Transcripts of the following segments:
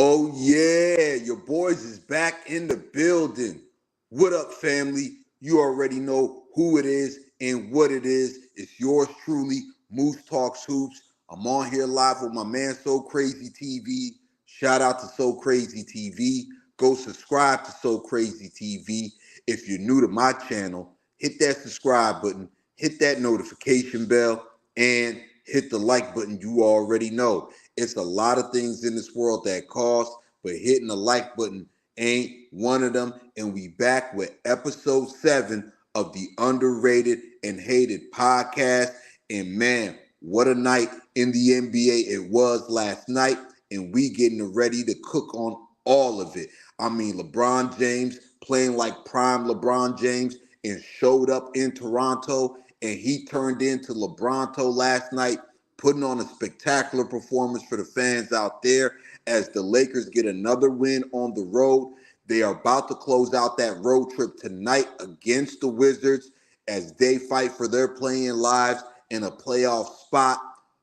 Oh yeah, your boys is back in the building. What up, family? You already know who it is and what it is. It's yours truly, Moose Talks Hoops. I'm on here live with my man So Crazy TV. Shout out to So Crazy TV. Go subscribe to So Crazy TV. If you're new to my channel, hit that subscribe button, hit that notification bell, and hit the like button. You already know. It's a lot of things in this world that cost, but hitting the like button ain't one of them. And we back with episode 7 of the Underrated and Hated podcast. And man, what a night in the NBA it was last night. And we getting ready to cook on all of it. I mean, LeBron James playing like prime LeBron James and showed up in Toronto. And he turned into LeBronto last night, putting on a spectacular performance for the fans out there as the Lakers get another win on the road. They are about to close out that road trip tonight against the Wizards as they fight for their playing lives in a playoff spot.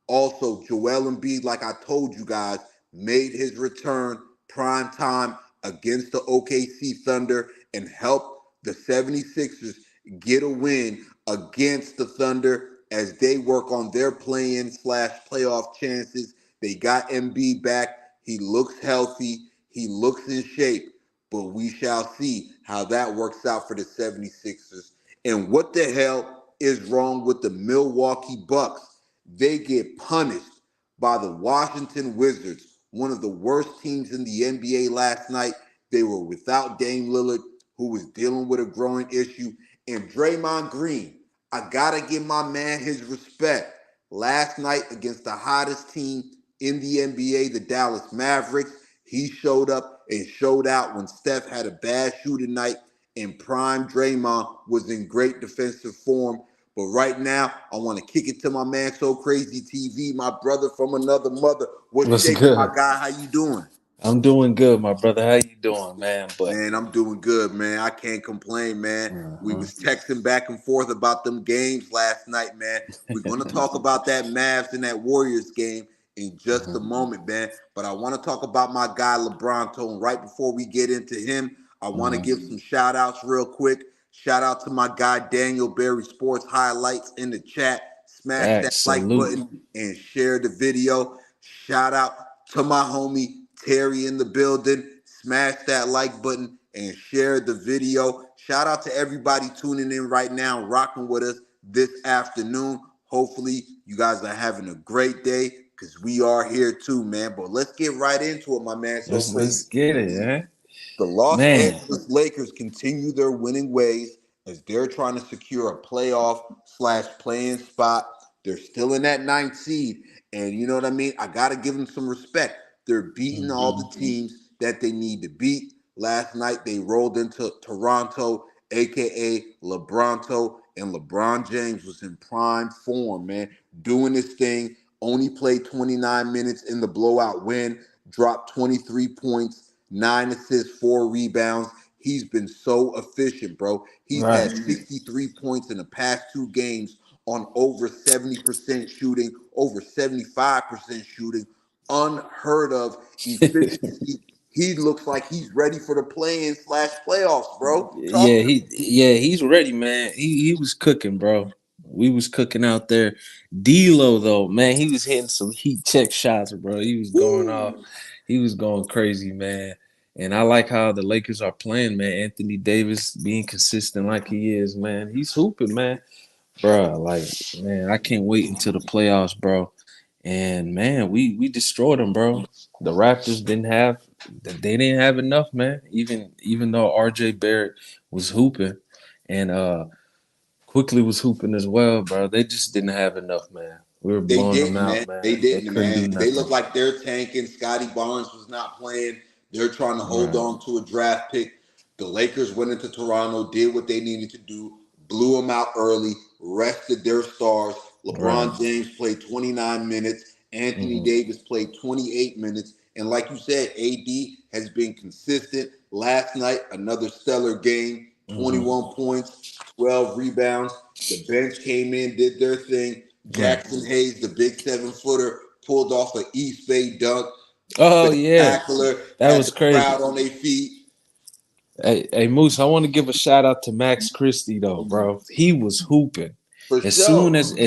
Also, Joel Embiid, like I told you guys, made his return prime time against the OKC Thunder and helped the 76ers get a win against the Thunder as they work on their play-in / playoff chances. They got Embiid back. He looks healthy. He looks in shape. But we shall see how that works out for the 76ers. And what the hell is wrong with the Milwaukee Bucks? They get punished by the Washington Wizards, one of the worst teams in the NBA last night. They were without Dame Lillard, who was dealing with a growing issue, and Draymond Green. I gotta give my man his respect. Last night against the hottest team in the NBA, the Dallas Mavericks, he showed up and showed out when Steph had a bad shooting night and Prime Draymond was in great defensive form. But right now, I want to kick it to my man So Crazy TV, my brother from another mother. What's What's shaking, my good? guy? How you doing? I'm doing good, my brother. How you doing, man? But Man, I'm doing good, man. I can't complain, man. We uh was texting back and forth about them games last night, man. We're going to talk about that Mavs and that Warriors game in just a moment, man. But I want to talk about my guy LeBronto. And right before we get into him, I want to give some shout outs real quick. Shout out to my guy Daniel Berry Sports Highlights in the chat. Smash that Facts, like salute. button and share the video. Shout out to my homie Terry in the building. Smash that like button and share the video. Shout out to everybody tuning in right now, rocking with us this afternoon. Hopefully, you guys are having a great day because we are here too, man. But let's get right into it, my man. So Let's Crazy get it, TV. man. The Los Man, Angeles Lakers continue their winning ways as they're trying to secure a playoff / playing spot. They're still in that ninth seed. And you know what I mean? I got to give them some respect. They're beating all the teams that they need to beat. Last night, they rolled into Toronto, a.k.a. LeBronto, and LeBron James was in prime form, man, doing this thing. Only played 29 minutes in the blowout win, dropped 23 points, 9 assists, 4 rebounds. He's been so efficient, bro. He's right. had 63 points in the past 2 games on over 70% shooting, over 75% shooting. Unheard of efficiency. He looks like he's ready for the play-in / playoffs, bro. Talk to me. He's ready, man. He was cooking, bro. We was cooking out there. D'Lo though, man, he was hitting some heat check shots, bro. He was going off. Woo. He was going crazy, man. And I like how the Lakers are playing, man. Anthony Davis being consistent like he is, man. He's hooping, man. Bro, like, man, I can't wait until the playoffs, bro. And man, we destroyed them, bro. The Raptors didn't have enough, man. Even though RJ Barrett was hooping and quickly was hooping as well, bro. They just didn't have enough, man. We were They blowing them didn't, man. out, man. They They didn't, couldn't man. do They look nothing. like they're tanking. Scotty Barnes was not playing. They're trying to hold Right. on to a draft pick. The Lakers went into Toronto, did what they needed to do, blew them out early, rested their stars. Right. LeBron James played 29 minutes. Anthony Mm-hmm. Davis played 28 minutes. And like you said, AD has been consistent. Last night, another stellar game, Mm-hmm. 21 points, 12 rebounds. The bench came in, did their thing. Right. Jackson Hayes, the big 7-footer, pulled off an East Bay dunk. Oh yeah, Spectacular. that Had was the crazy. crowd on their feet. Hey, Moose, I want to give a shout out to Max Christie though, bro. He was hooping For as sure.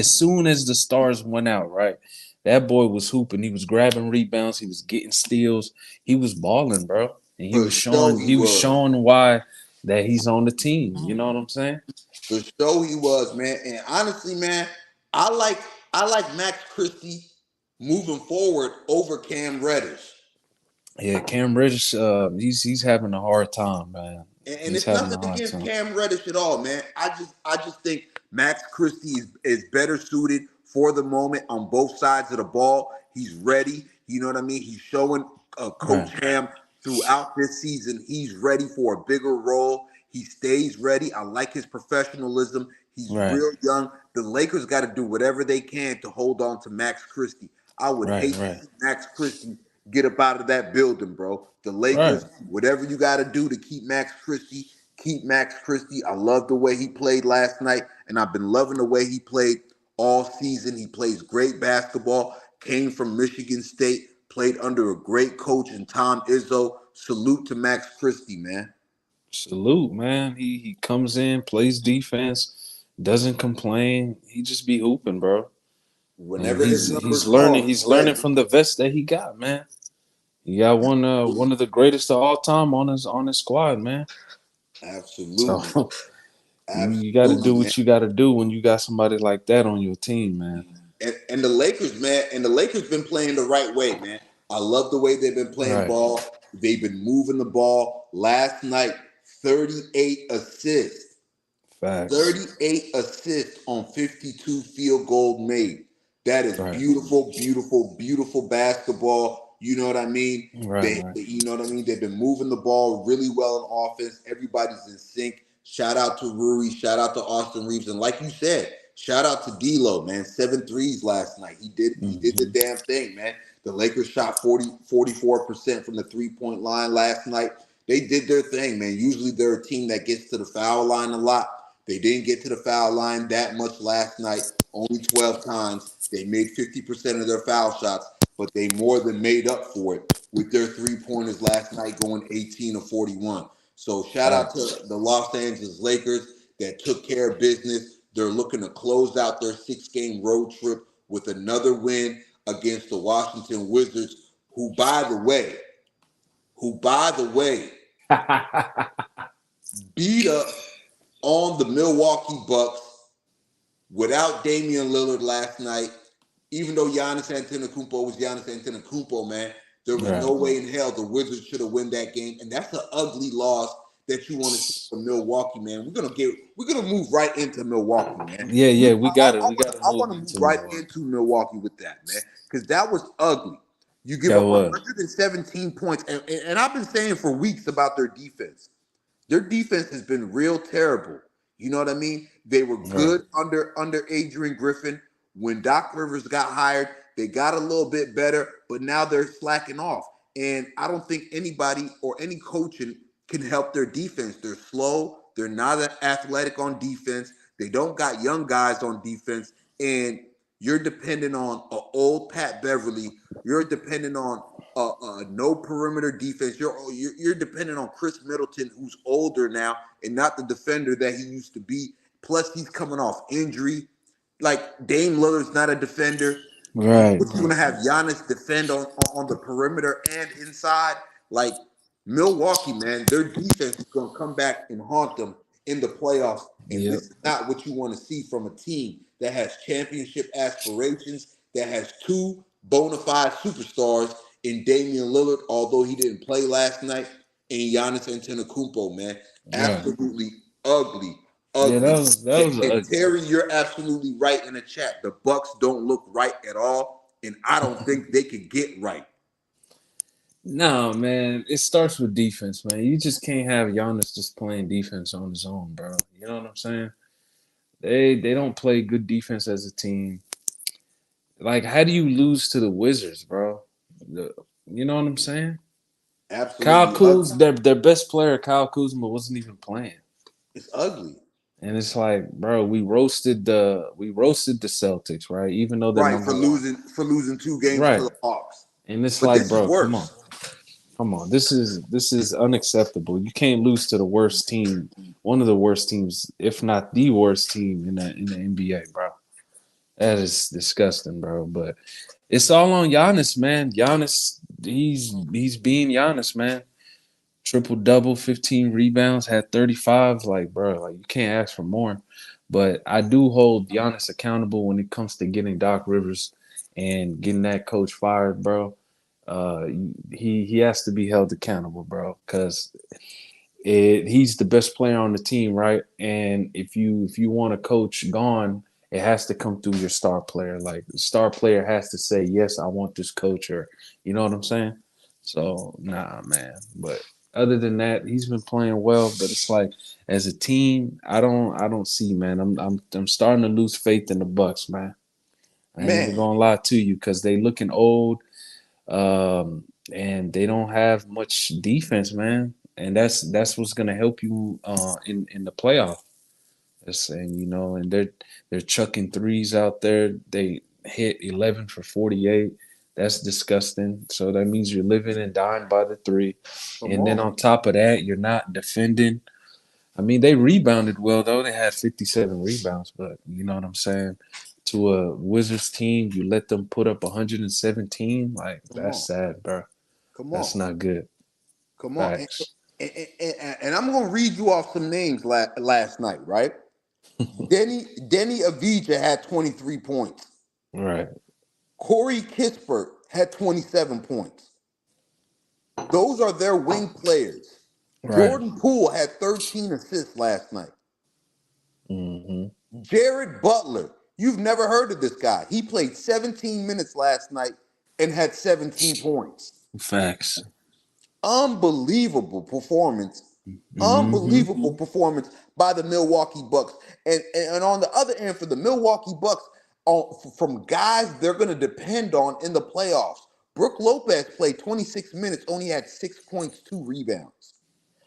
soon as the stars went out. Right, that boy was hooping. He was grabbing rebounds. He was getting steals. He was balling, bro, and For sure he he was was. showing why that he's on the team. You know what I'm saying? For sure he was, man. And honestly, man, I like I like Max Christie moving forward over Cam Reddish. Yeah, Cam Reddish, he's having a hard time, man. And He's it's having a nothing hard against time. Cam Reddish at all, man. I just think Max Christie is better suited for the moment on both sides of the ball. He's ready. You know what I mean? He's showing Coach Right, Ham throughout this season. He's ready for a bigger role. He stays ready. I like his professionalism. He's right, real young. The Lakers got to do whatever they can to hold on to Max Christie. I would right, hate to right, see Max Christie get up out of that building, bro. The right. Lakers, whatever you got to do to keep Max Christie, keep Max Christie. I love the way he played last night, and I've been loving the way he played all season. He plays great basketball, came from Michigan State, played under a great coach in Tom Izzo. Salute to Max Christie, man. Salute, man. He comes in, plays defense, doesn't complain. He just be hooping, bro. And Whenever his he's number's learning. called, he's He's learning ready. from the vets that he got, man. He got one of the greatest of all time on his squad, man. So Absolutely. you got to do Absolutely, man. what you got to do when you got somebody like that on your team, man. And the Lakers, man, and the Lakers been playing the right way, man. I love the way they've been playing Right. ball. They've been moving the ball. Last night, 38 assists. Facts. 38 assists on 52 field goal made. That is Right. beautiful, beautiful, beautiful basketball. You know what I mean? Right. Right. You know what I mean? They've been moving the ball really well in offense. Everybody's in sync. Shout out to Rui. Shout out to Austin Reeves. And like you said, shout out to D'Lo, man. 7 threes last night. He did the Mm-hmm. damn thing, man. The Lakers shot 44% from the three-point line last night. They did their thing, man. Usually they're a team that gets to the foul line a lot. They didn't get to the foul line that much last night, only 12 times. They made 50% of their foul shots, but they more than made up for it with their three-pointers last night going 18 of 41. So shout out to Facts. the Los Angeles Lakers that took care of business. They're looking to close out their 6-game road trip with another win against the Washington Wizards, who, by the way, beat up on the Milwaukee Bucks without Damian Lillard last night. Even though Giannis Antetokounmpo was Giannis Antetokounmpo, man, there was Right. no way in hell the Wizards should have won that game, and that's an ugly loss that you want to see from Milwaukee, man. We're gonna move right into Milwaukee, man. Yeah. We got it. I We got to want move to move into right Milwaukee. into Milwaukee with that, man, because that was ugly. You give That up was 117 points, and I've been saying for weeks about their defense. Their defense has been real terrible. You know what I mean? They were right. good under Adrian Griffin. When Doc Rivers got hired, they got a little bit better, but now they're slacking off. And I don't think anybody or any coaching can help their defense. They're slow. They're not athletic on defense. They don't got young guys on defense. And you're dependent on an old Pat Beverly. You're dependent on no perimeter defense. You're dependent on Chris Middleton, who's older now and not the defender that he used to be. Plus, he's coming off injury. Like Dame Lillard's not a defender. Right. What you gonna have Giannis defend on the perimeter and inside? Like Milwaukee, man, their defense is gonna come back and haunt them in the playoffs. And Yep. this is not what you want to see from a team that has championship aspirations, that has two bona fide superstars in Damian Lillard, although he didn't play last night, and Giannis Antetokounmpo, man. Right. Absolutely ugly, Yeah, ugly. that was And ugly. Terry, you're absolutely right in the chat. The Bucks don't look right at all, and I don't think they could get right. No, man. It starts with defense, man. You just can't have Giannis just playing defense on his own, bro. You know what I'm saying? They don't play good defense as a team. Like, how do you lose to the Wizards, bro? The, you know what I'm saying? Kyle Absolutely ugly. Kuz, their best player, Kyle Kuzma, wasn't even playing. It's ugly. And it's like, bro, we roasted the Celtics, right? Even though they're Right, number one. for losing 2 games to Right. the Hawks. And it's But like, this is bro, come on. worse. Come on. This is unacceptable. You can't lose to the worst team, one of the worst teams, if not the worst team in the NBA, bro. That is disgusting, bro. But it's all on Giannis, man. Giannis, he's being Giannis, man. Triple double, 15 rebounds, had 35. Like, bro, like you can't ask for more. But I do hold Giannis accountable when it comes to getting Doc Rivers and getting that coach fired, bro. Uh, he has to be held accountable, bro, because he's the best player on the team, right? And if you want a coach gone, it has to come through your star player. Like the star player has to say, yes, I want this coach, or you know what I'm saying? So nah, man. But other than that, he's been playing well. But it's like as a team, I don't see, man. I'm starting to lose faith in the Bucks, man. I ain't even Man, gonna lie to you because they looking old. And they don't have much defense, man. And that's what's gonna help you in the playoff. And and they're chucking threes out there. They hit 11 for 48. That's disgusting. So that means you're living and dying by the three. come And then on. on top of that, you're not defending. I mean, they rebounded well though. They had 57 rebounds, but you know what I'm saying? To a Wizards team, you let them put up 117. Like Come that's on. sad, bro. Come That's on. not good. Come on. Facts. And I'm going to read you off some names last night, right? Denny Avdija had 23 points. Right. Corey Kispert had 27 points. Those are their wing players. Right. Jordan Poole had 13 assists last night. Hmm. Jared Butler, you've never heard of this guy. He played 17 minutes last night and had 17 points. Facts. Unbelievable performance. Hmm. Unbelievable performance by the Milwaukee Bucks. And on the other end, for the Milwaukee Bucks, from guys they're going to depend on in the playoffs. Brook Lopez played 26 minutes, only had 6 points, 2 rebounds.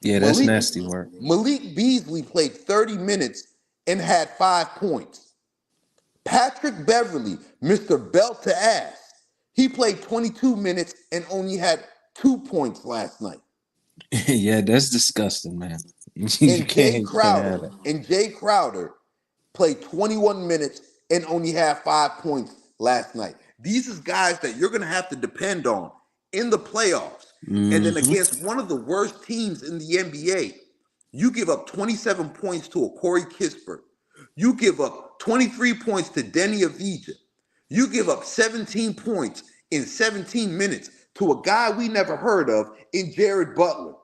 Yeah, that's Malik, nasty work. Malik Beasley played 30 minutes and had 5 points. Patrick Beverly, Mr. Belt to Ass, he played 22 minutes and only had 2 points last night. Yeah, that's disgusting, man. You And can't Jay you can't have Crowder, that. and Jay Crowder played 21 minutes and only had 5 points last night. These is guys that you're going to have to depend on in the playoffs. And then Hmm. against one of the worst teams in the NBA, you give up 27 points to a Corey Kispert. You give up 23 points to Denny Avdija. You give up 17 points in 17 minutes to a guy we never heard of in Jared Butler.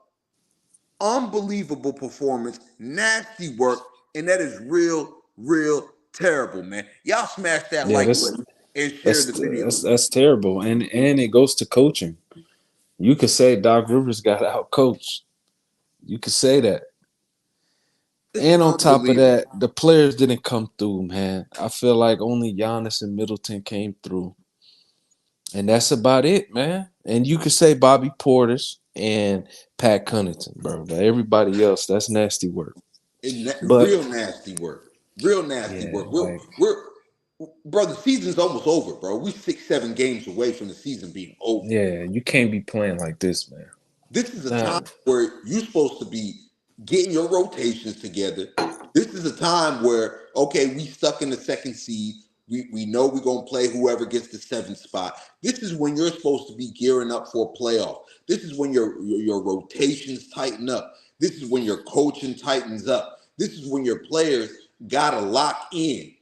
Unbelievable performance, nasty work, and that is real, real terrible, man. Y'all smash that Yeah, like that's button and share that's the video. that's that's terrible. And it goes to coaching. You could say Doc Rivers got out coached. You could say that. It's And on top of unbelievable. that, the players didn't come through, man. I feel like only Giannis and Middleton came through. And that's about it, man. And you could say Bobby Portis and Pat Connaughton, bro. But everybody else, that's nasty work. But Real nasty work. Real nasty yeah, work. like Bro, the season's almost over, bro. We 6, 7 games away from the season being over. yeah, you can't be playing like this, man. This is a time Nah, where you're supposed to be getting your rotations together. This is a time where, okay, we stuck in the second seed. We know we're going to play whoever gets the seventh spot. This is when you're supposed to be gearing up for a playoff. This is when your rotations tighten up. This is when your coaching tightens up. This is when your players got to lock in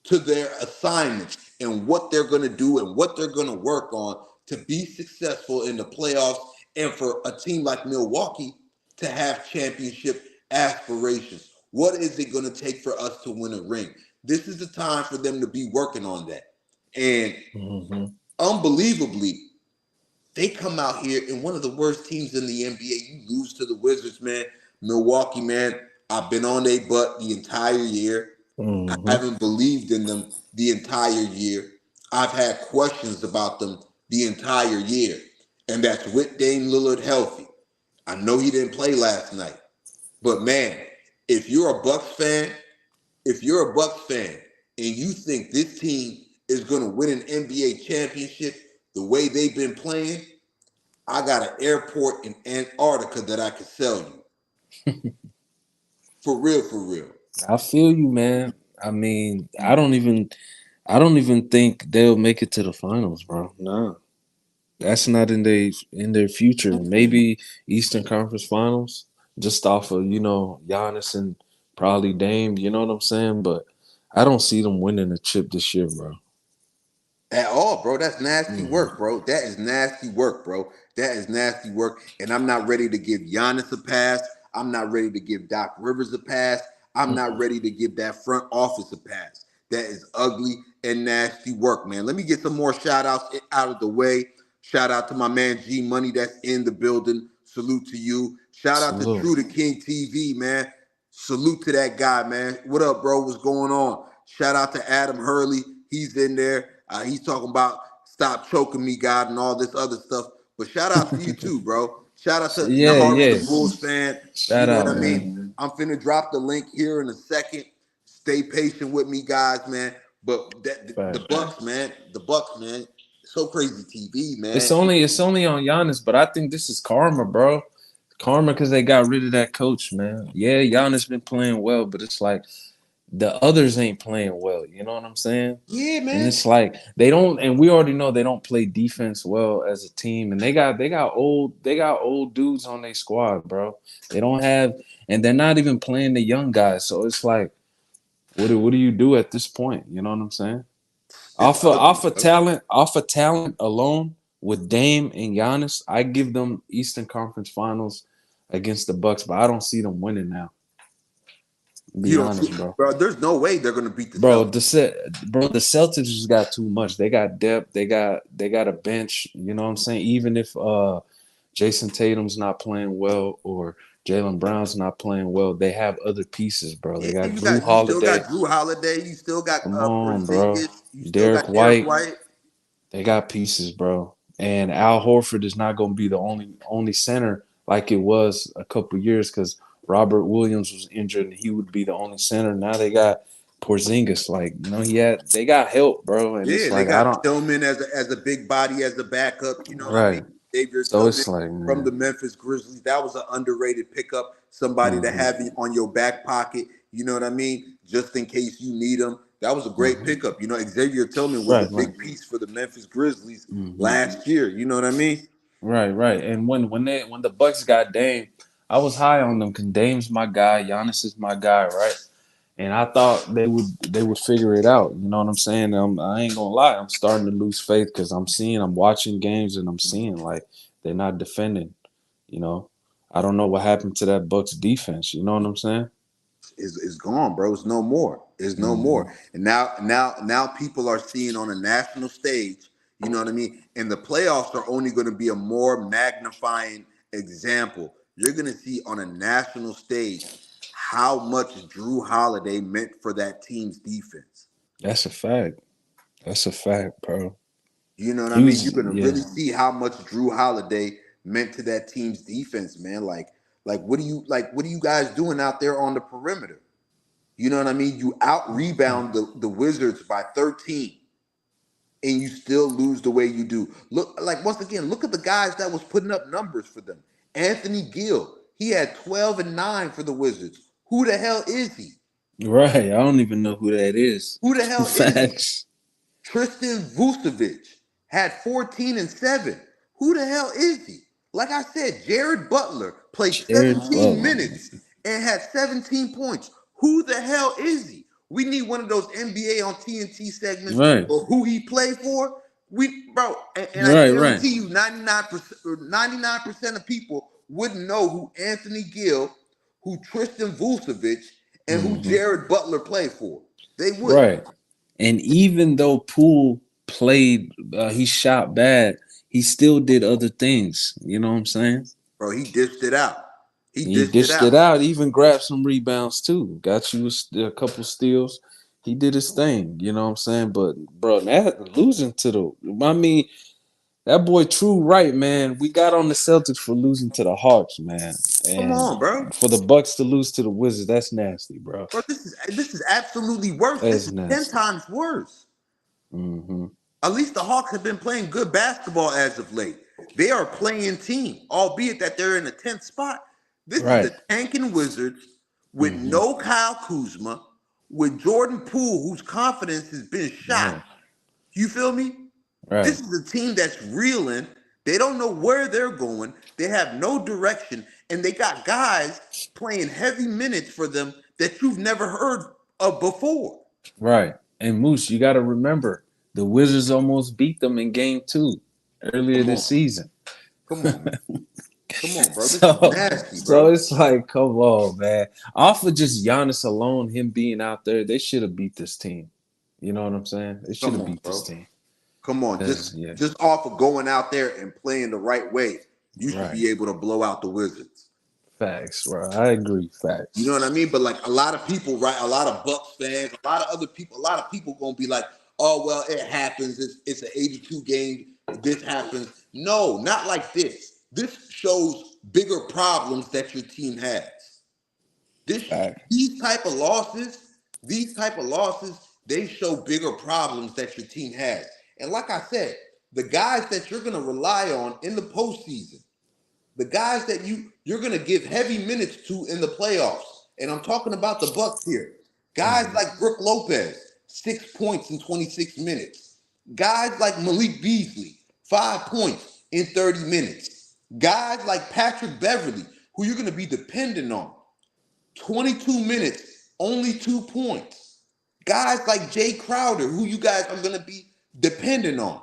to their assignments and what they're going to do and what they're going to work on to be successful in the playoffs and for a team like Milwaukee to have championship aspirations. What is it going to take for us to win a ring? This is the time for them to be working on that. And hmm, unbelievably, they come out here in one of the worst teams in the NBA. You lose to the Wizards, man. Milwaukee, man. I've been on their butt the entire year. I hmm. haven't believed in them the entire year. I've had questions about them the entire year. And that's with Dame Lillard healthy. I know he didn't play last night. But man, if you're a Bucks fan, if you're a Bucks fan and you think this team is going to win an NBA championship, the way they've been playing, I got an airport in Antarctica that I could sell you. For real, for real. I feel you, man. I mean, I don't even think they'll make it to the finals, bro. Nah. That's not in their future. Maybe Eastern Conference Finals, just off of, Giannis and probably Dame, you know what I'm saying? But I don't see them winning a chip this year, bro. At all, bro. That's nasty Mhm. work, bro. That is nasty work, bro. That is nasty work. And I'm not ready to give Giannis a pass. I'm not ready to give Doc Rivers a pass. I'm not ready to give that front office a pass. That is ugly and nasty work, man. Let me get some more shout outs out of the way. Shout out to my man G Money that's in the building. Salute to you. Shout out to Salute. True to King TV, man. Salute to that guy, man. What up, bro? What's going on? Shout out to Adam Hurley. He's in there. He's talking about stop choking me, God, and all this other stuff. But shout out to you too, bro. Shout out to Yeah, Nahari the yeah. Bulls fan. You Shout know what out, I man. mean? I'm finna drop the link here in a second. Stay patient with me, guys, man. But the Facts. Bucks, man, so crazy TV, man. It's only on Giannis, but I think this is karma, bro. Karma because they got rid of that coach, man. Yeah, Giannis been playing well, but it's like the others ain't playing well. You know what I'm saying? Yeah, And man. it's like they don't, and we already know they don't play defense well as a team. And they got old dudes on their squad, bro. They don't have, and they're not even playing the young guys. So it's like, what do you do at this point? You know what I'm saying? It's Off of ugly, off of bro. talent alone with Dame and Giannis, I give them Eastern Conference Finals against the Bucks, but I don't see them winning now. Be You don't honest, see, bro. bro. There's no way they're gonna beat the Bro, Celtics. the Celtics just got too much. They got depth. They got a bench. You know what I'm saying? Even if Jason Tatum's not playing well or Jalen Brown's not playing well, they have other pieces, bro. They Yeah, got you Drew got you still Holiday. got Drew Holiday. You still got Come on, bro. Porzingis. You still Derek got Derek White. White. They got pieces, bro. And Al Horford is not going to be the only center like it was a couple years because Robert Williams was injured and he would be the only center. Now they got Porzingis. Like, they got help, bro. And Yeah, it's they like I got don't Tillman as a big body as a backup. You know what I mean? right. Xavier So Tillman it's like, from the man. Memphis Grizzlies. That was an underrated pickup. Somebody to Hmm. have on your back pocket. You know what I mean? Just in case you need them. That was a great Hmm. pickup. You know, Xavier Tillman was a Right, right. big piece for the Memphis Grizzlies Hmm. last year. You know what I mean? Right, right. And when the Bucks got Dame, I was high on them because Dame's my guy, Giannis is my guy, right? And I thought they would figure it out. You know what I'm saying? I ain't gonna lie, I'm starting to lose faith because I'm watching games and I'm seeing like they're not defending. You know, I don't know what happened to that Bucks defense. You know what I'm saying? Is gone, bro. It's no more. It's no Hmm. more. And now people are seeing on a national stage, you know what I mean? And the playoffs are only going to be a more magnifying example. You're going to see on a national stage how much Drew Holiday meant for that team's defense. That's a fact. That's a fact, bro. You know what I He mean? was You're going to yeah. really see how much Drew Holiday meant to that team's defense, man. What are you guys doing out there on the perimeter? You know what I mean? You out rebound the Wizards by 13 and you still lose the way you do. Look, like once again, look at the guys that was putting up numbers for them. Anthony Gill, he had 12 and 9 for the Wizards. Who the hell is he? Right. I don't even know who that is. Who the hell is he? Facts. Tristan Vucevic had 14 and 7. Who the hell is he? Like I said, Jared Butler played Jared 17 Butler. minutes and had 17 points. Who the hell is he? We need one of those NBA on TNT segments Right. of who he played for. And I Right, right. guarantee you 99% of people wouldn't know who Anthony Gill, who Tristan Vucevic, and who Hmm. Jared Butler played for. They wouldn't. Right. And even though Poole played, he shot bad, he still did other things. You know what I'm saying? Bro, he dished it out. He He dished it dished it out. out, even grabbed some rebounds too. Got you a couple steals. He did his thing. You know what I'm saying? But bro, that losing to I mean, that boy True right, man. We got on the Celtics for losing to the Hawks, man. Come And on, bro. for the Bucks to lose to the Wizards, that's nasty, bro. Bro, this is absolutely worse. This That's is 10 nasty. times worse. Hmm. At least the Hawks have been playing good basketball as of late. They are playing team, albeit that they're in the 10th spot. This is Right. the tanking Wizards with Mm-hmm. no Kyle Kuzma, with Jordan Poole, whose confidence has been shot. Man. You feel me? Right. This is a team that's reeling. They don't know where they're going. They have no direction, and they got guys playing heavy minutes for them that you've never heard of before. Right. And Moose, you got to remember the Wizards almost beat them in game 2 earlier Come this on, season. come on, man. Come on, bro. This is So, nasty, so bro. it's like, come on, man. Off of just Giannis alone, him being out there, they should have beat this team. You know what I'm saying? They should Come have on, beat this bro. team. Come on. 'Cause, Just yeah, just off of going out there and playing the right way, you should right. be able to blow out the Wizards. Facts, bro. I agree. You know Facts. what I mean? But like a lot of people, right? A lot of Bucks fans, a lot of other people, a lot of people gonna be like, "Oh well, it happens. It's an 82 game. This happens." No, not like this. This shows bigger problems that your team has. This Facts. these type of losses, these type of losses, they show bigger problems that your team has. And like I said, the guys that you're gonna rely on in the postseason, the guys that you're gonna give heavy minutes to in the playoffs, and I'm talking about the Bucks here. Guys Mhm. like Brook Lopez, 6 points in 26 minutes. Guys like Malik Beasley, 5 points in 30 minutes. Guys like Patrick Beverly, who you're gonna be dependent on. 22 minutes, only 2 points. Guys like Jay Crowder, who you guys are going to be dependent on.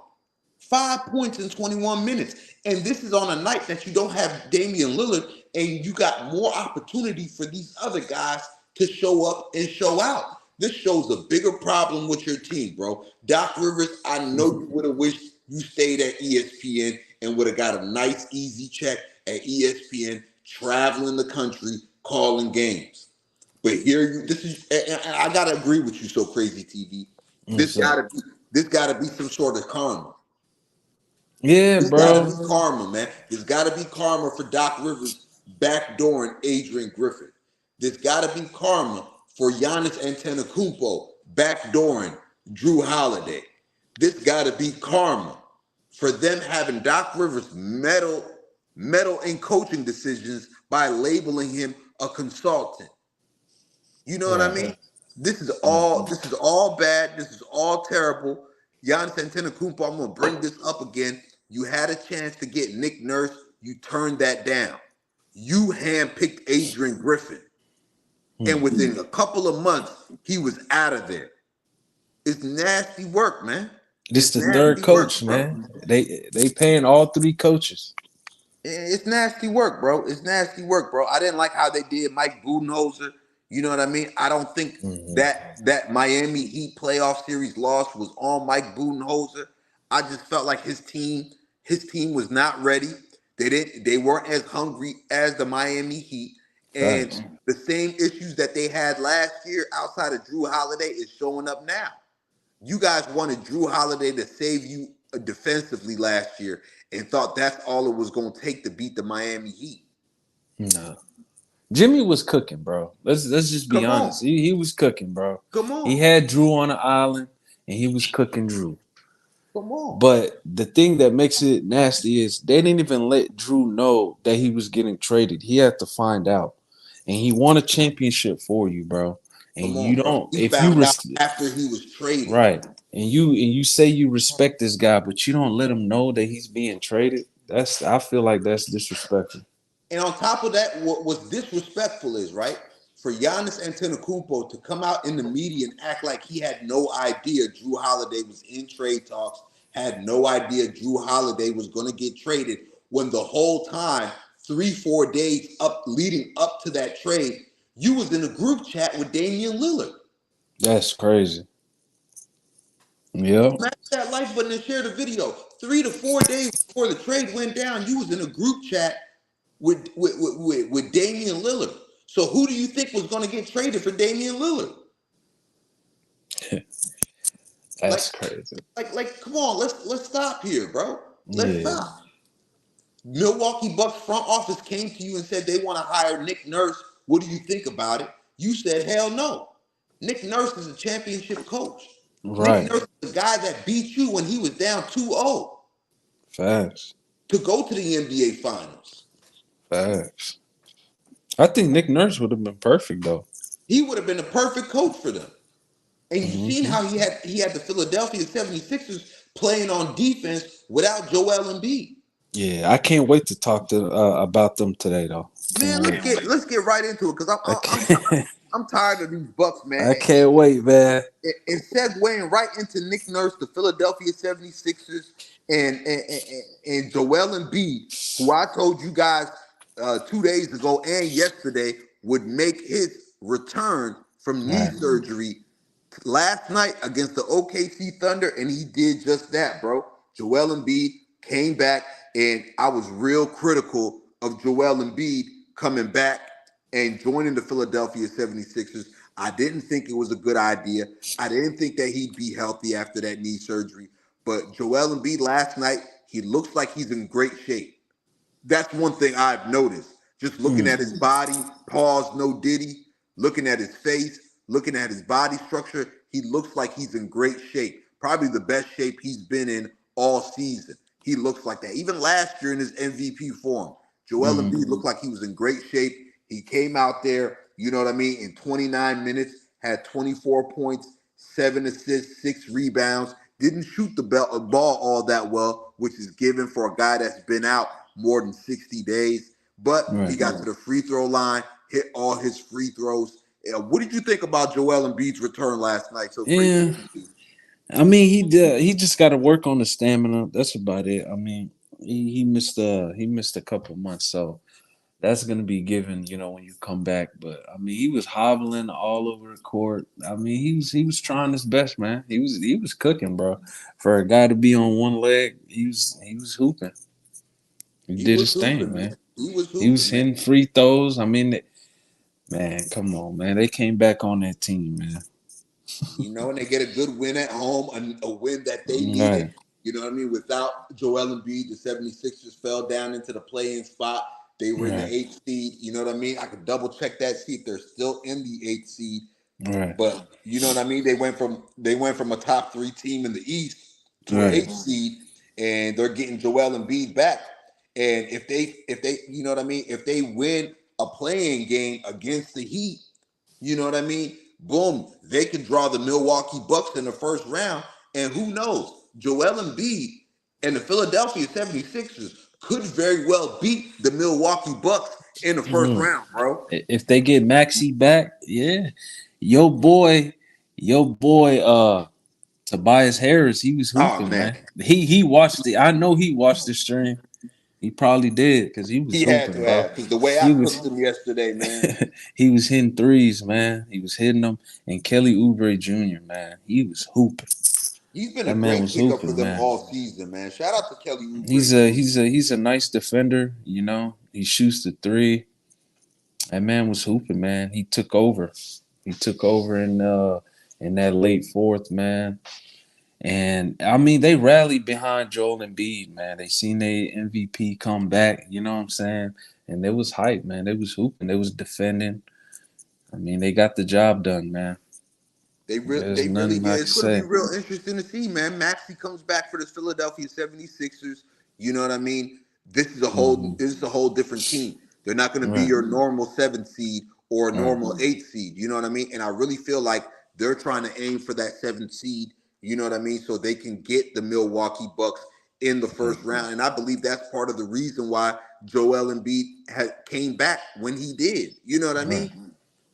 5 points in 21 minutes. And this is on a night that you don't have Damian Lillard, and you got more opportunity for these other guys to show up and show out. This shows a bigger problem with your team, bro. Doc Rivers, I know you would have wished you stayed at ESPN and would have got a nice, easy check at ESPN, traveling the country, calling games. But here you this is and I gotta agree with you, so crazy TV. This What's up? gotta be this gotta be some sort of karma. Yeah, This gotta be bro. karma, man. There's gotta be karma for Doc Rivers backdooring Adrian Griffin. There's gotta be karma for Giannis Antetokounmpo backdooring Drew Holiday. This gotta be karma for them having Doc Rivers meddle in coaching decisions by labeling him a consultant. You know what I Right. mean? This is all Mhm. this is all bad. This is all terrible. Giannis Antetokounmpo, I'm gonna bring this up again. You had a chance to get Nick Nurse. You turned that down. You handpicked Adrian Griffin, and Mhm. within a couple of months, he was out of there. It's nasty work, man. This It's the third nasty work, coach, bro. man. They paying all 3 coaches. It's nasty work, bro. It's nasty work, bro. I didn't like how they did Mike Budenholzer. You know what I mean? I don't think Mhm. that Miami Heat playoff series loss was on Mike Budenholzer. I just felt like his team was not ready. They weren't as hungry as the Miami Heat. Facts. And the same issues that they had last year outside of Drew Holiday is showing up now. You guys wanted Drew Holiday to save you defensively last year and thought that's all it was going to take to beat the Miami Heat. No. Jimmy was cooking, bro. Let's just be Come honest. on. He was cooking, bro. Come He on. had Drew on the island and he was cooking Drew. Come on. But the thing that makes it nasty is they didn't even let Drew know that he was getting traded. He had to find out. And he won a championship for you, bro. And Come you on, bro. don't He if you found out after he was traded. right. And you say you respect this guy, but you don't let him know that he's being traded. I feel like that's disrespectful. And on top of that, what was disrespectful is, right, for Giannis Antetokounmpo to come out in the media and act like he had no idea Drew Holiday was in trade talks, had no idea Drew Holiday was going to get traded, when the whole time, 3-4 days up leading up to that trade, you was in a group chat with Damian Lillard. That's crazy. Yep. Smash that like button and share the video. 3 to 4 days before the trade went down, you was in a group chat with Damian Lillard. So who do you think was going to get traded for Damian Lillard? Like, That's crazy. come on, let's stop here, bro. Let's Yeah. stop. Milwaukee Bucks front office came to you and said they want to hire Nick Nurse. What do you think about it? You said hell no. Nick Nurse is a championship coach. Nick Right. Nurse is the guy that beat you when he was down 2-0 Facts. to go to the NBA Finals. Facts. I think Nick Nurse would have been perfect though. He would have been the perfect coach for them. And you seen Hmm. how he had the Philadelphia 76ers playing on defense without Joel Embiid. Yeah, I can't wait to talk to about them today though. Man, Can't wait. let's get right into it because I can't. I'm tired of these Bucks, man. I can't wait, man. And segueing right into Nick Nurse, the Philadelphia 76ers, and Joel Embiid, who I told you guys 2 days ago and yesterday would make his return from knee Right. surgery last night against the OKC Thunder, and he did just that, bro. Joel Embiid came back, and I was real critical of Joel Embiid coming back and joining the Philadelphia 76ers. I didn't think it was a good idea. I didn't think that he'd be healthy after that knee surgery. But Joel Embiid last night, he looks like he's in great shape. That's one thing I've noticed. Just looking at his body, pause, no diddy, looking at his face, looking at his body structure, he looks like he's in great shape. Probably the best shape he's been in all season. He looks like that. Even last year in his MVP form, Joel Embiid looked like he was in great shape. He came out there, you know what I mean, in 29 minutes, had 24 points, 7 assists, 6 rebounds. Didn't shoot the ball all that well, which is given for a guy that's been out more than 60 days. But Right. he got to the free throw line, hit all his free throws. What did you think about Joel Embiid's return last night? So great. Yeah. I mean, he just got to work on the stamina. That's about it. I mean, he missed a couple months, so that's gonna be given, when you come back. But I mean, he was hobbling all over the court. I mean, he was trying his best, man. He was cooking, bro. For a guy to be on one leg, he was hooping. He He did was his thing, hooping, man. man. He was He was hooping, man. hitting free throws. I mean, man, come on, man. They came back on that team, man. And they get a good win at home, a win that they needed. Right, You know what I mean? Without Joel Embiid, the 76ers fell down into the play-in spot. They were in the right, 8th seed. You know what I mean? I could double check that, see if they're still in the 8th seed. right, But you know what I mean? They went from a top 3 team in the East to an right. 8th seed, and they're getting Joel Embiid back. And if they, you know what I mean? If they win a playing game against the Heat, you know what I mean? Boom, they can draw the Milwaukee Bucks in the first round. And who knows? Joel Embiid and the Philadelphia 76ers could very well beat the Milwaukee Bucks in the first Mm. round, bro. If they get Maxi back, yeah. Your boy, Tobias Harris, he was Oh hooping, man, man. He watched it. I know he watched the stream. He probably did because he was he had to hooping, bro. have because the way I He cooked was him yesterday, man. he was hitting threes, man. He was hitting them. And Kelly Oubre Jr., man, he was hooping. He's been a That man great was pickup for hooping, them man. all season, man. Shout out to Kelly He's Oubre a Jr. he's a nice defender, He shoots the three. That man was hooping, man. He took over. He took over in that late fourth, man. And I mean, they rallied behind Joel Embiid, man. They seen their MVP come back, you know what I'm saying? And they was hype, man. They was hooping. They was defending. I mean, they got the job done, man. There's They really nothing I did. can It's going to be say. real interesting to see, man. Maxey comes back for the Philadelphia 76ers. You know what I mean? Hmm. This is a whole different team. They're not going to be Right. your normal 7th seed or a Right. normal 8th seed. You know what I mean? And I really feel like they're trying to aim for that 7th seed. You know what I mean? So they can get the Milwaukee Bucks in the Right. first round. And I believe that's part of the reason why Joel Embiid came back when he did. You know what I Right. mean?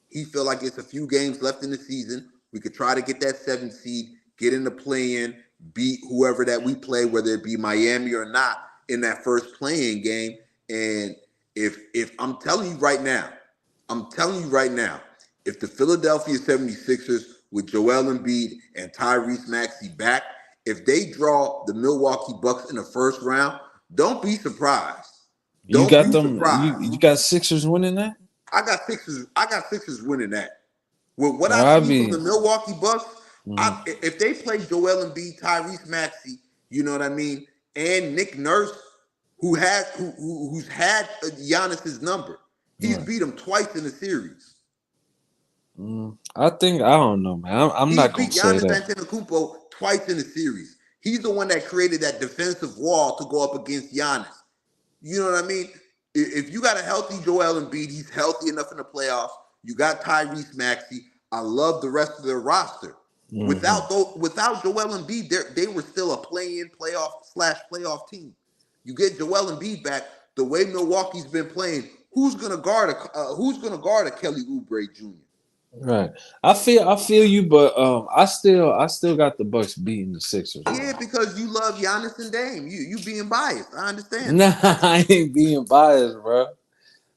He feel like it's a few games left in the season. We could try to get that 7th seed, get in the play-in, beat whoever that we play, whether it be Miami or not, in that first play-in game. And if I'm telling you right now, if the Philadelphia 76ers with Joel Embiid and Tyrese Maxey back, if they draw the Milwaukee Bucks in the first round, don't be surprised. You Don't got be them. surprised. You got Sixers winning that. I got Sixers winning that. With what I I'll see from be. the Milwaukee Bucks, Mhm. if they play Joel Embiid, Tyrese Maxey, you know what I mean, and Nick Nurse, who's had Giannis's number, he's Right. beat him twice in the series. I think I don't know, man. I'm He's not gonna beat say Giannis that. Antetokounmpo twice in the series. He's the one that created that defensive wall to go up against Giannis. You know what I mean? If you got a healthy Joel Embiid, he's healthy enough in the playoffs. You got Tyrese Maxey. I love the rest of their roster. Mm-hmm. Without Joel Embiid, they were still a play-in playoff/playoff team. You get Joel Embiid back, the way Milwaukee's been playing. Who's gonna guard a Kelly Oubre Jr.? Right. I feel you, but I still got the Bucks beating the Sixers, Yeah, man. because you love Giannis and Dame. You being biased. I understand Nah, that. I ain't being biased, bro.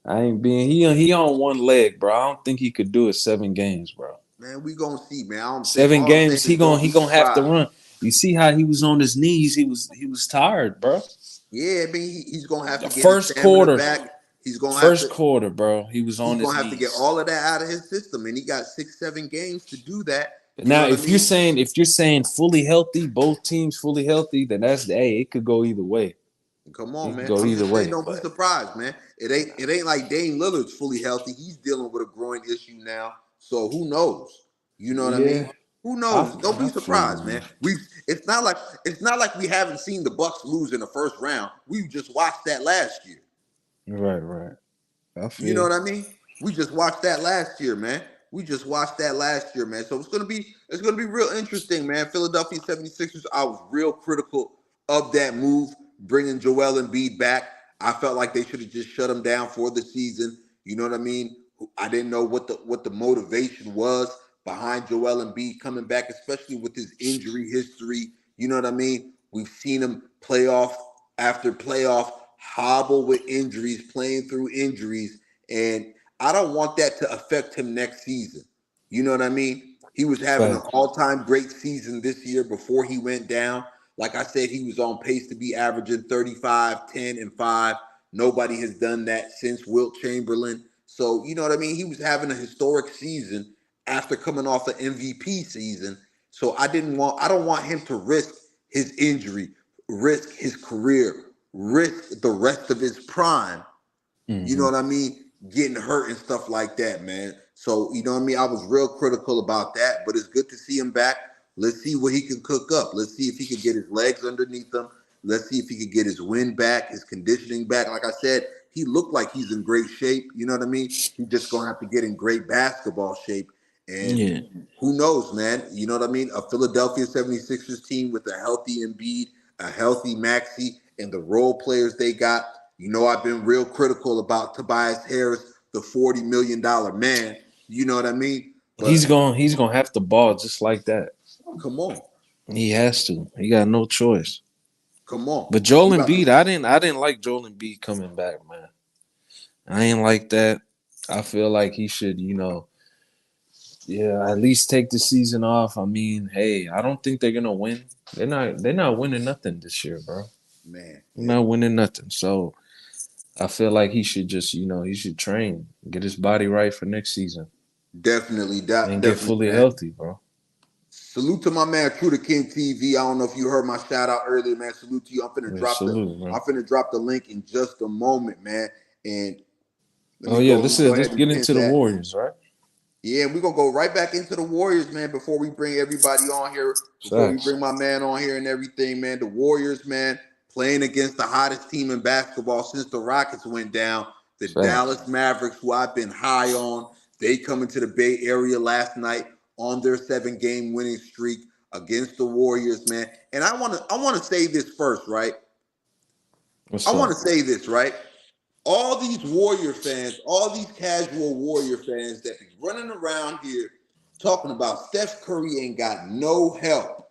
I ain't being he on one leg, bro. I don't think he could do it 7 games, bro. Man, we gonna see, man. I don't think Seven all I'm saying games, is don't he be gonna have to surprised. run. You see how he was on his knees? He was tired, bro. Yeah, I mean he's gonna have The to get his first stamina quarter, back. He's gonna have first to quarter, bro. He was he's on his gonna have to get knees. all of that out of his system, and he got 6-7 games to do that. You know Now, what I mean? if you're saying fully healthy, both teams fully healthy, then that's the hey, it could go either way. Come It on, could man. go I'm either just saying, way. don't be But surprised, man. It ain't like Dame Lillard's fully healthy. He's dealing with a groin issue now. So who knows? You know what I yeah, mean? Who knows? Don't be I feel you, surprised, man. man. It's not like we haven't seen the Bucks lose in the first round. We just watched that last year. Right, right. I You feel know you. what I mean? We just watched that last year, man. We just watched that last year, man. So it's gonna be real interesting, man. Philadelphia 76ers, I was real critical of that move, bringing Joel Embiid back. I felt like they should have just shut him down for the season. You know what I mean? I didn't know what the motivation was behind Joel Embiid coming back, especially with his injury history. You know what I mean? We've seen him playoff after playoff hobble with injuries, playing through injuries, and I don't want that to affect him next season. You know what I mean? He was having an Fact. all-time great season this year before he went down. Like I said, he was on pace to be averaging 35, 10, and 5. Nobody has done that since Wilt Chamberlain. So, you know what I mean? He was having a historic season after coming off an MVP season. So I don't want him to risk his injury, risk his career, risk the rest of his prime. You know Hmm. what I mean? Getting hurt and stuff like that, man. So, you know what I mean? I was real critical about that, but it's good to see him back. Let's see what he can cook up. Let's see if he can get his legs underneath him. Let's see if he can get his wind back, his conditioning back. Like I said, he looked like he's in great shape. You know what I mean? He's just going to have to get in great basketball shape. And Yeah. who knows, man? You know what I mean? A Philadelphia 76ers team with a healthy Embiid, a healthy Maxey, and the role players they got. You know, I've been real critical about Tobias Harris, the $40 million man. You know what I mean? But He's gonna have to ball just like that. come on, He has to. He got no choice. come on. But Joel You got Embiid, I didn't like Joel Embiid coming back, man. I ain't like that. I feel like he should, yeah, at least take the season off. I mean, hey, I don't think they're gonna win. They're not winning nothing this year, bro. man. They're not winning nothing. So I feel like he should just, he should train, get his body right for next season, Definitely, and get definitely, fully man. healthy, bro. Salute to my man True to King TV. I don't know if you heard my shout out earlier, man. Salute to you. Yeah, salute, I'm bro. finna drop the link in just a moment, man. And Oh yeah, let me go let's ahead and get pin into the that. Warriors, right? Yeah, we're gonna go right back into the Warriors, man, before we bring everybody on here, before we Facts. bring my man on here and everything, man. The Warriors, man, playing against the hottest team in basketball since the Rockets went down, the Facts. Dallas Mavericks, who I've been high on. They come into the Bay Area last night on their 7-game winning streak against the Warriors, man. And I wanna say this first, right? I What's want up? to say this, right? All these Warrior fans, all these casual Warrior fans that be running around here talking about Steph Curry ain't got no help.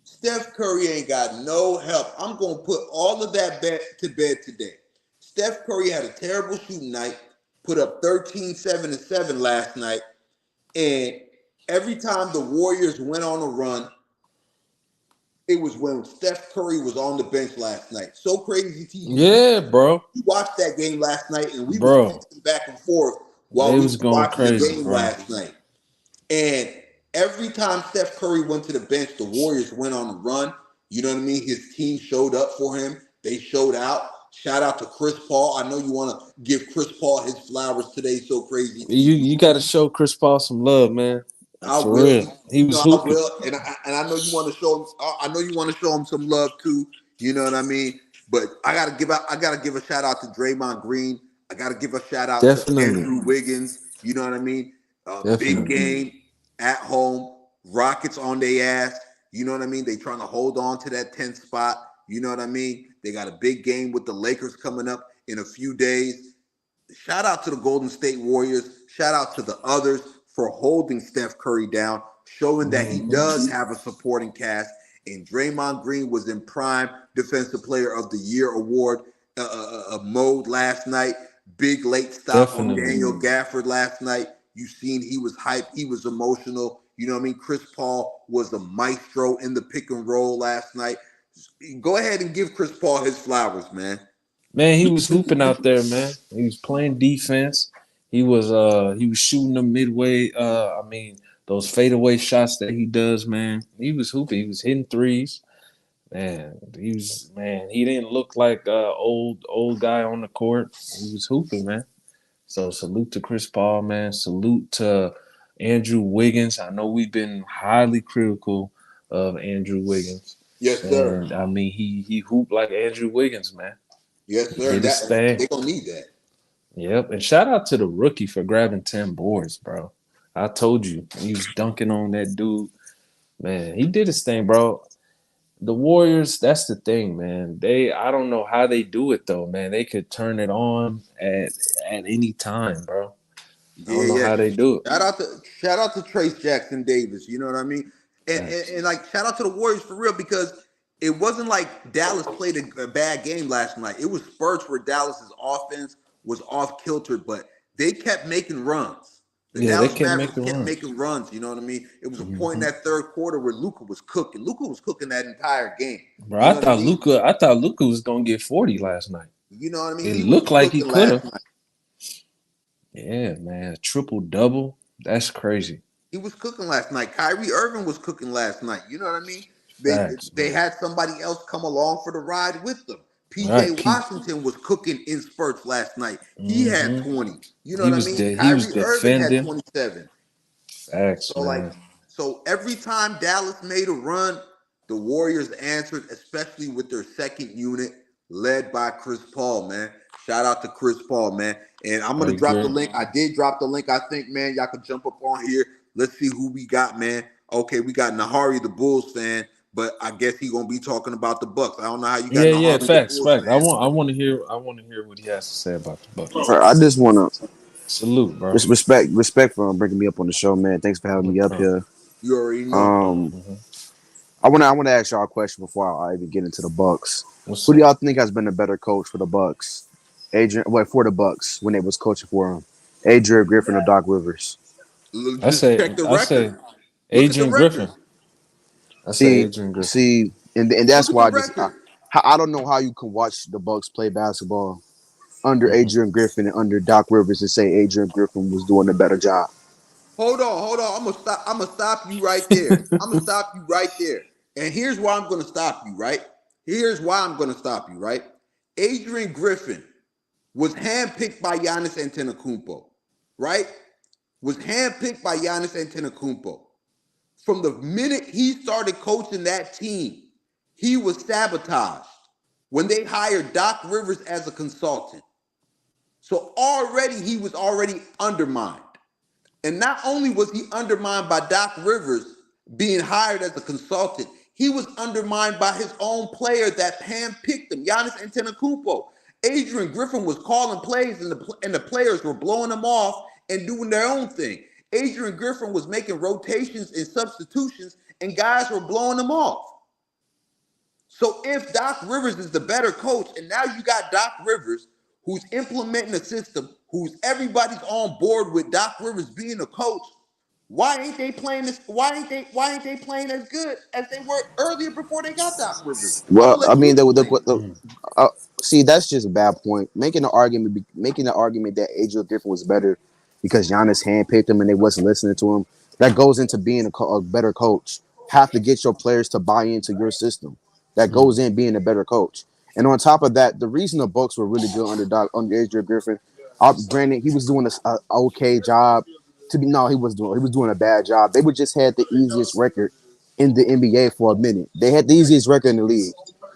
Steph Curry ain't got no help. I'm going to put all of that to bed today. Steph Curry had a terrible shooting night, put up 13, 7, and 7 last night. And every time the Warriors went on a run, it was when Steph Curry was on the bench last night. So crazy, TV. Yeah, bro. We watched that game last night, and we was Bro. texting back and forth while They we was was going watching the crazy, game bro. last night. And every time Steph Curry went to the bench, the Warriors went on a run. You know what I mean? His team showed up for him. They showed out. Shout out to Chris Paul. I know you want to give Chris Paul his flowers today. So crazy. You got to show Chris Paul some love, man. I For will. real, he was I hooping. will, and I know you want to show him. I know you want to show him some love too. You know what I mean? But I gotta give a shout out to Draymond Green. I gotta give a shout out to Definitely, Andrew Wiggins. You know what I mean? Big definitely. game at home. Rockets on their ass. You know what I mean? They trying to hold on to that 10th spot. You know what I mean? They got a big game with the Lakers coming up in a few days. Shout out to the Golden State Warriors. Shout out to the others for holding Steph Curry down, showing that he does have a supporting cast. And Draymond Green was in prime Defensive Player of the Year award mode last night. Big late stop on Daniel Gafford last night. You seen he was hyped. He was emotional. You know what I mean? Chris Paul was a maestro in the pick and roll last night. Go ahead and give Chris Paul his flowers, man. Man, he was hooping out there, man. He was playing defense. He was shooting them midway. I mean, those fadeaway shots that he does, man. He was hooping. He was hitting threes. Man, he didn't look like old guy on the court. He was hooping, man. So salute to Chris Paul, man. Salute to Andrew Wiggins. I know we've been highly critical of Andrew Wiggins. Yes, sir. And I mean, he hooped like Andrew Wiggins, man. Yes, sir. They're gonna need that. Yep. And shout out to the rookie for grabbing 10 boards, bro. I told you, he was dunking on that dude. Man, he did his thing, bro. The Warriors, that's the thing, man. I don't know how they do it though, man. They could turn it on at any time, bro. I don't know how they do it. Shout out to Trace Jackson Davis. You know what I mean? And like shout out to the Warriors for real, because it wasn't like Dallas played a bad game last night. It was spurts where Dallas's offense was off kilter, but they kept making runs. Dallas Mavericks kept making runs. You know what I mean? It was a point in that third quarter where Luka was cooking. Luka was cooking that entire game. Bro, I thought Luka was gonna get 40 last night. You know what I mean? It looked like he could have. Yeah, man, triple double. That's crazy. He was cooking last night. Kyrie Irving was cooking last night. You know what I mean? They had somebody else come along for the ride with them. PJ Washington was cooking in spurts last night. He had 20. You know what I mean? Kyrie Irving had 27. Facts, so every time Dallas made a run, the Warriors answered, especially with their second unit led by Chris Paul, man. Shout out to Chris Paul, man. And I'm going to drop the link. I did drop the link. I think, man, y'all can jump up on here. Let's see who we got, man. Okay, we got Nahari, the Bulls fan, but I guess he's gonna be talking about the Bucks. I don't know how you got. Yeah, facts. I want to hear what he has to say about the Bucks. I just want to salute, bro. Respect for bringing me up on the show, man. Thanks for having me up here. You already know. I want to ask y'all a question before I even get into the Bucks. Who do y'all think has been a better coach for the Bucks? For the Bucks when they was coaching for him, Adrian Griffin or Doc Rivers? I say Adrian Griffin. See, and that's why I don't know how you can watch the Bucks play basketball under Adrian Griffin and under Doc Rivers and say Adrian Griffin was doing a better job. Hold on. I'm gonna stop you right there. And here's why I'm gonna stop you, right? Adrian Griffin was handpicked by Giannis Antetokounmpo, right? From the minute he started coaching that team, he was sabotaged when they hired Doc Rivers as a consultant. So he was already undermined. And not only was he undermined by Doc Rivers being hired as a consultant, he was undermined by his own player that handpicked him, Giannis Antetokounmpo. Adrian Griffin was calling plays and the players were blowing them off and doing their own thing. Adrian Griffin was making rotations and substitutions and guys were blowing them off. So if Doc Rivers is the better coach and now you got Doc Rivers who's implementing a system, who's everybody's on board with Doc Rivers being a coach, why ain't they playing this? Why ain't they playing as good as they were earlier before they got Doc Rivers? Well, I mean, see, that's just a bad point. Making the argument that Adrian Griffin was better because Giannis handpicked him and they wasn't listening to him. That goes into being a better coach. Have to get your players to buy into your system. That goes in being a better coach. And on top of that, the reason the Bucks were really good under Adrian Griffin, granted he was doing a okay job. He was doing a bad job. They would just had the easiest record in the NBA for a minute. They had the easiest record in the league.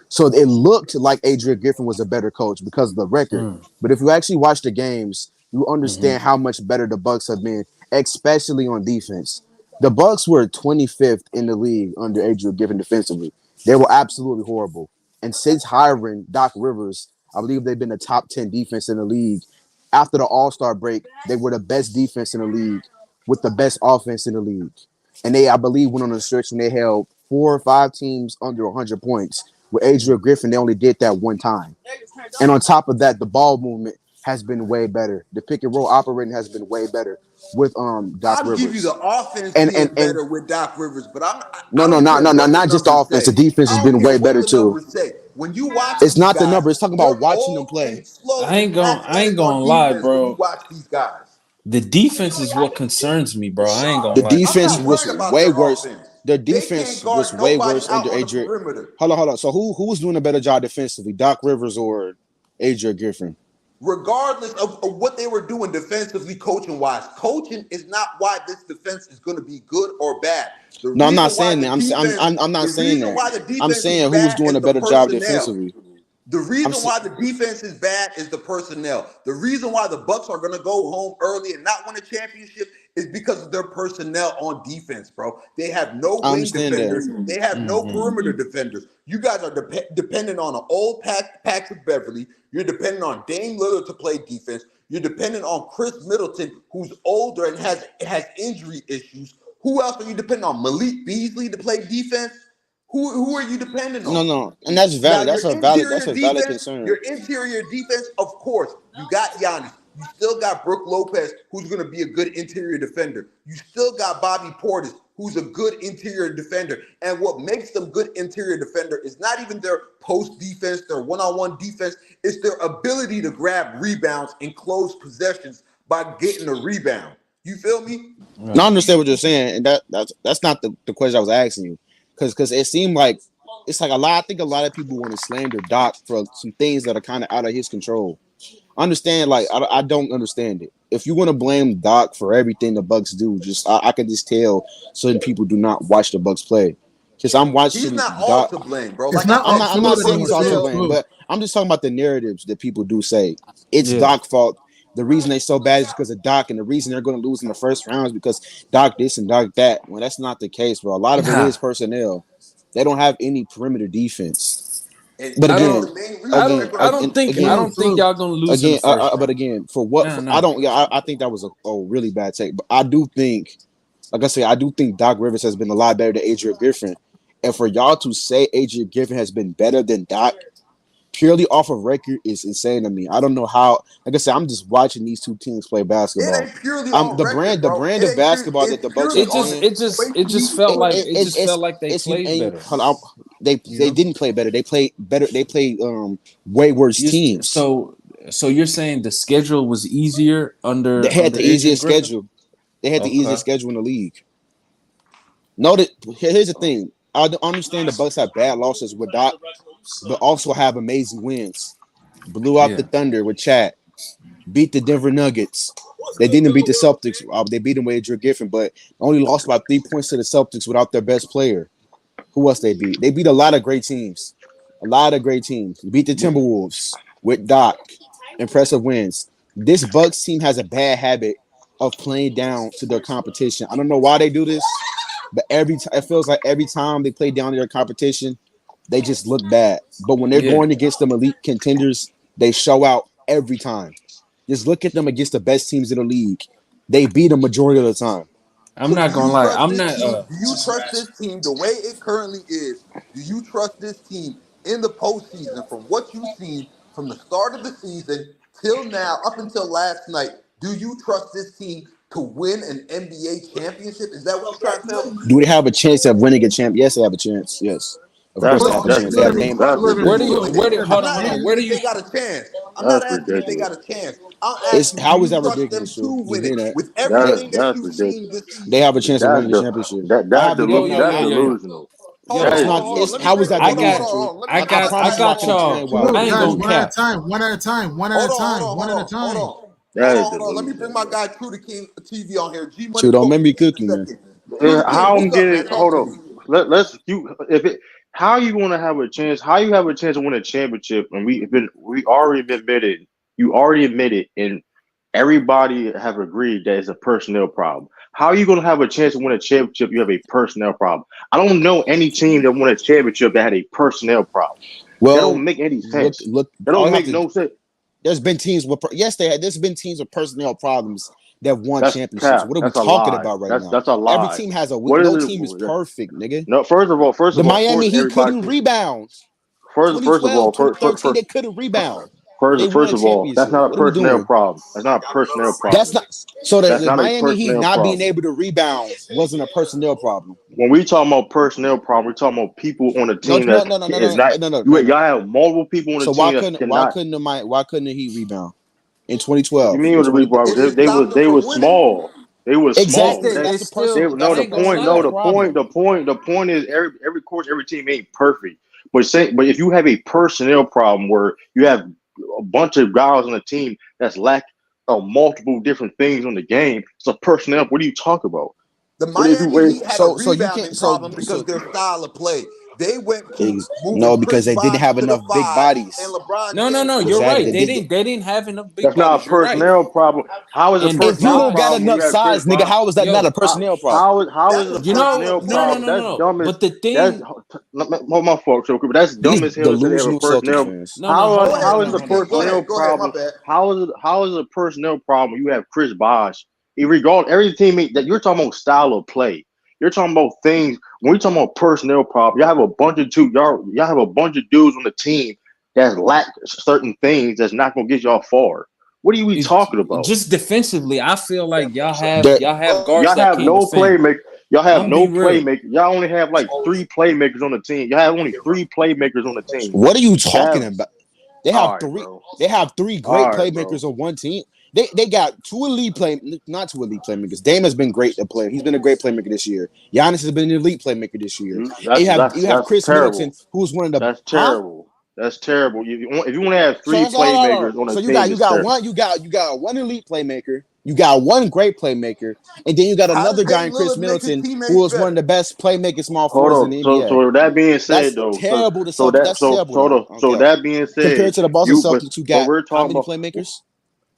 So it looked like Adrian Griffin was a better coach because of the record. But if you actually watch the games, you understand how much better the Bucks have been, especially on defense. The Bucks were 25th in the league under Adrian Griffin defensively. They were absolutely horrible. And since hiring Doc Rivers, I believe they've been the top 10 defense in the league. After the All-Star break, they were the best defense in the league with the best offense in the league. And they, I believe, went on a stretch when they held 4 or 5 teams under 100 points. With Adrian Griffin, they only did that one time. And on top of that, the ball movement has been way better. The pick and roll operating has been way better with Doc Rivers. I'll give you the offense being better with Doc Rivers, but not just the offense. The defense has been way better too. When you watch, it's not the number. It's talking about watching them play. I ain't gonna lie, bro. Watch these guys. The defense is what concerns me, bro. I ain't gonna lie. The defense was way worse. The defense was way worse under Adrian. Hold on. So who was doing a better job defensively, Doc Rivers or Adrian Griffin? Regardless of what they were doing defensively, coaching-wise, coaching is not why this defense is going to be good or bad. No, I'm not saying that. I'm not saying that. I'm saying who was doing a better job defensively. The reason why the defense is bad is the personnel. The reason why the Bucks are going to go home early and not win a championship is because of their personnel on defense, bro. They have no wing defenders. They have no perimeter defenders. You guys are dependent on an old Patrick Beverly. You're dependent on Dame Lillard to play defense. You're dependent on Chris Middleton, who's older and has injury issues. Who else are you dependent on? Malik Beasley to play defense? Who are you dependent on? No, and that's valid. Now, that's a valid concern. Your interior defense, of course, you got Giannis. You still got Brook Lopez, who's going to be a good interior defender. You still got Bobby Portis, who's a good interior defender. And what makes them good interior defender is not even their post defense, their one-on-one defense. It's their ability to grab rebounds and close possessions by getting a rebound. You feel me? No, I understand what you're saying, and that's not the question I was asking you. Because it seemed like it's like I think a lot of people want to slander Doc for some things that are kind of out of his control. Understand, like I don't understand it. If you want to blame Doc for everything the Bucks do, I can just tell certain people do not watch the Bucks play. Because I'm watching. He's not all to blame, bro. Like, I'm not saying he's all to blame, but I'm just talking about the narratives that people do say it's Doc's fault. The reason they so bad is because of Doc, and the reason they're going to lose in the first round is because Doc this and Doc that. Well, that's not the case, bro. A lot of it is personnel. They don't have any perimeter defense. But again, I don't think y'all gonna lose again. But again, for what? I don't. Yeah, I think that was a really bad take. But I do think, like I said, I do think Doc Rivers has been a lot better than Adrian Griffin. And for y'all to say Adrian Griffin has been better than Doc, purely off of record, is insane to me. I don't know how. Like I said, I'm just watching these two teams play basketball. It ain't purely on the record, brand of basketball that the Bucks. It just felt like they played better. They didn't play better. They played better. They played way worse teams. So you're saying the schedule was easier under? They had the easiest schedule. They had the easiest schedule in the league. Here's the thing. I understand the Bucks have bad losses with Doc, but also have amazing wins. Blew out the Thunder with Chat. Beat the Denver Nuggets. They didn't beat the Celtics. They beat them with Adrian Griffin, but only lost by 3 points to the Celtics without their best player. Who else they beat? They beat a lot of great teams. Beat the Timberwolves with Doc. Impressive wins. This Bucks team has a bad habit of playing down to their competition. I don't know why they do this, but it feels like every time they play down to their competition, they just look bad. But when they're going against them elite contenders, they show out every time. Just look at them against the best teams in the league. They beat them majority of the time. I'm not gonna lie. I'm not. Do you trust this team the way it currently is? Do you trust this team in the postseason from what you've seen from the start of the season till now, up until last night? Do you trust this team to win an NBA championship? Is that what you're trying to tell me? Do they have a chance of winning a champ? Yes, they have a chance. Yes. Of course they have a chance. Where do you got a chance? I'm not asking if they got a chance. How is that ridiculous? To win it with everything that you've seen this season. They have a chance to win the championship. That's delusional. Hold Yo, on, It's hold on, not. hold on. It's Let me how is bring. that I Hold on, delusional, got, hold on, True? hold on. Let me I bring my got, guy I promise True you, I to got can the y'all. explain stage. why. I Look, ain't guys, gonna one at a cap. time, one at a time, one at a Hold on, hold time, on, one hold at a on, hold time. on. That Hold is on, hold on. Let me delusional, bring my bro. guy True the King TV on here. G Money True, don't talk make to me me in cook a you, man. second. True the King, How I'm what's up, man? getting Talk hold to on. me. Let's you if it how you gonna have a chance? How you have a chance to win a championship? And we already admitted you already admitted, and everybody have agreed that it's a personnel problem. How are you gonna have a chance to win a championship? You have a personnel problem. I don't know any team that won a championship that had a personnel problem. That don't Well, make any sense. look. That All don't you have make to. no sense. There's been teams with yes, they had. There's been teams with personnel problems that won That's championships. cap. What are we That's a talking lie. about right That's now? that's a Every lie. team has a weak. What is No it? team is perfect, nigga. No, first The of all, of course, Miami Heat everybody. couldn't rebound. First of 2012, all, 2013, they couldn't rebound. They won First a of all, that's championship. not a What are we personnel doing? problem. That's not a personnel That's problem. not so That's the not a Miami Heat personnel not being problem. able to rebound wasn't a personnel problem. When we talk about personnel problem, we're talking about people on the No, team no, that no, no, no, is no, not. no, no, You no, no. y'all have multiple people on the So team that cannot. why couldn't the Heat rebound in What you 2012 mean and with the rebound? 2013? It stopped them They from was winning. small. They was small. Exactly. They That's still, No, I that's a the ain't gonna point. personnel No, lie. problem. the point is every coach, every team ain't perfect. But if you have a personnel problem where you have a bunch of guys on the team that's lack of multiple different things on the game, it's a personnel. What do you talk about? The What if you Miami wait? Heat had a So you rebounding can't problem because their style of play. They went to moving no, Chris because they didn't Bosh have to the enough big five and bodies. LeBron No, no, James no. to the You're Exactly. right. They wing. did. They didn't have enough big That's not bodies. a You're right. personnel problem. How is a And If you personnel don't got problem when you enough have Chris size, nigga, Bosh? how is that not a yo, personnel problem? How is That's it a a style of personnel no, no, play. problem? no, That's no. dumb as But the that's thing, my fault, so but that's dumb These as hell to say they have a delusional Celtics personnel. fans. no, no. Hold on, Go hold How is ahead, on, the True hold on, King. Go hold personnel on. ahead. Go ahead. My problem? bad. How is it a personnel problem when you have Chris Bosh? Every teammate that you're talking about style of play. You're talking about things when we talking about personnel problem. Y'all have a bunch of dudes on the team that lack certain things that's not gonna get y'all far. What are we It, talking about? just defensively, I feel like That y'all have guards Y'all that have can't no defend. playmaker. Y'all have I'm be no real. playmaker. Y'all only have like three playmakers on the team. Y'all have only three playmakers on the team. what are you Y'all talking have about? They have all right, three. bro. They have three great All right, bro. playmakers on one team. They got not two elite playmakers. Dame has been great to play. He's been a great playmaker this year. Giannis has been an elite playmaker this year. You And that's you have that's Chris Middleton, terrible. who's one of the That's terrible. That's terrible. If you want to have So three that's all. playmakers on a So team, you it's got terrible. one you got one elite playmaker. You got one great playmaker, and then you got How another does guy Dame in Chris Lillard make his Middleton, who teammates is one of better? the best playmaking small Hold forwards in on. the NBA. So that being said, That's though, terrible to Celtics. That's terrible though. I don't so care. that being said, Compared to the Boston Celtics, who but got we're how talking many about. playmakers?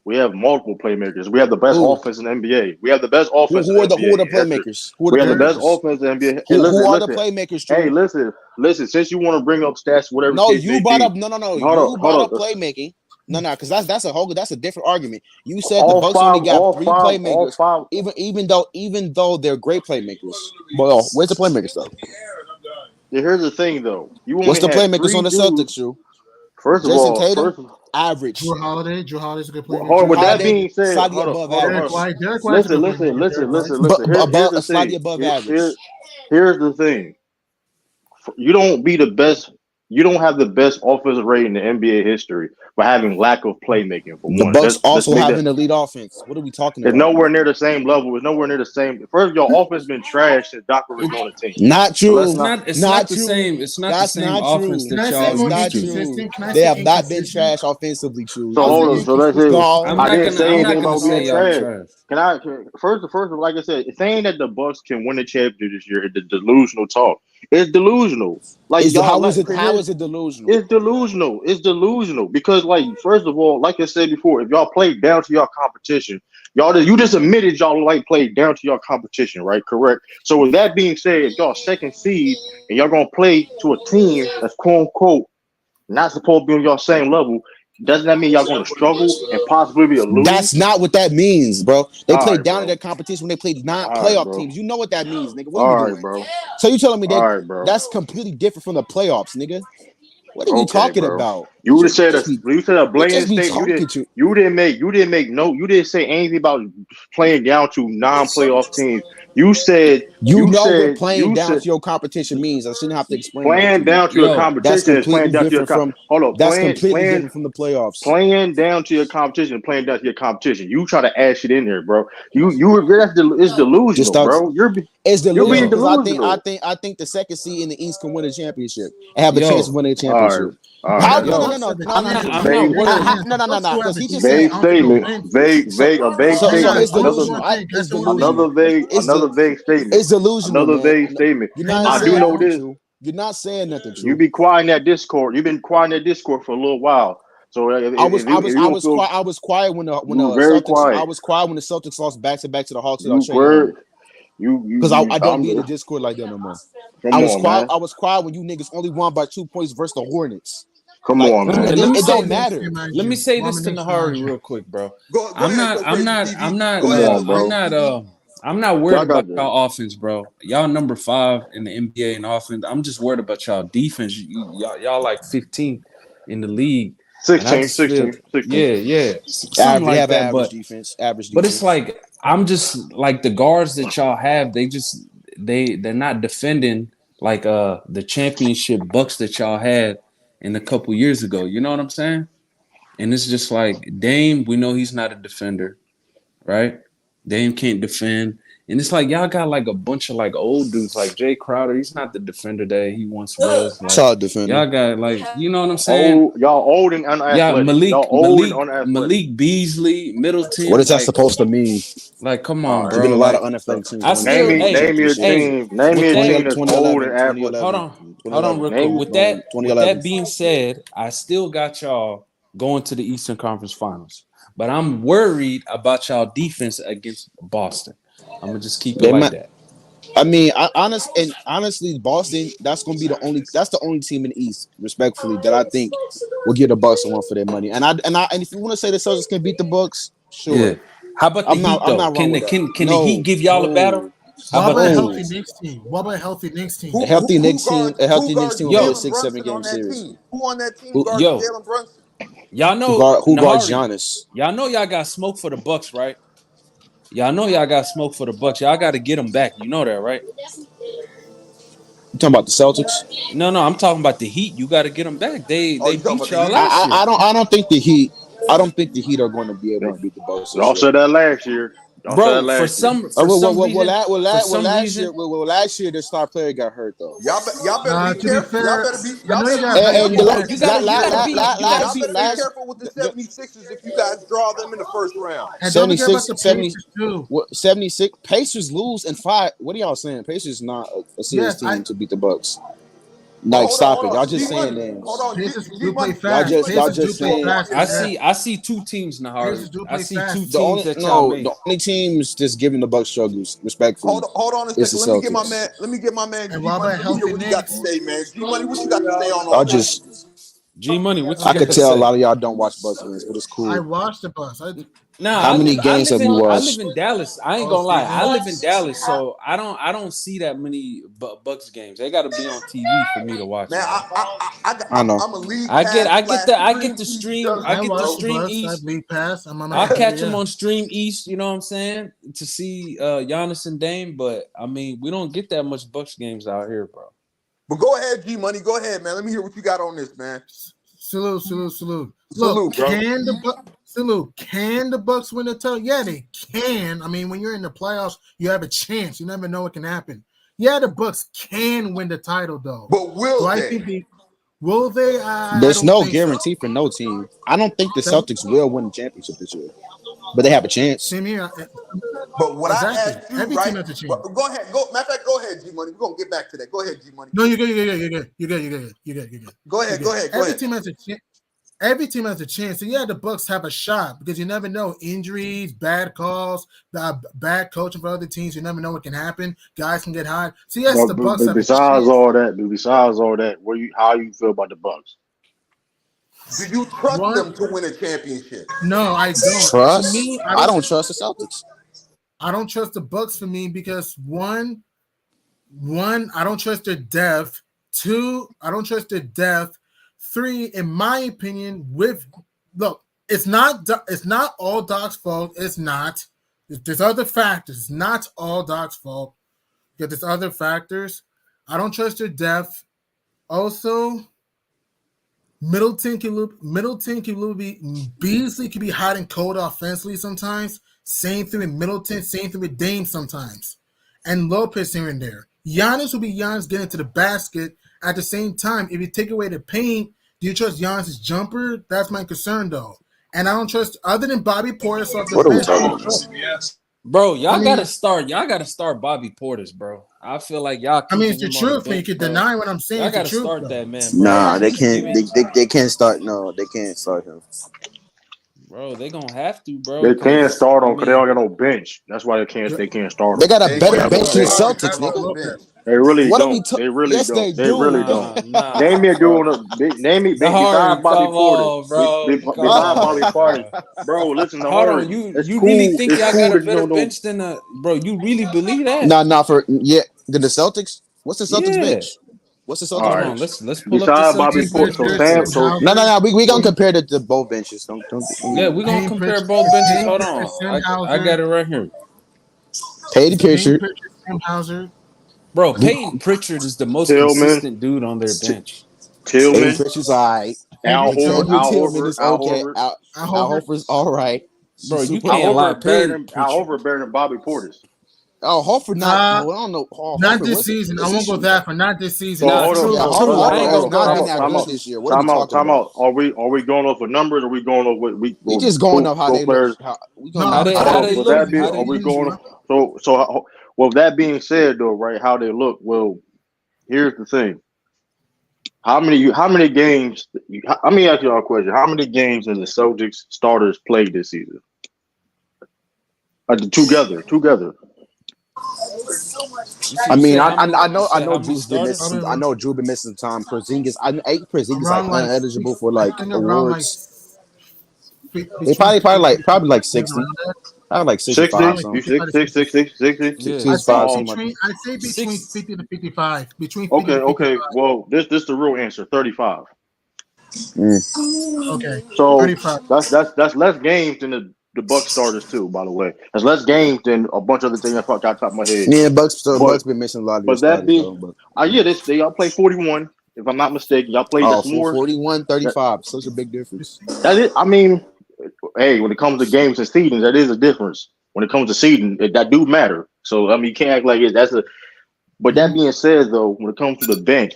We have multiple playmakers. We have the best Who? offense in the NBA. We have the best offense in Who the are the NBA history. playmakers? Who are the We have the best playmakers? offense in the NBA. Hey, Who are the listen. playmakers, Hey, True? listen. Since you want to bring up stats, whatever the No, case you may brought be, up no. You hold brought on. up playmaking. No, because that's a different argument. You said the Bucks only got three All playmakers, five. even though they're great playmakers. Well, where's the playmakers though? Here's the thing, though. You What's only the have playmakers three on the dudes. Celtics, True? First of Jason all, Tatum, average. Drew Holiday. Drew Holiday's a good hold on. playmaker. With that Holiday, being said, slightly above Derek average. White. Derek White's a Listen, good playmaker. Derek White. Here's the Slightly thing. above average. Here's the thing. You don't be the best. You don't have the best offensive rate in the NBA history by having lack of playmaking. For The one, Bucks let's also make have that. an elite offense. What are we talking It's about? nowhere near the same level. It's nowhere near the same. First, your offense been trashed since Doc Rivers It, on the team. Not So let's true. not. it's Not not the true. same. It's not the That's same not offense true. Can that I say y'all That's more not used to. true. inconsistent? Can I They say have not been inconsistent? trash offensively, true. So I'll say hold on. So let's say inconsistent. No. I'm I not didn't gonna. say I'm anything not gonna about say being y'all trash. trash. First, like I said, saying that the Bucks can win the championship this year is the delusional talk. It's delusional. Like y'all How is like. it? How is it delusional? It's delusional. It's delusional because, like, first of all, like I said before, if y'all play down to your competition, you just admitted y'all like played down to your competition, right? Correct. So with that being said, if y'all second seed and y'all gonna play to a team that's quote unquote not supposed to be on your same level, doesn't that mean y'all gonna struggle and possibly be a That's lose? not what that means, bro. They All played right, down to bro. their competition when they played not All right, playoff bro. teams. You know what that means, nigga. What are we All right, doing? bro. So you telling me All that right, bro. that's completely different from the playoffs, nigga? What are you Okay, talking bro. about? You would have said you said a You blatant just be statement. talking to. You didn't say anything about playing down to non-playoff teams. You said what playing down to your competition means. I shouldn't have to explain playing that down to your competition is playing down to your completely different from the playoffs. Playing down to your competition and playing down to your competition. You try to add shit in there, bro. It's delusional, bro. It's delusional being delusional. I think the second seed in the East can win a championship and have a chance of winning a championship. All right. No. I'm not worried. Because he just vague said statement. Vague statement. It's delusional. Another vague statement. It's delusional. Another vague statement. I do know this. You're not saying nothing true. You be quiet in that Discord. You've been quiet in that Discord for a little while. So I was quiet when the Celtics. I was quiet when the Celtics lost back to the Hawks. Because I don't be in the Discord like that no more. I was quiet when you niggas only won by 2 points versus the Hornets. Come on, man. It don't matter. Let me say this to Nahari real quick, bro. I'm not worried about y'all offense, bro. Y'all number 5 in the NBA in offense. I'm just worried about y'all defense. Y'all like 15th in the league. 16. Yeah. Something like that, average defense. But it's like I'm just like the guards that y'all have. They're not defending like the championship Bucks that y'all had in a couple years ago. You know what I'm saying? And it's just like Dame. We know he's not a defender, right? Dame can't defend. And it's like y'all got like a bunch of like old dudes like Jay Crowder. He's not the defender that he once was. Like, solid defender. Y'all got like, you know what I'm saying? Y'all old and unathletic. Yeah, Malik Beasley, Middleton. What is that supposed to mean? Like, come on, bro. There's been a lot of unathletic teams. Name me a team that's old and athletic. Hold on, real quick. With that being said, I still got y'all going to the Eastern Conference Finals. But I'm worried about y'all defense against Boston. I'm gonna just keep it like that. I mean, honestly, Boston. That's the only team in the East, respectfully, that I think will give the Bucks one for their money. And if you want to say the Celtics can beat the Bucks, sure. Yeah. How about the Heat though? Can the Heat give y'all a battle? How about a healthy Knicks team? What about a healthy Knicks team? A healthy Knicks team will be a 6-7 game series. Who on that team guards Jalen Brunson? Y'all know who guards Giannis. Y'all know y'all got smoke for the Bucks, right? Y'all know y'all got smoke for the Bucks. Y'all got to get them back. You know that, right? You talking about the Celtics? No, I'm talking about the Heat. You got to get them back. They beat y'all last year. I don't think the Heat. I don't think the Heat are going to be able to beat the Bucks. Y'all said that last year. Bro, for some reason, last year their star player got hurt though. Y'all better be careful. Y'all better be careful with the 76ers if you guys draw them in the first round. 76 Pacers lose in 5. What are y'all saying? Pacers not a serious team to beat the Bucks. Like, stop it. Y'all just saying names. Hold on. Y'all just saying. I see 2 teams, Nahari. I see 2 teams that y'all made. The only teams just giving the Bucks struggles, respectfully. Hold on a second. Let me get my man. And what you got to say, man? G-Money, what you got to say on all that? G-Money, what you I could tell a lot of y'all don't watch Bucks games, but it's cool. I watched the Bucks. How many games have you watched? I live in Dallas. I ain't gonna lie. I live in Dallas, so I don't see that many Bucks games. They got to be on TV for me to watch. Man, I know. I'm a league. I get the stream. I get the stream East. I catch them on Stream East. You know what I'm saying? To see Giannis and Dame, but I mean, we don't get that much Bucks games out here, bro. But go ahead, G-Money. Go ahead, man. Let me hear what you got on this, man. Salute. Look, can the Bucks win the title? Yeah, they can. I mean, when you're in the playoffs, you have a chance. You never know what can happen. Yeah, the Bucks can win the title, though. But will they? There's no guarantee for no team. I don't think the Celtics will win the championship this year, but they have a chance. Same here. But what I asked you, every team has a chance. Go ahead. Matter of fact, go ahead, G-Money. We're gonna get back to that. Go ahead, G-Money. No, you're good. Go ahead. Every team has a chance. Every team has a chance. So yeah, the Bucks have a shot because you never know. Injuries, bad calls, bad coaching for other teams. You never know what can happen. Guys can get hot. So yes, the Bucks have besides all that, how you feel about the Bucks? Do you trust them to win a championship? No, I don't. Trust? I don't trust the Celtics. I don't trust the Bucks for me because one, I don't trust their depth. 2, I don't trust their depth. 3, in my opinion, it's not all Doc's fault. It's not. There's other factors. It's not all Doc's fault. There's other factors. I don't trust your depth. Also, Middleton can be Beasley can be hot and cold offensively sometimes. Same thing with Middleton. Same thing with Dame sometimes, and Lopez here and there. Giannis will be Giannis getting to the basket. At the same time, if you take away the paint, do you trust Giannis' jumper? That's my concern, though. And I don't trust other than Bobby Portis off the What are we bench. talking about? Bro, y'all gotta start Bobby Portis, bro. I feel like y'all. I mean, it's the truth. You can deny what I'm saying. I gotta truth, start though. that man. Bro. Nah, they can't. They can't start. No, they can't start him. Bro, they gonna have to, bro. They can't start on because they don't got no bench. That's why they can't start. They got a better bench than the Celtics, nigga. They really What don't. are we They really yes, don't. they They do. really don't. Nah. Name me a dude on the name me behind Bobby Portis. Behind Bobby Portis. Bro, listen to Hold her. on, you It's really cool. think It's y'all cool got a that you better don't know. bench than bro? You really believe that? Nah, for the Celtics. What's the Celtics Yeah. bench? What's the Celtics All right. bench? Let's pull up Besides the Bobby Celtics Portis, bench. so Sam, so No. We gonna compare the both benches. Don't. Yeah, we're gonna compare both benches. Hold on. I got it right here. Pay the picture. Sam Hauser. Bro, Peyton Pritchard is the most Tillman. consistent dude on their bench. Pay Tillman, the picture's all right. Al Tillman Horford, is okay. Al Horford's all right. Bro, you Super- can't lie. Al Peyton Horford better than Bobby Portis. Al Horford not. No, I don't know. Not this season. I won't go that far. Not this season. So hold on. Yeah, I ain't Horford gonna has not go been that that far. good this year. What are we talking Time about? out. Are we going off of numbers? Or are we going off what we just going off how they players? look. How they With look? that being, are we going? So well, that being said, though, right? How they look? Well, here's the thing. How many games? Let me ask you a question. How many games has the Celtics starters played this season? Together. I mean, You I know said how many Drew's been starters? missing. I know Drew been missing time. Porzingis, Porzingis Around like like ineligible for like I think around awards. They probably like 60. Probably like 65 60? something. You 60? Yeah. 65 something. I'd say between 50 to 55. Between 50 Okay, to 55. okay. Well, this the real answer. 35. Okay. So 35. that's less games than the Bucks starters too. By the way, that's less games than a bunch of other things I got top of my head. Yeah, Bucks been missing a lot of their But that starters being, though. But they y'all play 41. If I'm not mistaken, y'all played this more. 41-35. Such a big difference. That is, I mean, hey, when it comes to games and seedings, that is a difference. When it comes to seeding, that do matter. So I mean, you can't act like it. But that being said, though, when it comes to the bench,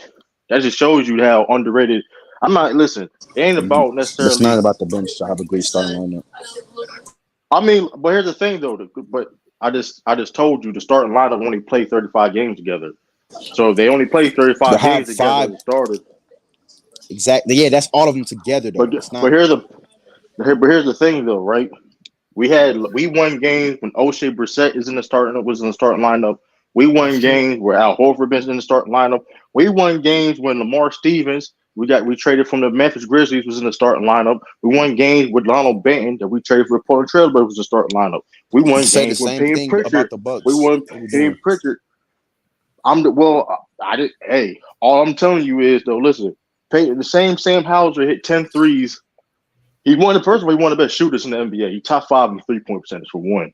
that just shows you how underrated. I'm not. Listen, it ain't about necessarily. It's not about the bench to have a great starting lineup. I mean, but here's the thing, though. But I just told you the starting lineup only played 35 games together. So if they only play 35 games together as a starter. Exactly. Yeah, that's all of them together, though. But here's the thing, though, right? We won games when O'Shea Brissett was in the starting lineup. We won games where Al Horford was in the starting lineup. We won games when Lamar Stevens we traded from the Memphis Grizzlies was in the starting lineup. We won games with Lonald Benton that we traded for Portland Trailblazers was the starting lineup. We won games with Payne Pritchard. We won Payne Pritchard. Hey, all I'm telling you is though, listen, the same Sam Hauser hit 10 threes. He won the best shooters in the NBA. He top 5 in 3-point percentage for one.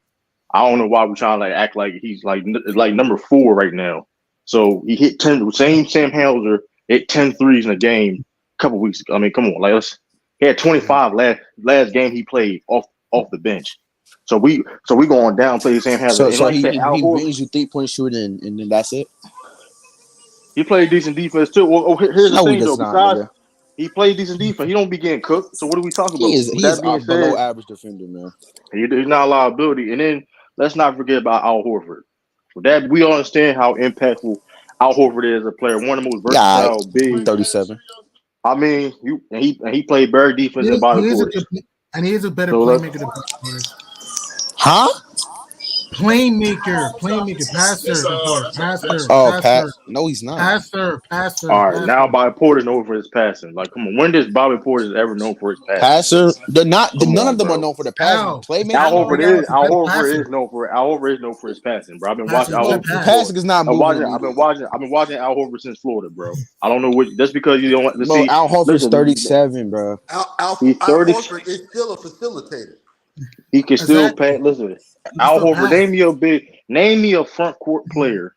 I don't know why we're trying to act like he's like number 4 right now. So he hit 10. Same Sam Hauser hit 10 threes in a game a couple weeks ago. I mean, come on, he had 25 last game he played off the bench. So we going down play Sam Hauser. So he wins you 3-point shooting and then that's it. He played decent defense too. Well, here's the thing though. Besides, he played decent defense. He don't be getting cooked. So what are we talking about? He's a below average defender, man. He's not a liability. And then let's not forget about Al Horford. For that, we understand how impactful Al Horford is as a player. One of the most versatile bigs. 37. I mean, he played better defense than Bobby Portis. And he is a better playmaker than Bobby Portis. Huh? Playmaker, passer. No, he's not. Passer. All right, now Bobby Portis known for his passing. Like, come on, when does Bobby Portis ever known for his passing? Passer. None of them are known for the passing. Playmaker. Al Horford is known for his passing, bro. I've been watching Al Horford. Passing is not moving. I've been watching Al Horford since Florida, bro. I don't know what. That's because you don't want to see. Al Horford's 37, bro. Al Horford is still a facilitator. He can still pay. Listen, Al Horford, name me a front court player.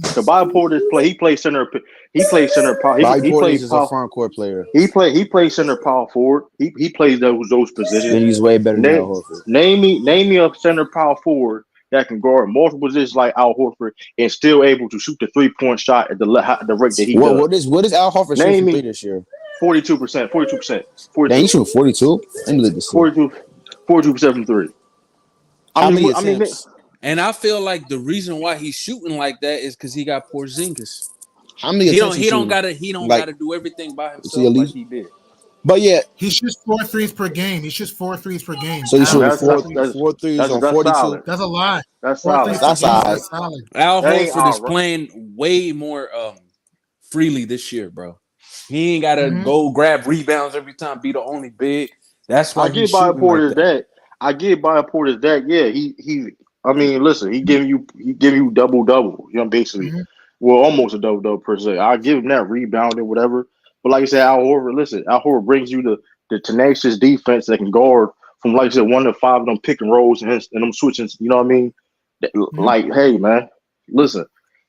So Bobby Portis play. He plays center. He plays center power. Bobby He Portis plays is a front court player. He plays center power forward. He plays those positions. And he's way better than Al Horford. Name me a center power forward that can guard multiple positions like Al Horford and still able to shoot the 3-point shot at the rate that he does. What is Al Horford shooting for 3 this year? 42%. 42%. Damn, he's shooting 42. Let me look this. 42% from 3. How many attempts? And I feel like the reason why he's shooting like that is because he got Porzingis. How many attempts? He don't gotta do everything by himself like he did. But yeah, he shoots 4 threes per game. He shoots 4 threes per game. So he's shooting 4 threes on 42. Solid. That's a lot. That's solid. That's solid. Al Horford is playing way more freely this year, bro. He ain't gotta go grab rebounds every time, be the only big. That's why I get by Portis that. I get by Portis that. Yeah, he. I mean, listen, he giving you double. You know, basically, well, almost a double per se. I give him that rebounding, whatever. But like I said, Al Horford brings you the tenacious defense that can guard from, like I said, 1 to 5 of them pick and rolls and them switching. You know what I mean? Like, hey, man, listen.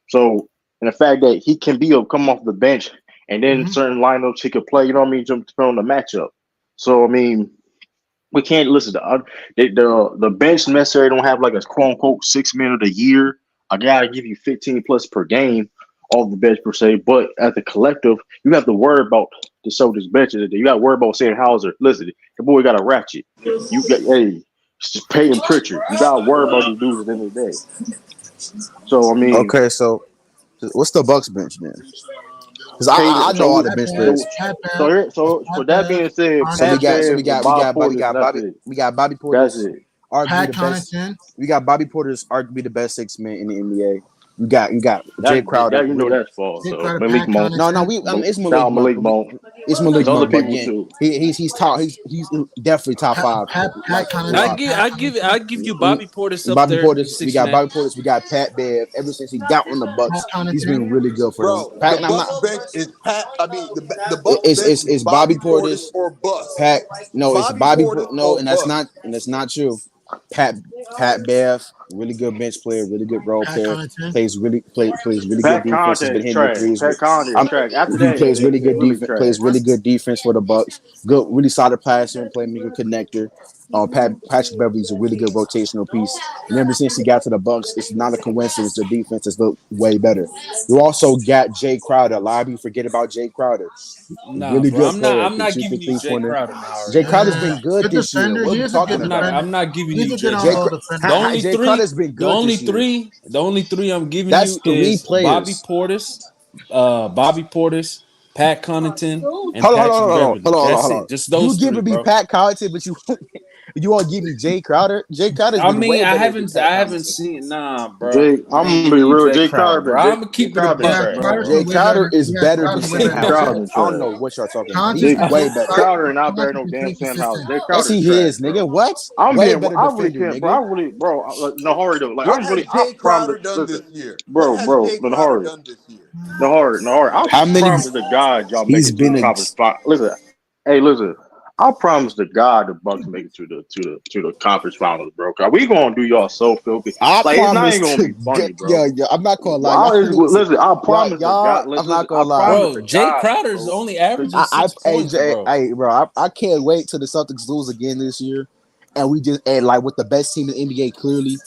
So, and the fact that he can come off the bench and then certain lineups he could play. You know what I mean? Depending on the matchup. So, I mean. We can't listen to the bench necessarily don't have like a quote unquote 6 man of the year. I gotta give you 15 plus per game off the bench per se, but at the collective, you have to worry about the Celtics bench. You got to worry about Sam Hauser. Listen, the boy got a ratchet. You got Peyton Pritchard. You got to worry about these dudes at the end of the day. So I mean, okay, so what's the Bucks bench then? Because I know all the bench players. So that being said, we got Bobby Portis. That's it. Pat Connaughton. We got Bobby Portis, arguably the best 6 man in the NBA. You got Jay Crowder. You know that's false. So Malik Monk. It's Malik Monk. It's Malik Monk. He's top. He's definitely top 5. I give you Bobby Portis up Bobby there. Portis. We got Bobby Portis. We got Pat Bev. Ever since he got on the Bucks, he's been really good for them. Pat, the Bucks bench is Pat. I mean, the Bucks bench is Bobby Portis or bust. Pat. No, it's Bobby. No, and that's not true. Pat Bev, really good bench player, really good role player. Plays really good defense. Has been hitting the threes. He plays really good defense. Plays really good defense for the Bucks. Good, really solid passer and playmaker connector. Patrick Beverly's a really good rotational piece. And ever since he got to the Bucks, it's not a coincidence. The defense has looked way better. You also got Jay Crowder. A lot of you forget about Jay Crowder. Really bro, good I'm not giving you Jay Crowder. Jay Crowder's been good this year. I'm not giving you Jay Crowder. The only three I'm giving you is Bobby Portis, Pat Connaughton, and Patrick Beverly. That's it. Just those three, giving me Pat Connaughton, but you want to give me Jay Crowder? Jay Crowder. I mean, I haven't seen. Nah, bro. I'm gonna be real. Jay Crowder. I'm gonna keep it a buck. Jay Crowder is better than Sam Hauser. I don't know what y'all talking about. He's way better. Crowder and not better no damn Sam Hauser. Yes, he is, nigga. What? I'm way better defender, nigga. I really, bro. Nahari though. Like I'm really. Jay Crowder done this year, bro. Nahari. I promise to God, y'all make it to the conference spot. Listen. I promise to God the Bucks make it to the conference finals, bro. We gonna do y'all so filthy. I promise it's not gonna be funny, bro. Yeah, I'm not gonna lie. Listen, I promise to God. I'm not gonna lie, bro. Jay Crowder's only averaging 6 points, bro. Hey, bro, I can't wait till the Celtics lose again this year, and we just like with the best team in the NBA. Clearly,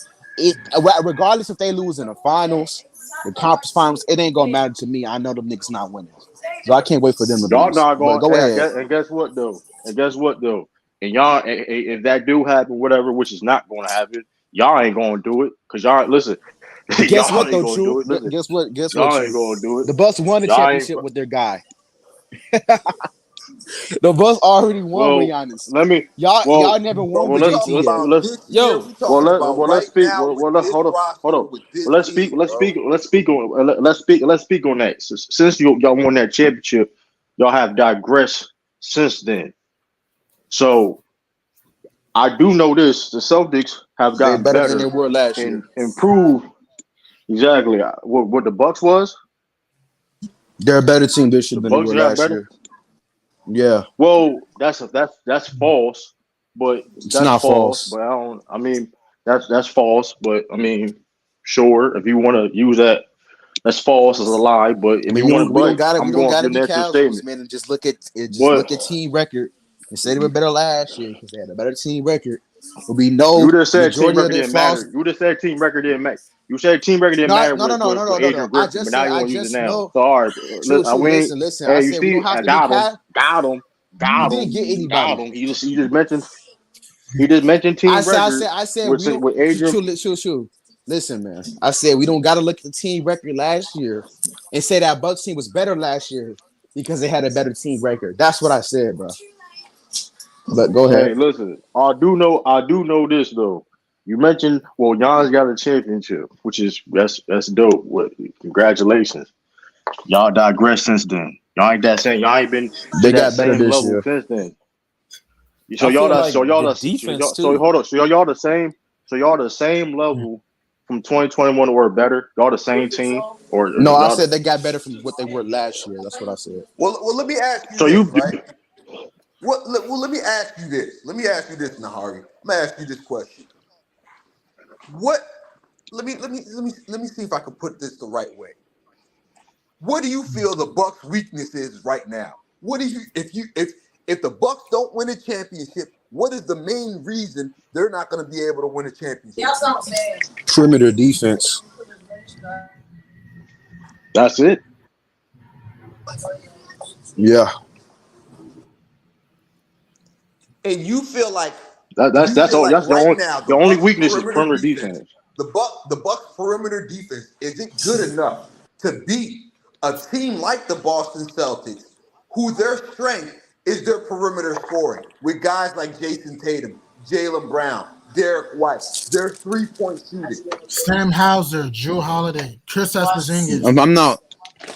regardless if they lose in the finals, the conference finals, it ain't gonna matter to me. I know them niggas not winning, so I can't wait for them to lose. Not going. Go ahead. And guess what though? And y'all, if that do happen, whatever, which is not going to happen, y'all ain't going to do it because y'all listen. Guess what though, True? Guess what? Y'all ain't going to do it. The Bucks won the championship with their guy. The Bucks already won with Giannis. Y'all never won with JT. Let's speak on that. Since y'all won that championship, y'all have digressed since then. So I do know this: the Celtics have gotten better than they were last year and improved. Exactly what the Bucks was. They're a better team this year than they were last year. Yeah. Well, that's false but It's that's not false. false. But I mean, that's false. But I mean, sure, if you want to use that, that's false as a lie. But I if mean, you want to, we don't but gotta I'm going for your be natural casuals, statement. man, and just look at it. Just But look at team record and say they were better last year because they had a better team record. Will be no you just said team majority of record their didn't flaws. matter. You just said team record didn't matter. You said team record didn't No, matter no, no, no, no, no, with no, no. Adrian Griffin, but now you I want to use it just now. know. So all right, True. we ain't. Listen. I Hey, you said we don't see, have I to be got him, casual. You got didn't get him, got anybody. him. He just mentioned. He just mentioned team record I said with we don't. Adrian. True. Listen, man. I said we don't got to look at the team record last year and say that Bucks team was better last year because they had a better team record. That's what I said, bro. But go ahead. Hey, listen, I do know this though. You mentioned, well, Giannis got a championship, which is that's dope. What? Congratulations. Y'all digressed since then. Y'all ain't that same. Y'all ain't been to They that got better same this level year. since then. I feel like the defense too. Hold on. So y'all the same. So y'all the same level from 2021 or better. Y'all the same team or No, I y'all. said they got better from what they were last year. That's what I said. Well, let me ask you So this, you right? Let me ask you this. Let me ask you this, Nahari. I'm gonna ask you this question. What? Let me see if I can put this the right way. What do you feel the Bucks' weakness is right now? What do you if the Bucks don't win a championship? What is the main reason they're not going to be able to win a championship? Perimeter defense. That's it. Yeah. And you feel like That's all. That's right now the the only Bucks weakness is perimeter perimeter defense, defense. the Bucks perimeter defense isn't good enough to beat a team like the Boston Celtics, who their strength is their perimeter scoring with guys like Jason Tatum, Jaylen Brown, Derek White, their 3-point shooting. Sam Hauser, Drew Holiday, Kristaps Porzingis. I'm not.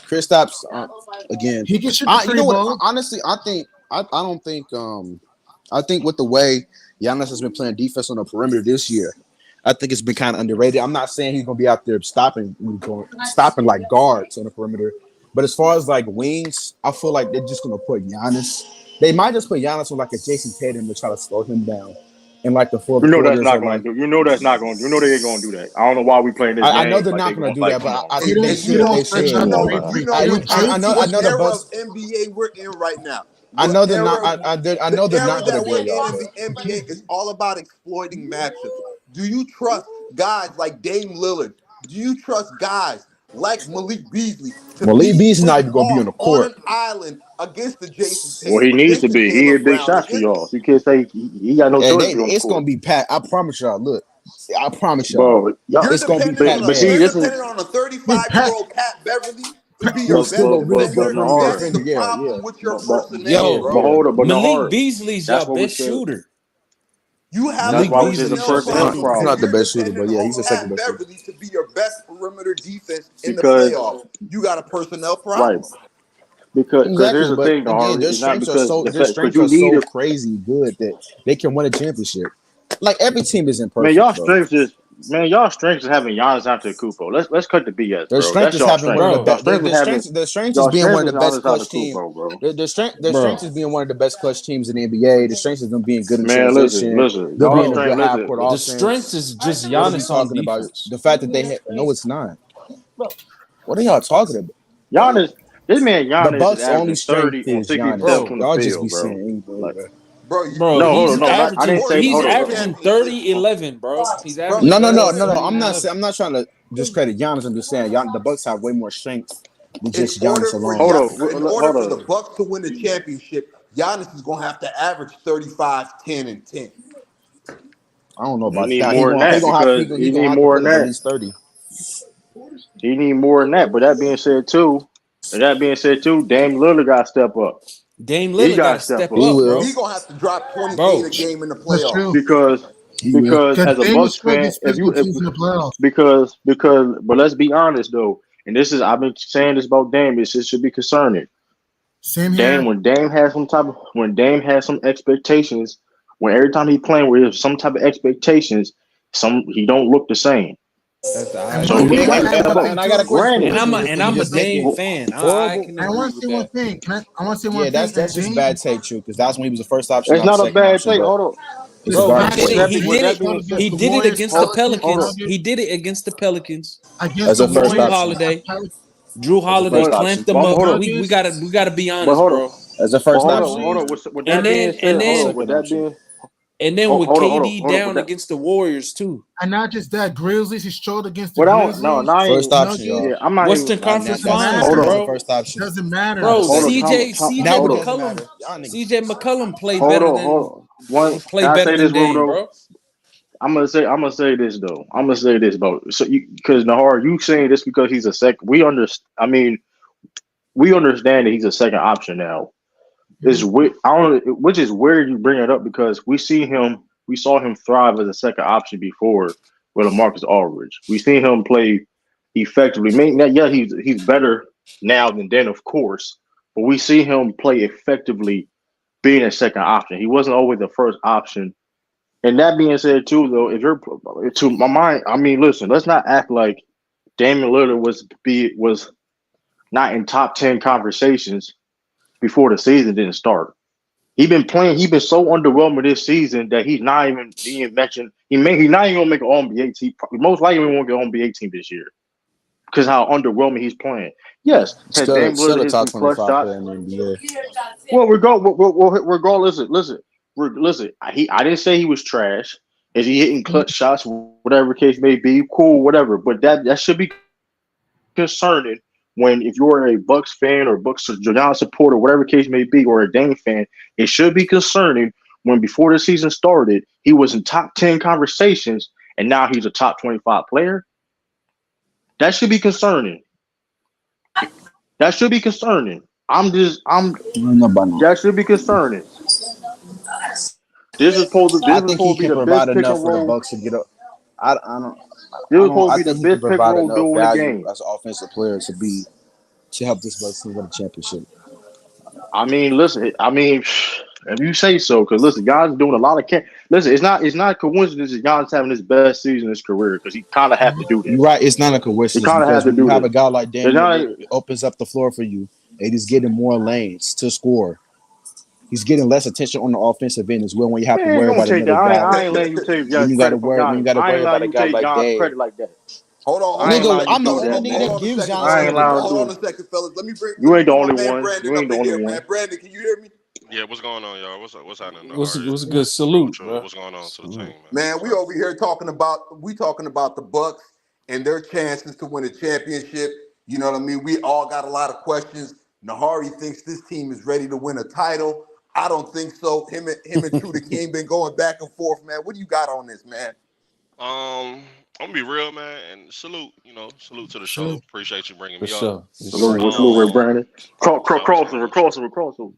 Kristaps again. He can shoot the free you know what? ball. Honestly, I don't think. I think with the way Giannis has been playing defense on the perimeter this year, I think it's been kind of underrated. I'm not saying he's gonna be out there stopping like guards on the perimeter, but as far as like wings, I feel like they're just gonna put Giannis. They might just put Giannis on like a Jason Tatum to try to slow him down in like the fourth You know that's quarters not or going like. to do. You know that's not going to. You know they ain't going to do that. I don't know why we playing this I know game. they're Like not they going to going do like, that, come but on. I He think they don't should. They stretch should. out the Come on, big man. three. I know What the era of Bucks. NBA we're in right now? I What know they're not. era? I know The they're era not going that to we're do it, y'all. in the NBA is all about exploiting matchups. Do you trust guys like Dame Lillard? Do you trust guys like Malik Beasley to Malik be Beasley's not pushed even going to be on off the on court. an island against the Jason Well, Tatum, he needs to against the be. He Jaylen hit big Brown, shots for against y'all. You can't say he got no choice to be on the It's going court. to be packed. I promise y'all. Look, I promise y'all. Bro, y'all, It's going to be packed, but see, man. you're this is dependent on a Hey, Pat, 35-year-old Pat Beverly to be your Who's still best a really good defender. perimeter That's Nahar. the defender. Yeah. problem with your But personnel, Yo, but bro. Yeah. hold up, but Malik Nahar. Beasley's That's your what we best said. shooter. You have a That's Malik why we said the Beasley's personnel your first best half problem He's shooter. not problem the if you're best shooter, dependent but yeah, on he's a second Pat best shooter. Beverly to be your best perimeter defense in the because playoffs. You got a personnel right problem. because here's Exactly, the but thing, again, Nahar. It's not because the fact because strengths you are need so a crazy good that they can win a championship. Like every team isn't man. perfect, bro. Y'all strengths is having Giannis Antetokounmpo. Let's cut the BS, Their bro. strength That's is y'all having one strength. of the Bro, best. Y'all strength is having Their strength is y'all being one strength of is the best Giannis clutch team. Antetokounmpo, bro. Their strength bro, is being one of the best clutch teams in the NBA. The strength is them being good in Man, transition. They're y'all being a bro. good strength. half court The strength offense. is just What are we Giannis on talking about? defense. The fact that they no, it's not. What are y'all talking about? Giannis, this man The Giannis is Bucks' only averaging strength 30 on is 60 Giannis. attempts Bro, from the Y'all just be field, saying bro. anything, Like, bro. Bro, bro, no, hold he's on, no, I didn't averaging say. you he's Hold win on, a bro. averaging championship, 30, 11, bro. He's bro. averaging No, no, no, 30, no, no. 30 and 11. I'm not trying to discredit Giannis. I'm just saying the Bucks have way more strength than In just order Giannis for alone. Hold in on, order hold for the on. Bucks to win the championship, Giannis is gonna have to average 35, 10, and 10. I don't know He about need that. more than that because He he gonna need have to more put than up at that. least 30. He need more than that. But that being said, too, Dame Lillard got to step up. Dame He Lillard got got to to step step up He up, will. bro. He gonna have to drop 28 Bro, a game in the That's playoffs. true. because He will. as a Dame Bucks still fan, gets physical teams in the playoffs. but let's be honest though, and this is I've been saying this about Dame. This should be concerning. Same here. When Dame has some expectations, when every time he playing with some type of expectations, he don't look the same. I So agree he with got to that. And step one up. thing I got a too. question for Granted, And Wizzy I'm because you a just Dame making fan. I horrible. can I agree want to with say one that. thing. I want to say Yeah, one thing. that's And just Dame, bad take, true, because that's when he was the first option, it's not the not a second bad option. take. But Hold on. Bro, Garden State. he did it against the Pelicans. He did it against the Pelicans. Against the As a first Drew Warriors. option. Holiday. Drew Holiday first option. clamped them up. Hold on. We gotta be But honest, hold on. bro. As a But first hold option. on. With And that being then said, hold on. With that option. being, and then with hold on, KD hold on, down with that- against the Warriors too. And not just that, Grizzlies. He struggled against the without Grizzlies. no, not First even. option, y'all. Yeah, I'm not Western even. Conference Doesn't Finals, matter. Hold on. bro. First option. Doesn't matter. Bro, Hold on, CJ hold on. McCollum. Y'all niggas- CJ McCollum played Hold better on, than hold on. One, he played can I better say than this, bro? Dame, bro. I'm gonna say this though. I'm gonna say this, bro. So because Nahar, you saying this because he's a second. We understand. I mean, we understand that he's a second option now. Is which is weird you bring it up because we saw him thrive as a second option before with LaMarcus Aldridge. We seen him play effectively. Yeah, he's better now than then, of course, but we see him play effectively being a second option. He wasn't always the first option. And that being said, too, though, if you're to my mind, I mean, listen, let's not act like Damian Lillard was not in top 10 conversations before the season didn't start. He's been so underwhelming this season that he's not even being mentioned. He's not even gonna make an All-NBA team. Most likely, he won't get an All-NBA team this year because how underwhelming he's playing. Yes, has Damian Lillard hit some clutch shots? Well, regardless, listen. I didn't say he was trash. Is he hitting clutch shots? Whatever case may be, cool, whatever. But that should be concerning when if you're a Bucks fan or Bucks Giannis supporter, whatever case may be, or a Dame fan. It should be concerning when before the season started, he was in top 10 conversations, and now he's a top 25 player. That should be concerning. That should be concerning. That should be concerning. This is supposed to be the best pick and for the roll. Bucks to get up. I don't. This is supposed to be I the think he best can pick and provide roll enough duo in the value game. as an offensive player to help this Bucks team win a championship. I mean, listen. I mean, if you say so, because listen, Giannis doing a lot of listen. It's not a coincidence that Giannis having his best season in his career because he kind of had to do that. You're right. It's not a coincidence because when you have a guy like Damian, it opens up the floor for you, and he's getting more lanes to score. He's getting less attention on the offensive end as well when you have to worry about another guy. I ain't letting you take when you got to worry about a guy take like Dame. credit like that. Hold on. Nigga, I'm the only Hold nigga on that a gives second, Giannis fellas. credit. Hold on a second, fellas. Let me bring the my only man one. Brandon You up ain't the in only here, one. man. Brandon, can you hear me? Yeah, what's going on, y'all? What's happening? What's a good salute, bro? What's going on to the team, man? Man, we over here talking about the Bucks and their chances to win a championship. You know what I mean? We all got a lot of questions. Nahari thinks this team is ready to win a title. I don't think so. Him and True the King been going back and forth, man. What do you got on this, man? I'm gonna be real, man, and salute to the show. Appreciate you bringing me up. Salute, Brandon. Crossover.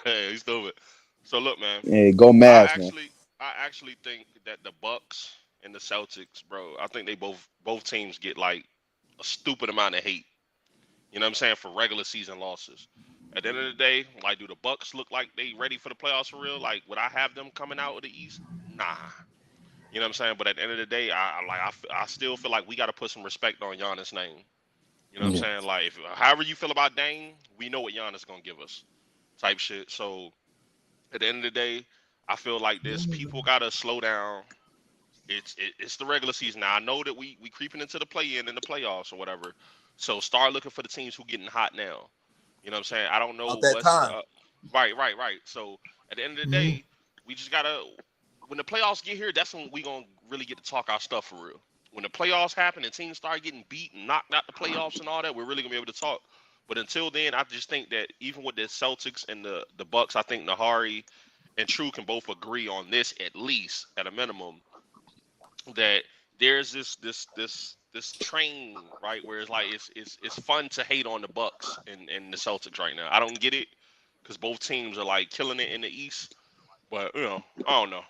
Hey, stupid. So look, man. Hey, go Mavs, man. I actually think that the Bucks and the Celtics, bro. I think they both teams get like a stupid amount of hate. You know what I'm saying, for regular season losses. At the end of the day, like, do the Bucks look like they ready for the playoffs for real? Like, would I have them coming out of the East? Nah. You know what I'm saying? But at the end of the day, I still feel like we got to put some respect on Giannis' name. You know what I'm saying? Like, however you feel about Dame, we know what Giannis gonna give us, type shit. So at the end of the day, I feel like this. People gotta slow down. It's the regular season. Now I know that we creeping into the play-in and the playoffs or whatever. So start looking for the teams who getting hot now. You know what I'm saying? I don't know what's time. Right. So at the end of the day, we just gotta. When the playoffs get here, that's when we gonna really get to talk our stuff for real. When the playoffs happen and teams start getting beat and knocked out the playoffs and all that, we're really gonna be able to talk. But until then, I just think that even with the Celtics and the Bucks, I think Nahari and True can both agree on this, at least at a minimum, that there's this train, right, where it's like it's fun to hate on the Bucks and the Celtics right now. I don't get it because both teams are like killing it in the East, but I don't know.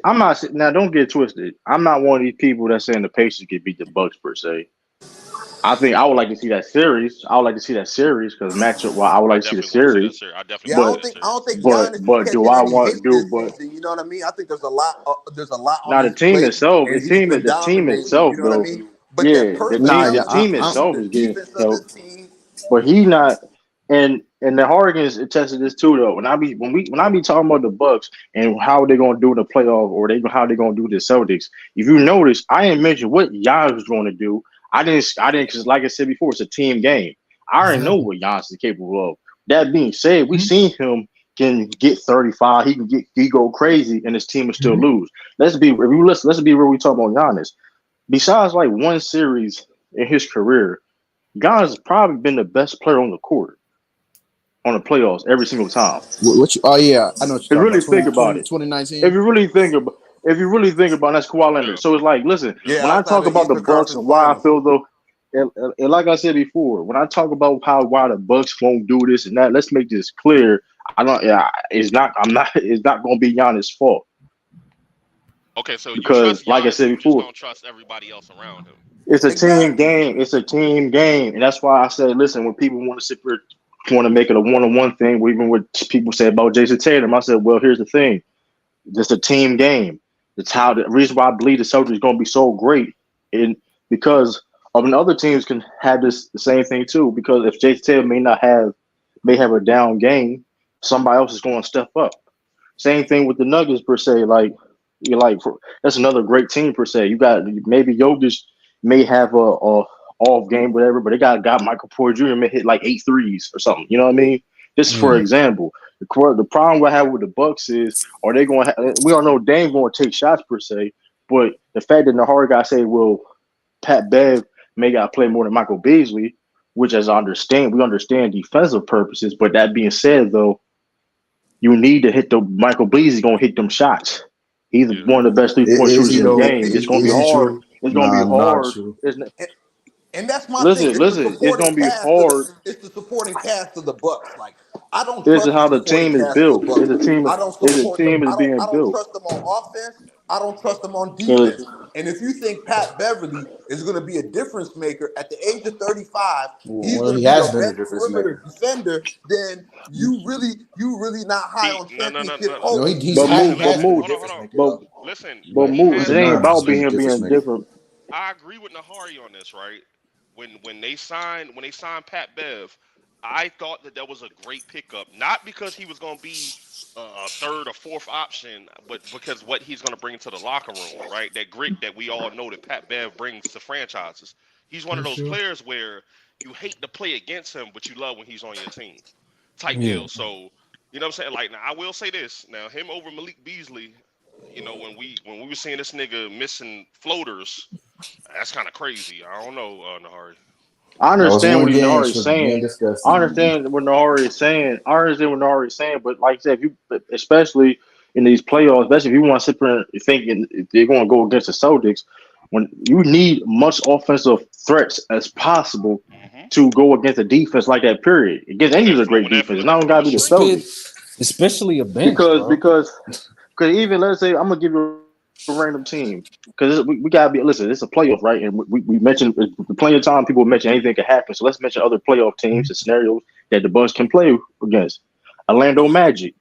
I'm not now. Don't get twisted. I'm not one of these people that's saying the Pacers could beat the Bucks per se. I think I would like to see that series. I would like to see that series because matchup. Well, I would like to see the series. I don't think Giannis but is do catching I any want hate do this but season. You know what I mean? I think there's a lot. now on the team plate, itself, and he's been dominating, itself you know though. what I mean? But Yeah, that the team personality, itself the is getting defense of help. this team. But he's not, and And the Hardigans attested this too, though. When I be talking about the Bucks and how they're gonna do in the playoff, or how they're gonna do the Celtics. If you notice, I didn't mention what Giannis was going to do. I didn't, because like I said before, it's a team game. I already know what Giannis is capable of. That being said, we seen him can get 35. He go crazy, and his team will still lose. Let's be real. We talk about Giannis. Besides like one series in his career, Giannis has probably been the best player on the court on the playoffs every single time. Oh yeah, I know. What you're really think about it, 2019. If you really think about it, that's Kawhi Leonard. So it's like, listen, when I talk about the Bucks and why I feel though, and like I said before, when I talk about why the Bucks won't do this and that, let's make this clear. It's not going to be Giannis' fault. Okay, so because Giannis, like I said before, you just don't trust everybody else around him. It's a team game. It's a team game, and that's why I say, listen, when people want to make it a one-on-one thing, or even what people say about Jason Tatum, I said, well, here's the thing: it's a team game. It's the reason why I believe the Celtics is going to be so great, and because of other teams can have the same thing too. Because if Jason Tatum may have a down game, somebody else is going to step up. Same thing with the Nuggets per se. That's another great team per se. You got maybe Jokic may have a off game, whatever, but they got Michael Porter Jr. may hit like 8 threes or something. You know what I mean? This is for example. The problem I have with the Bucks is, are they going to? We don't know Dame's going to take shots per se, but the fact that the hard guy say, well, Pat Bev may got to play more than Michael Beasley, which as I understand, we understand defensive purposes. But that being said, though, you need to hit Michael Beasley's going to hit them shots. He's one of the best 3-point shooters in the game. It's going to be hard. It's going to be hard. And that's my thing. Listen, it's going to be hard. It's the supporting cast of the Bucks. Like, I don't This trust is how the supporting team is cast of the built. Bucks. It's a team. I don't support them. is being I don't built. trust them on offense. I don't trust them on defense. And if you think Pat Beverly is going to be a difference maker at the age of 35, he's going to be a best perimeter defender, then you really not high on championship hopes. Listen, it ain't about being different. I agree with Nahari on this, right? When they signed Pat Bev, I thought that was a great pickup, not because he was going to be a third or fourth option, but because what he's going to bring to the locker room, right? That grit that we all know that Pat Bev brings to franchises. He's one of those players where you hate to play against him, but you love when he's on your team. Type deal. So, you know what I'm saying? Like, now I will say this. Now, him over Malik Beasley, you know, when we were seeing this nigga missing floaters, that's kind of crazy. I don't know, Nahari. I understand what Nahari is saying. I understand what Nahari is saying. But like I said, especially in these playoffs, especially if you want to sit there and thinking they're going to go against the Celtics, when you need much offensive threats as possible to go against a defense like that. Period. Against any of the great defense, it's not going to be the Celtics, especially a bench. Because even let's say I'm gonna give you a random team because we gotta be listen. It's a playoff, right? And we mentioned plenty of time people mention anything can happen. So let's mention other playoff teams and scenarios that the Bucks can play against. Orlando Magic,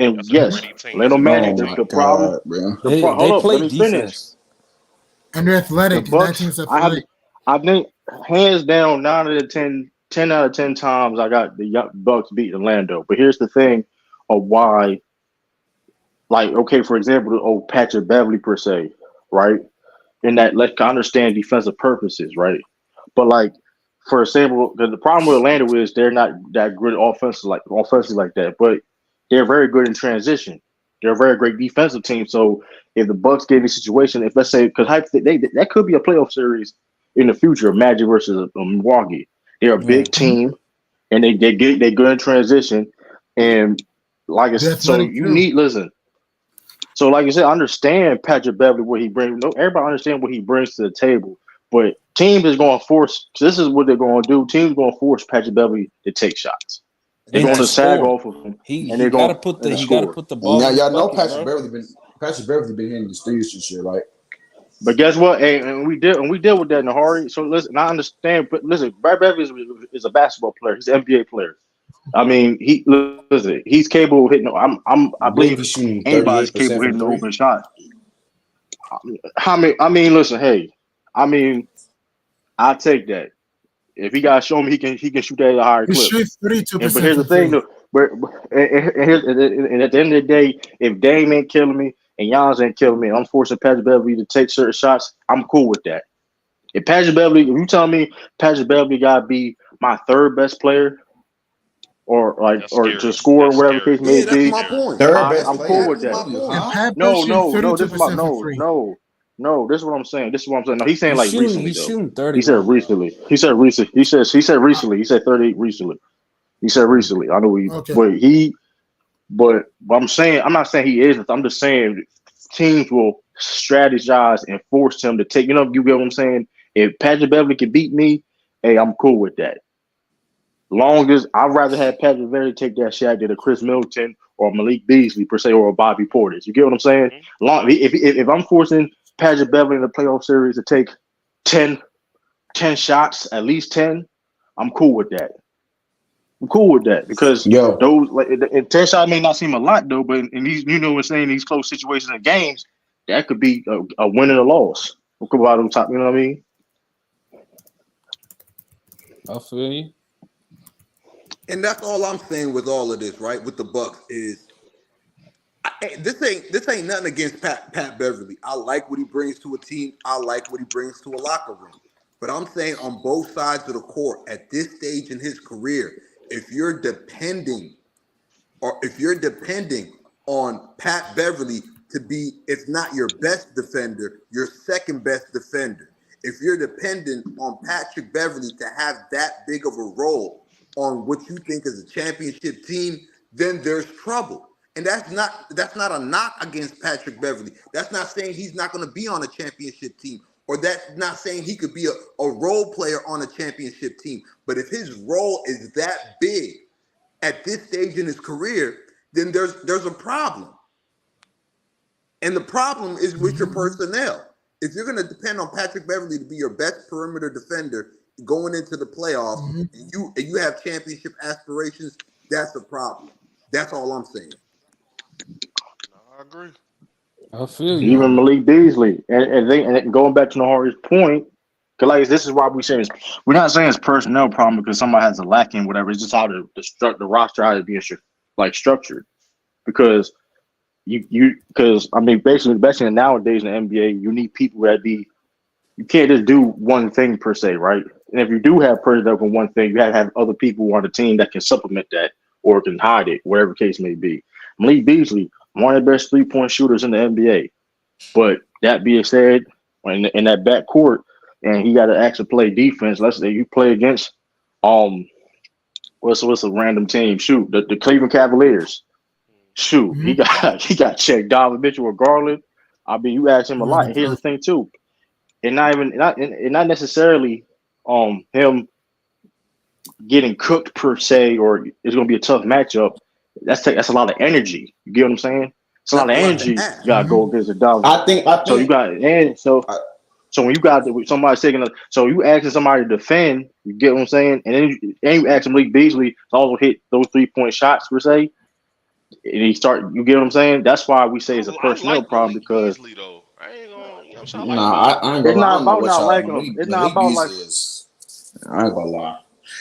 and yes, Orlando Magic. The problem. Hold up, let me finish. And they're athletic. The Bucks, I've been hands down 9 out of 10 out of 10 times I got the Bucks beat Orlando. But here's the thing of why. Like, okay, for example, Patrick Beverly per se, right? And that let's understand defensive purposes, right? But like, for example, the problem with Orlando is they're not that good offensively like that, but they're very good in transition. They're a very great defensive team. So if the Bucks get in a situation, if let's say, because that could be a playoff series in the future, Magic versus Milwaukee. They're a big team, and they're good in transition. And like I said, so you need listen. So, like I said, I understand Patrick Beverly, what he brings. Everybody understands what he brings to the table. But teams is going to force – this is what they're going to do. Teams are going to force Patrick Beverly to take shots. They're going to sag off of him. He got to put the ball. Now, y'all know Patrick Beverly been hitting the streets and shit, right? But guess what? Hey, and we deal with that in a hurry. So, listen, I understand. But listen, Brad Beverly is a basketball player. He's an NBA player. I mean, he's capable of hitting. I believe anybody's capable of hitting the open shot. I mean, listen, hey, I mean, I take that. If he got to show me, he can shoot that at a higher He clip. shoots 32%. But here's the thing, though. And at the end of the day, if Dame ain't killing me and Giannis ain't killing me, and I'm forcing Patrick Beverley to take certain shots, I'm cool with that. If you tell me Patrick Beverley gotta be my third best player, or to score, whatever case may be, that's my point. I'm cool with that. No. This is what I'm saying. No, he's saying like recently. He's shooting 30. He said recently. He said recently. He said recently. He said 30 recently. He said recently. I know but I'm saying, I'm not saying he isn't. I'm just saying teams will strategize and force him to take. You get what I'm saying? If Patrick Beverley can beat me, hey, I'm cool with that. Long as I'd rather have Patrick Beverley take that shot than a Chris Middleton or Malik Beasley per se, or a Bobby Portis. You get what I'm saying? If I'm forcing Patrick Beverley in the playoff series to take 10 shots, at least 10, I'm cool with that. I'm cool with that because those and 10 shots may not seem a lot though, but in these, we're saying these close situations in games, that could be a win and a loss. We'll come out on top. You know what I mean? I feel you. And that's all I'm saying with all of this, right? With the Bucks is this ain't nothing against Pat Beverley. I like what he brings to a team. I like what he brings to a locker room. But I'm saying on both sides of the court at this stage in his career, if you're depending on Pat Beverley to be, if not your best defender, your second best defender. If you're dependent on Patrick Beverley to have that big of a role on what you think is a championship team, then there's trouble. And that's not a knock against Patrick Beverley. That's not saying he's not going to be on a championship team, or that's not saying he could be a role player on a championship team. But if his role is that big at this stage in his career, then there's a problem. And the problem is with your personnel. If you're going to depend on Patrick Beverley to be your best perimeter defender going into the playoffs, and you have championship aspirations, that's a problem. That's all I'm saying. I agree. I feel you. Even Malik Beasley, and going back to Nahari's point, because like this is why we're not saying it's personnel problem because somebody has a lacking, whatever. It's just how the roster how to be structured. Because basically nowadays in the NBA, you need people you can't just do one thing per se, right? And if you do have personnel for one thing, you have to have other people on the team that can supplement that or can hide it, whatever case may be. Malik Beasley, one of the best 3-point shooters in the NBA. But that being said, in that backcourt, and he got to actually play defense. Let's say you play against what's a random team? Shoot, the Cleveland Cavaliers. Shoot, he got checked. Donovan Mitchell or Garland. I mean, you ask him a lot. And here's the thing too, and not necessarily him getting cooked per se, or it's going to be a tough matchup. That's a lot of energy. You get what I'm saying? It's a lot of energy you got to go against a dog. I think so. You got and so when you got somebody taking so you asking somebody to defend. You get what I'm saying? And then you asking Malik Beasley to also hit those 3-point shots per se. And you get what I'm saying? That's why we say it's a personnel problem because. Beasley, though. I ain't gonna, I ain't gonna lie. It's not about not liking him. It's not about like. I ain't gonna lie.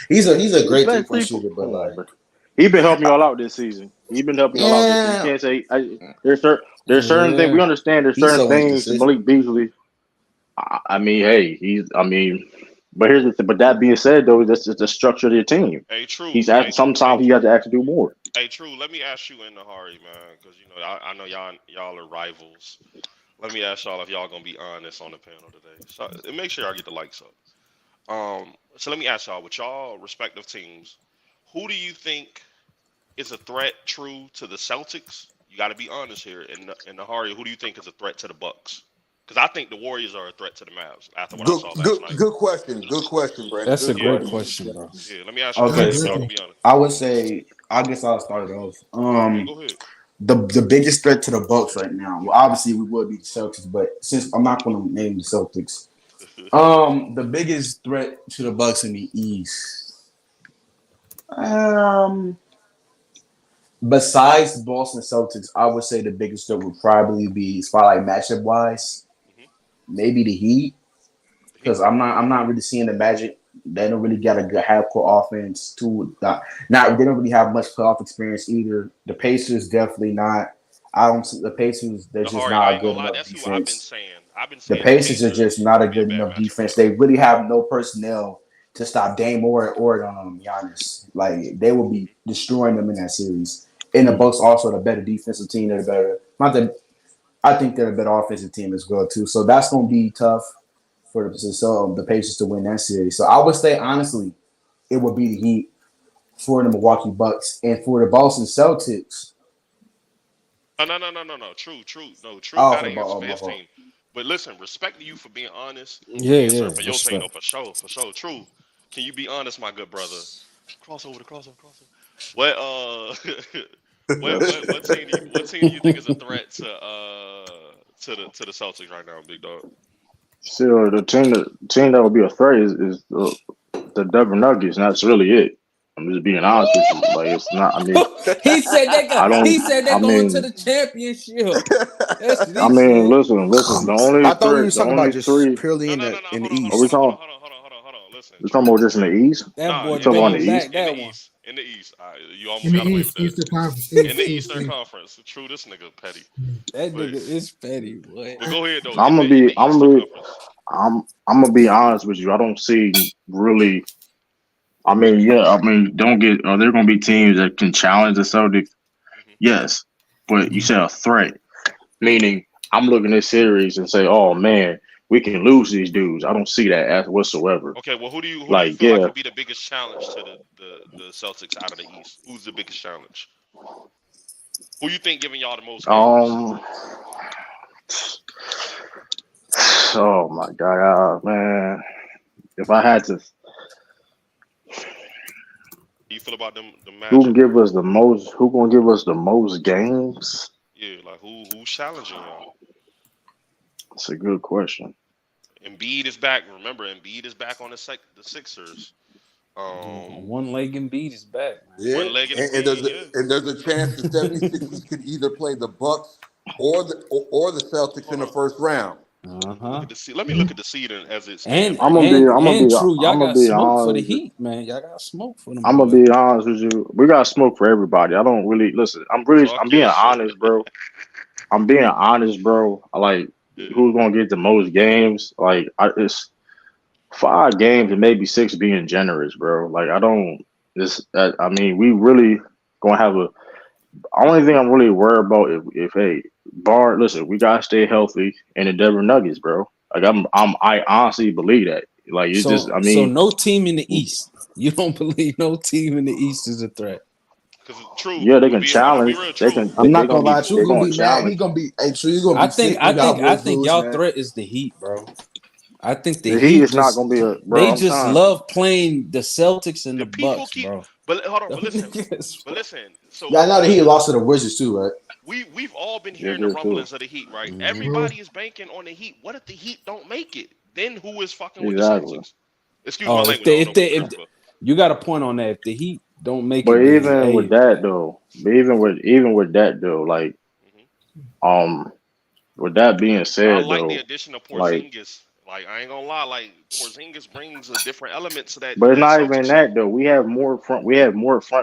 He's a great 3-point shooter, but like he's been helping y'all out this season. He's been helping y'all out. You can't say there's certain things we understand. There's certain things Malik Beasley. I mean, hey, but that being said, though, that's just the structure of your team. Hey, true. Sometimes he has to actually do more. Hey, true. Let me ask you and Nahari, man, because I know y'all are rivals. Let me ask y'all if y'all gonna be honest on the panel today. So make sure y'all get the likes up. So let me ask y'all, with y'all respective teams, who do you think is a threat true to the Celtics? You got to be honest here. And Nahari, who do you think is a threat to the Bucks? Because I think the Warriors are a threat to the Mavs after what I saw last night. Good question, Brandon. That's a great question, bro. Yeah, let me ask you. Okay, so be honest. I would say, I guess I'll start it off. Go ahead. The biggest threat to the Bucks right now, well, obviously we would be the Celtics, but since I'm not going to name the Celtics, the biggest threat to the Bucks in the East, besides Boston Celtics, I would say the biggest threat would probably be, as far like matchup wise, maybe the Heat, because I'm not really seeing the Magic They don't really got a good half-court offense. They don't really have much playoff experience either. The Pacers definitely not. I don't see the Pacers. They're just not a good enough That's defense. who I've been saying. The Pacers are just not a good enough defense. They really have no personnel to stop Dame or Giannis. Like they will be destroying them in that series. And the Bucks also the better defensive team. They're better. I think they're a better offensive team as well too. So that's going to be tough for the Pacers to win that series. So I would say honestly, it would be the Heat for the Milwaukee Bucks and for the Boston Celtics. No. True. No, true. That ain't his team. But listen, respect to you for being honest. Yeah. For your team, for sure. True. Can you be honest, my good brother? Crossover. What team do you think is a threat to the Celtics right now, big dog? Still, the team that would be a threat is the Denver Nuggets, and that's really it. I'm just being honest with you. Like it's not. I mean, he said they're going to the championship. Listen. The only I thought we were the talking only about just three. purely in the East. Are we talking? Hold on. Listen. We're talking about just in the East. That boy talking about the East. In the East. You almost got away with that. In the Eastern Conference. True, this nigga petty. That nigga is petty, boy. But go ahead though. I'm gonna be honest with you. I don't see really. Don't get. Are there gonna be teams that can challenge the Celtics? Mm-hmm. Yes, but you said a threat, meaning I'm looking at this series and say, "Oh man, we can lose these dudes." I don't see that as whatsoever. Okay, well, who do you feel like could be the biggest challenge to the Celtics out of the East? Who's the biggest challenge? Who you think giving y'all the most games? Oh my God, man! If I had to. How you feel about them? The matchup? Who can give us the most? Who gonna give us the most games? Yeah, like who's challenging y'all? That's a good question. Embiid is back. Remember, Embiid is back on the Sixers. One leg Embiid is back. Yeah, and there's a chance the 76ers could either play the Bucks or the Celtics in the first round. Let me look at the seeding as it's. And y'all got smoke for the Heat, man. Y'all got smoke for them. I'm gonna be honest with you. We got smoke for everybody. I don't really listen. I'm being honest, bro. I'm being honest, bro. Like, who's gonna get the most games? Like, it's 5 games and maybe 6 being generous, bro. Like, I don't. We really gonna have a. Only thing I'm really worried about listen, we gotta stay healthy in the Denver Nuggets, bro. Like I honestly believe that. Like it's so no team in the East. You don't believe no team in the East is a threat? Because true. Yeah, they can challenge. I'm not gonna lie. True gonna be mad. He gonna be. Hey, True, you gonna be. I think y'all threat is the Heat, bro. I think the Heat is not gonna be a. Bro, they love playing the Celtics and the Bucks, bro. But hold on, but listen. So I know the Heat lost to the Wizards too, right? We've all been hearing the rumblings of the Heat, right? Mm-hmm. Everybody is banking on the Heat. What if the Heat don't make it? Then who is fucking with the Celtics? Excuse my language. If you got a point on that. If the Heat don't make it, even with that though, like, with that being said, I like the addition of Porzingis. Like, I ain't gonna lie, like Porzingis brings a different element to that. But it's not even that though. We have more front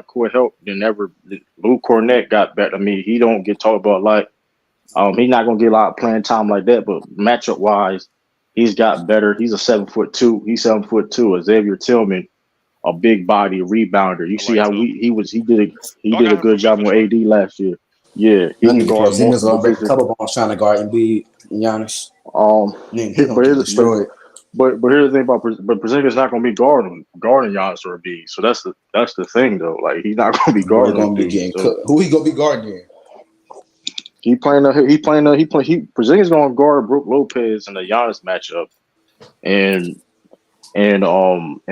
court help than ever. Luke Cornett got better. I mean, he don't get talked about like. He's not gonna get a lot of playing time like that. But matchup wise, he's got better. He's a 7'2". He's 7'2". Xavier Tillman, a big body rebounder. You see how he did a good job on AD last year. Yeah, he can guard. Porzingis gonna break a couple balls trying to guard Embiid and Giannis. But here's the thing about Porzingis not going to be guarding Giannis or Embiid. So that's the thing though. Like he's not going to be guarding. Who he going to be guarding? Porzingis going to guard Brook Lopez in the Giannis matchup, and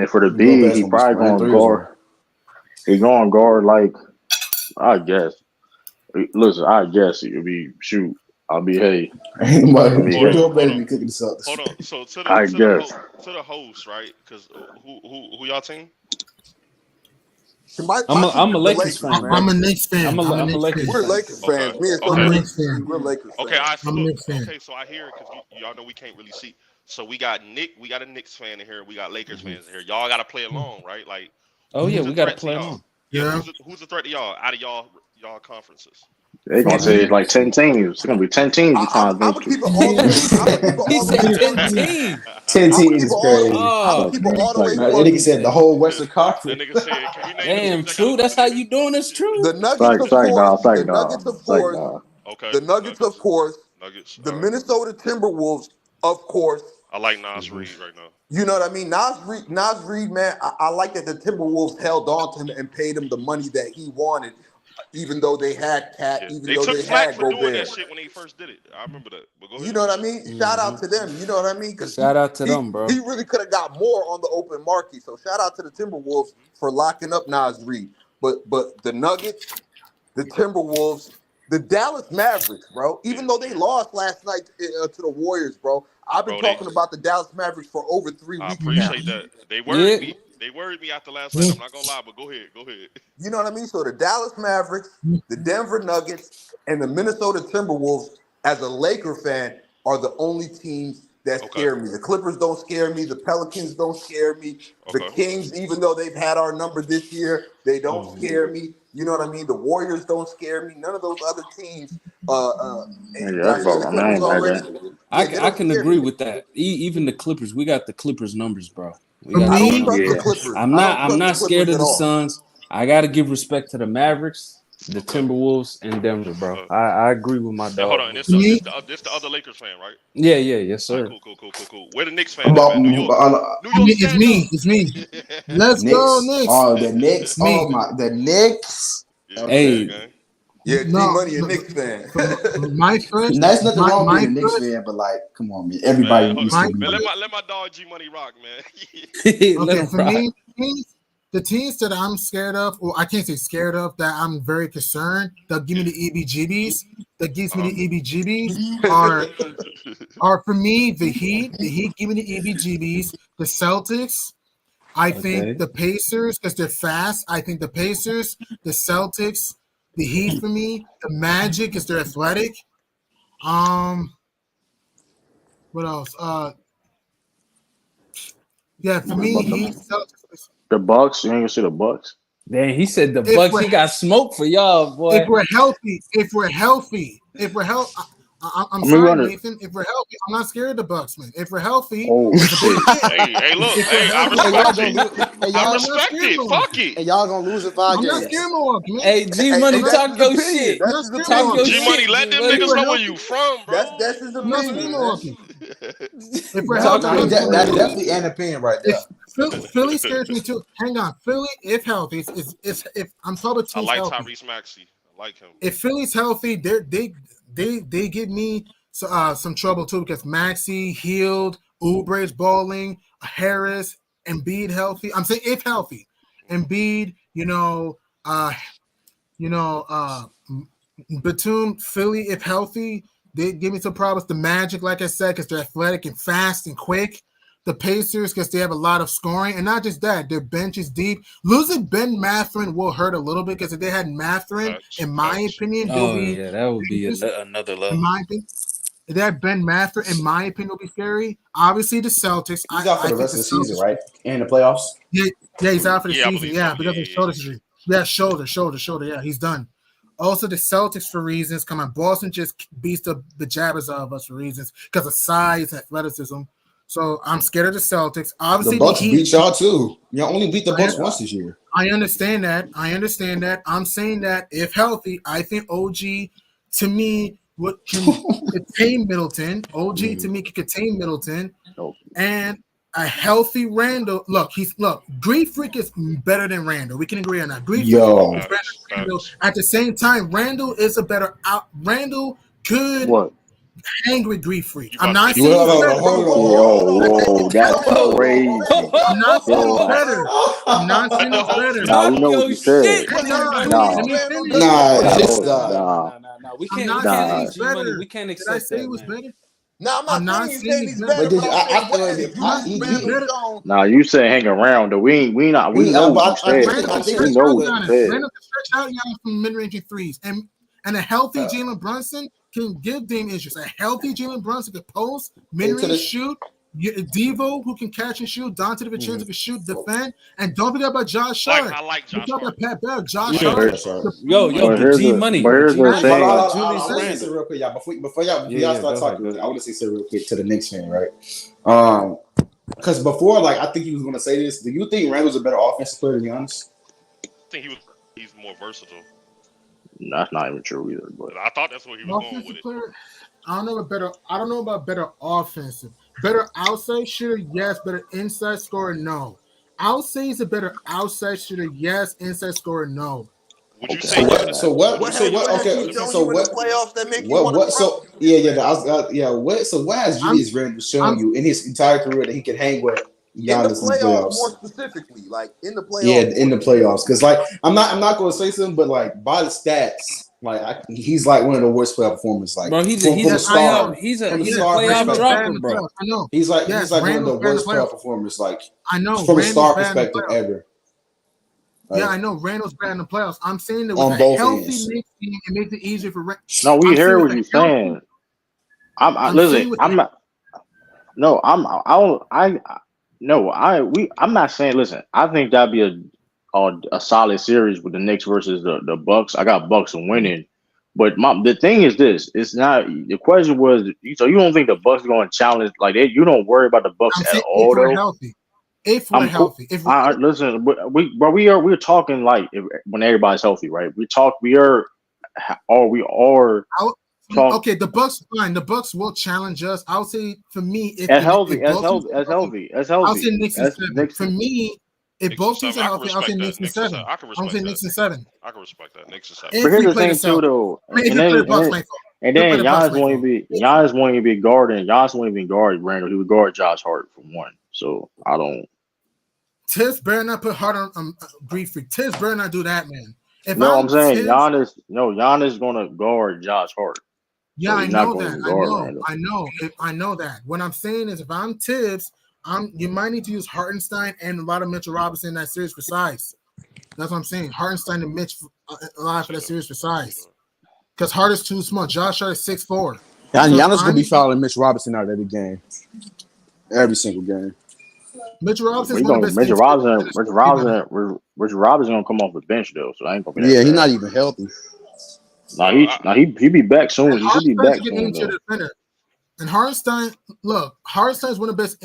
for the B he probably going to guard. He's going to guard like I guess. Listen, I guess it would be shoot. I'll be hey. Hold on. So to the host, right? Because who y'all team? I'm a Lakers fan. I'm a Knicks fan. We're Lakers fans. Me and Knicks fans. We're Lakers fans. Okay, I'm a Knicks fan. Okay, so I hear it because y'all know we can't really see. So we got a Knicks fan in here. We got Lakers fans in here. Y'all got to play along, right? Like, Oh yeah, who's we a got to threat to play y'all? along. Yeah. Who's a threat to y'all out of y'all conferences? They're gonna say it's like 10 teams. It's gonna be 10 teams. I'm gonna keep it all the way. He said 10 100. teams. 10 I'm gonna teams keep it is all. crazy. I'm gonna keep it all the way. That nigga said the whole Western That Conference. nigga said, "Can you name Damn, the teams true. That's how you doing this, true. The Nuggets, of Psych, course. dog. The Psych, Nuggets, dog. of Psych, course. dog. Okay. The Nuggets, of course. Nuggets. The All right. Minnesota Timberwolves, of course. I like Nas Reed right now. You know what I mean? Nas Reed, man, I like that the Timberwolves held on to him and paid him the money that he wanted, even though they had Cat, Yeah. even They though took they flack had for doing Gobert. that shit when they first did it. I remember that. But go ahead. You know what I mean? Shout out to them. You know what I mean? Because Shout out to them, bro. He really could have got more on the open market. So shout out to the Timberwolves for locking up Nas Reed. But the Nuggets, the Timberwolves, the Dallas Mavericks, bro. Even though they lost last night to the Warriors, bro. I've been talking about the Dallas Mavericks for over 3 weeks now. I appreciate that. They worried me. They worried me after last night. I'm not gonna lie, but go ahead. You know what I mean? So the Dallas Mavericks, the Denver Nuggets, and the Minnesota Timberwolves, as a Laker fan, are the only teams that scare me. The Clippers don't scare me. The Pelicans don't scare me. The Kings, even though they've had our number this year, they don't scare me. You know what I mean? The Warriors don't scare me. None of those other teams. I can agree with that. Even the Clippers, we got the Clippers numbers, bro. I don't trust the Clippers. I'm not scared of the Suns. I got to give respect to the Mavericks, the Timberwolves, and Denver, bro. I agree with my dog. Hold on, this the other Lakers fan, right? Yeah, yes, sir. Right, cool. Where the Knicks fan? New York. It's me. Let's go, Knicks. Oh, the Knicks. Oh my, the Knicks. Hey. Yeah, G-Money a Knicks fan. My first. There's nothing wrong with a Knicks fan, but like, come on, man. Everybody needs to be. Let my dog G-Money rock, man. Okay, for me, the teams that I'm scared of, or I can't say scared of, that I'm very concerned, that give me the EBGBs, are for me the Heat. The Heat give me the EBGBs. The Celtics. I think the Pacers, because they're fast. I think the Pacers, the Celtics, the Heat for me, the Magic, because they're athletic. What else? Yeah, for me, Heat, Celtics. The Bucks. You ain't gonna see the Bucks. Dang, he said the Bucks. He got smoke for y'all, boy. If we're healthy, I'm sorry, Nathan. If we're healthy, I'm not scared of the Bucks, man. If we're healthy, hey, look, I respect it. Fuck it. And y'all gonna lose it 5 games. I'm not scared of Milwaukee, man. Hey, G-Money, talk your shit. G-Money, let them niggas know where you from, bro. That's his opinion. If we're healthy, that's definitely an opinion right there. Philly scares me too. Hang on, Philly, if healthy, if I'm talking about teams I like healthy. Tyrese Maxey. I like him. If Philly's healthy, they give me some trouble too, because Maxey healed, Oubre's balling, Harris, Embiid healthy. I'm saying if healthy, Embiid, Batum, Philly if healthy, they give me some problems. The Magic, like I said, because they're athletic and fast and quick. The Pacers, because they have a lot of scoring, and not just that, their bench is deep. Losing Ben Mathurin will hurt a little bit, because if they had Mathurin, in my opinion, that would be another level. In my opinion, if they had Ben Mathurin, in my opinion, will be scary. Obviously, the Celtics. He's out for the rest of the season, right? And the playoffs. Yeah, he's out for the season. Yeah, so. because of shoulder surgery. Yeah, shoulder. Yeah, he's done. Also, the Celtics for reasons. Come on, Boston just beats the jabbers out of us for reasons because of size and athleticism. So I'm scared of the Celtics. Obviously, the Bucks beat y'all too. Y'all only beat the Bucks once this year. I understand that. I'm saying that if healthy, I think OG to me can contain Middleton. OG to me can contain Middleton, and a healthy Randall. Look, Greek Freak is better than Randall. We can agree on that. Greek Freak is better than Randall. At the same time, Randall is a better out. Randall could. What? Angry Greek Freak. I'm not saying Whoa, that's crazy. I'm not saying it's better. Nah, we know what you said. We can't. We can't accept Did I say that, it was man. better? No, I'm not saying he's better. Nah, you said hang around though. We know what you said. We know what you said. Randall can stretch out Giannis from mid-range threes, and a healthy Jalen Brunson can give Dame issues. A healthy Jalen Brunson can post, mid-range shoot, Devo, who can catch and shoot. Dante DiVincenzo can shoot, defend, and don't forget about Josh Hart. I like Josh Hart. Pat Bell, Josh Hart. Yo, but G Money. Here's the thing. Hold on, Julius Randle. Real quick, y'all. Before y'all start talking, I want to say something real quick to the Knicks fan, right? Because before, like, I think he was going to say this. Do you think Randle's a better offensive player than Giannis? I think he's more versatile. That's not even true either. But I thought that's what he was going with player, I don't know about better offensive. Better outside shooter, yes. Better inside scorer, no. I would say he's a better outside shooter, yes. Inside scorer, no. Would you say so what? Okay. So what? Playoffs that make what? So what has Julius Randle shown you in his entire career that he can hang with Giannis in the playoffs? More specifically, like in the playoffs. Yeah, in the playoffs, because like I'm not going to say something, but like by the stats. Like he's like one of the worst playoff performers. Like, bro, he's a playoff dropper, bro. I know. He's like one of the worst playoff performers. Like, I know from a star perspective ever. Like, yeah, I know Randall's bad in the playoffs. I'm saying that with a healthy Knicks team, it makes it easier for Randall. No, we hear what you're saying. I'm not saying. Listen, I think that'd be a solid series with the Knicks versus the Bucks. I got Bucks winning, but the thing is this: it's not. The question was, so you don't think the Bucks are going to challenge like you don't worry about the Bucks at all, though. Healthy. If we're healthy, listen, we're talking like when everybody's healthy, right? We are. Okay, the Bucks fine. The Bucks will challenge us. I would say for me, if I'll say Knicks and 7. For me. If both teams are healthy, I'll say Knicks and 7. I'll say Knicks and 7. I can respect that. Knicks and 7. But here's the thing too, though. And then Giannis won't even be guarding. Giannis won't even guard Randall. He would guard Josh Hart for one. So I don't. Tibbs better not put Hart on Greek Freak. Tibbs better not do that, man. I'm saying Giannis gonna guard Josh Hart. Yeah, so I know that. I know that. What I'm saying is, if I'm Tibbs, you might need to use Hartenstein and a lot of Mitchell Robinson in that series for size. That's what I'm saying. Hartenstein and Mitch a lot for that series for size. Because Hart is too small. Josh Hart is 6'4". And Giannis gonna be fouling Mitch Robinson out every game, every single game. Mitchell Robinson. Mitchell Robinson gonna come off the bench though, so I ain't gonna be. Yeah, he's not even healthy. He be back soon. He should be back soon. And Hartenstein, look, Hartenstein is one of the best.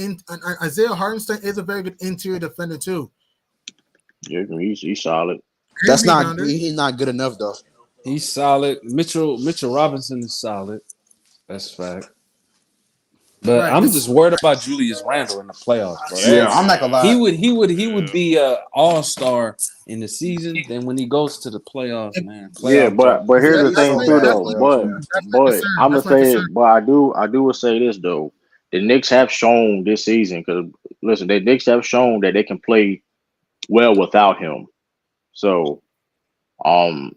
Isaiah Hartenstein is a very good interior defender too. Yeah, he's solid. That's not. He's not good enough though. He's solid. Mitchell Robinson is solid. That's fact. But right. I'm just worried about Julius Randle in the playoffs, bro. Yeah, I'm not gonna lie. He would be an all-star in the season. Then when he goes to the playoffs, man. But here's the thing too, though. But I'm gonna say it. But I do say this though. The Knicks have shown this season because listen, the Knicks have shown that they can play well without him. So, DiVincenzo,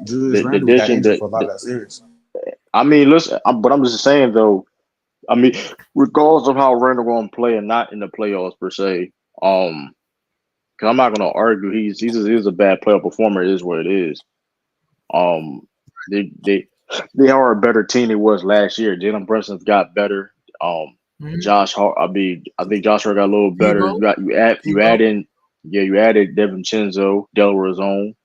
the addition for a lot of that series. I mean, listen, but I'm just saying though. I mean, regardless of how Randall going to play and not in the playoffs per se, because I'm not going to argue he's a bad playoff performer. It is what it is. They are a better team than it was last year. Jalen Brunson's got better. Josh Hart. I think Josh Hart got a little better. You added DiVincenzo, Delaware Zone.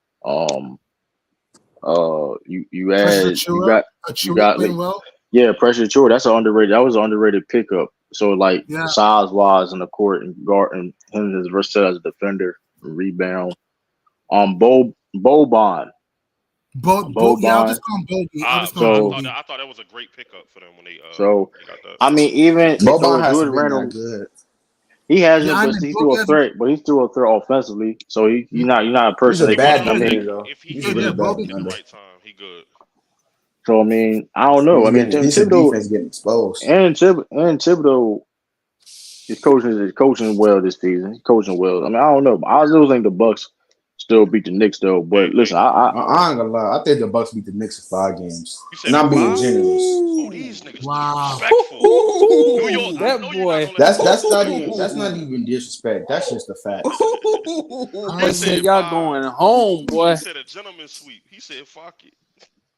Pressure Chore. That's an underrated. That was an underrated pickup. So size wise in the court and guard and him as versatile as a defender and rebound. Boban. I'll just call him Bogey. I thought that was a great pickup for them when they. Got that. I mean, even Boban hasn't been that good. He hasn't, but he's still a threat. But he's still a threat offensively. So you're not a person. He's a bad defender, though. If he hit the ball at the right time, he good. So I mean, I don't know. Thibodeau defense getting exposed, and Thibodeau is coaching well this season. He's coaching well. I mean, I don't know. I still think the Bucks still beat the Knicks though. But listen, I ain't gonna lie. I think the Bucks beat the Knicks in 5 games. And I'm being generous. Oh, these niggas wow. New York, that boy. That's not even disrespect. That's just a fact. I said y'all going home, boy. He said a gentleman's sweep. He said fuck it.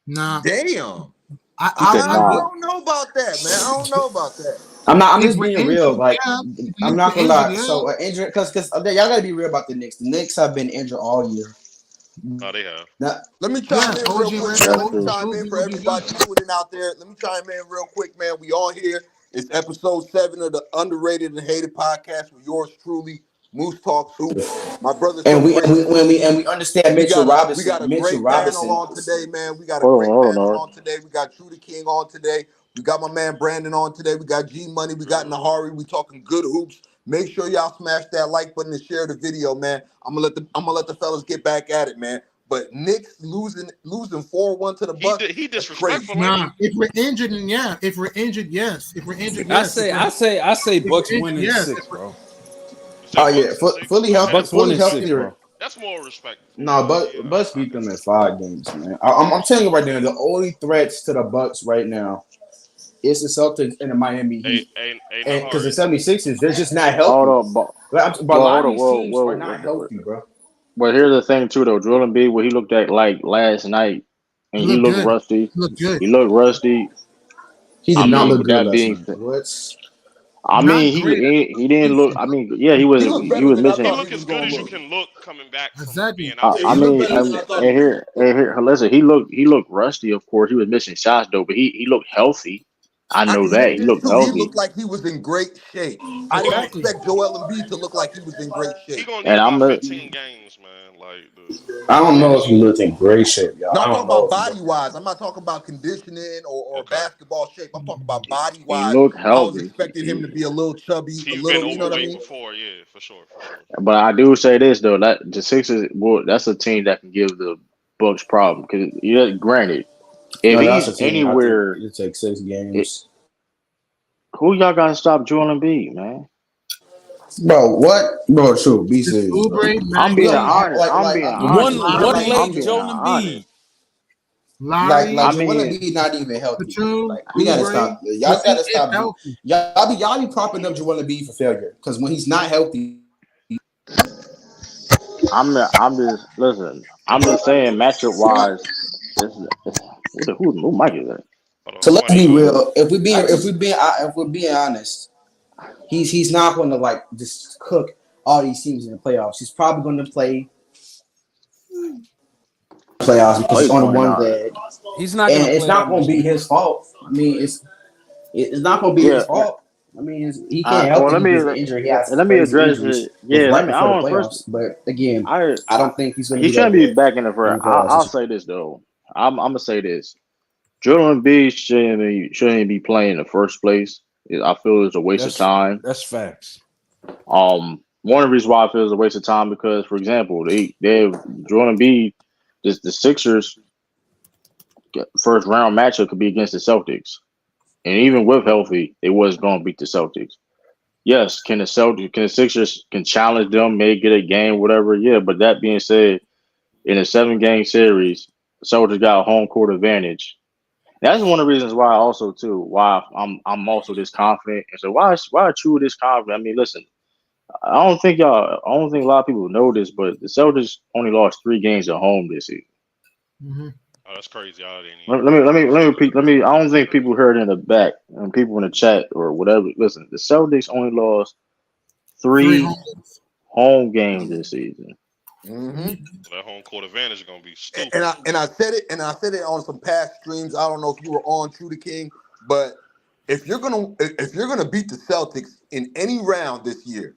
Nah. Damn. I don't know about that, man. I don't know about that. I'm just being real. Like, I'm not gonna lie. Yeah. So injured, because y'all gotta be real about the Knicks. The Knicks have been injured all year. Oh, they have. Let me chime in real quick, man. Let me chime in for everybody tuning out there. Let me chime in real quick, man. We all here. It's episode 7 of the Underrated and Hated podcast with yours truly, Moosetalkshoops. My brother, and we understand Mitchell Robinson. We got a great panel on today, man. We got a Hold great on, panel on today. We got True the King on today. We got my man Brandon on today. We got G Money. We got Nahari. We talking good hoops. Make sure y'all smash that like button and share the video, man. I'm gonna let the fellas get back at it, man. But Knicks losing 4-1 to the Bucks. He disrespectful. Nah, if we're injured, yes. If we're injured, yes. I say Bucks winning 6, bro. Oh yeah, fully healthy. Bucks Fully winning healthy. 6, bro. That's more respect. No, Bucks beat them in 5 games, man. I'm telling you right now, the only threats to the Bucks right now is the Celtics and the Miami Heat. And because the 76ers, they're just not healthy. Hold on, but a lot of these teams are not healthy, bro. But here's the thing too, though. Joel Embiid, what he looked at like last night, and he looked rusty. He looked good. He looked rusty. He did not look good last night. I mean, he didn't look. I mean, yeah, he was missing. He looked as good as you can look coming back. Exactly. I mean, here, listen. He looked rusty. Of course, he was missing shots though, but he looked healthy. I know that he looked healthy. He looked like he was in great shape. I didn't expect Joel Embiid to look like he was in great shape. He gonna get about 15 games, man. Like, I don't know if he looked in great shape, y'all. No, I'm talking about body wise. I'm not talking about conditioning or basketball shape. I'm talking about body wise. He looked healthy. I was expecting him to be a little chubby, He's a little. been You know what I mean? before, yeah, for sure. But I do say this though, that the Sixers, that's a team that can give the Bucks problem. Because granted, if he's anywhere, it takes 6 games. Who y'all got to stop Joel Embiid, man? Bro, what? Bro, true. Be serious. I'm being honest. I'm being honest. One leg Joel Embiid. Like Joel Embiid not even healthy. Like, we gotta stop. Y'all gotta stop. Y'all be propping up Joel Embiid for failure because when he's not healthy. I'm just saying matchup wise. Who might is that? So let's be real. If we're being honest, he's not going to like just cook all these teams in the playoffs. He's probably going to play playoffs because he's on one leg. He's not. And it's not going to be his fault. I mean, it's not going to be his fault. I mean, he can't help his injury. Let me address it. Yeah, right before the playoffs. But again, I don't think he's going to. He shouldn't be back in the first. I'll say this though. I'm gonna say this. Joel Embiid shouldn't be playing in the first place. I feel it's a waste of time. That's facts. One of the reasons why I feel it's a waste of time because, for example, they have Joel Embiid. The Sixers first round matchup could be against the Celtics, and even with healthy, they wasn't going to beat the Celtics. Yes, can the Sixers challenge them, may get a game, whatever? Yeah, but that being said, in a 7-game series, the Celtics got a home court advantage. That's one of the reasons why I'm also this confident. And so why are True this confident? I mean, listen, I don't think a lot of people know this, but the Celtics only lost 3 games at home this season. Mm-hmm. Oh, that's crazy. Let me repeat. I don't think people heard it in the back and people in the chat or whatever. Listen, the Celtics only lost 3 home games this season. Mm-hmm. That home court advantage is gonna be stupid. And I said it on some past streams. I don't know if you were on True the King, but if you're gonna beat the Celtics in any round this year,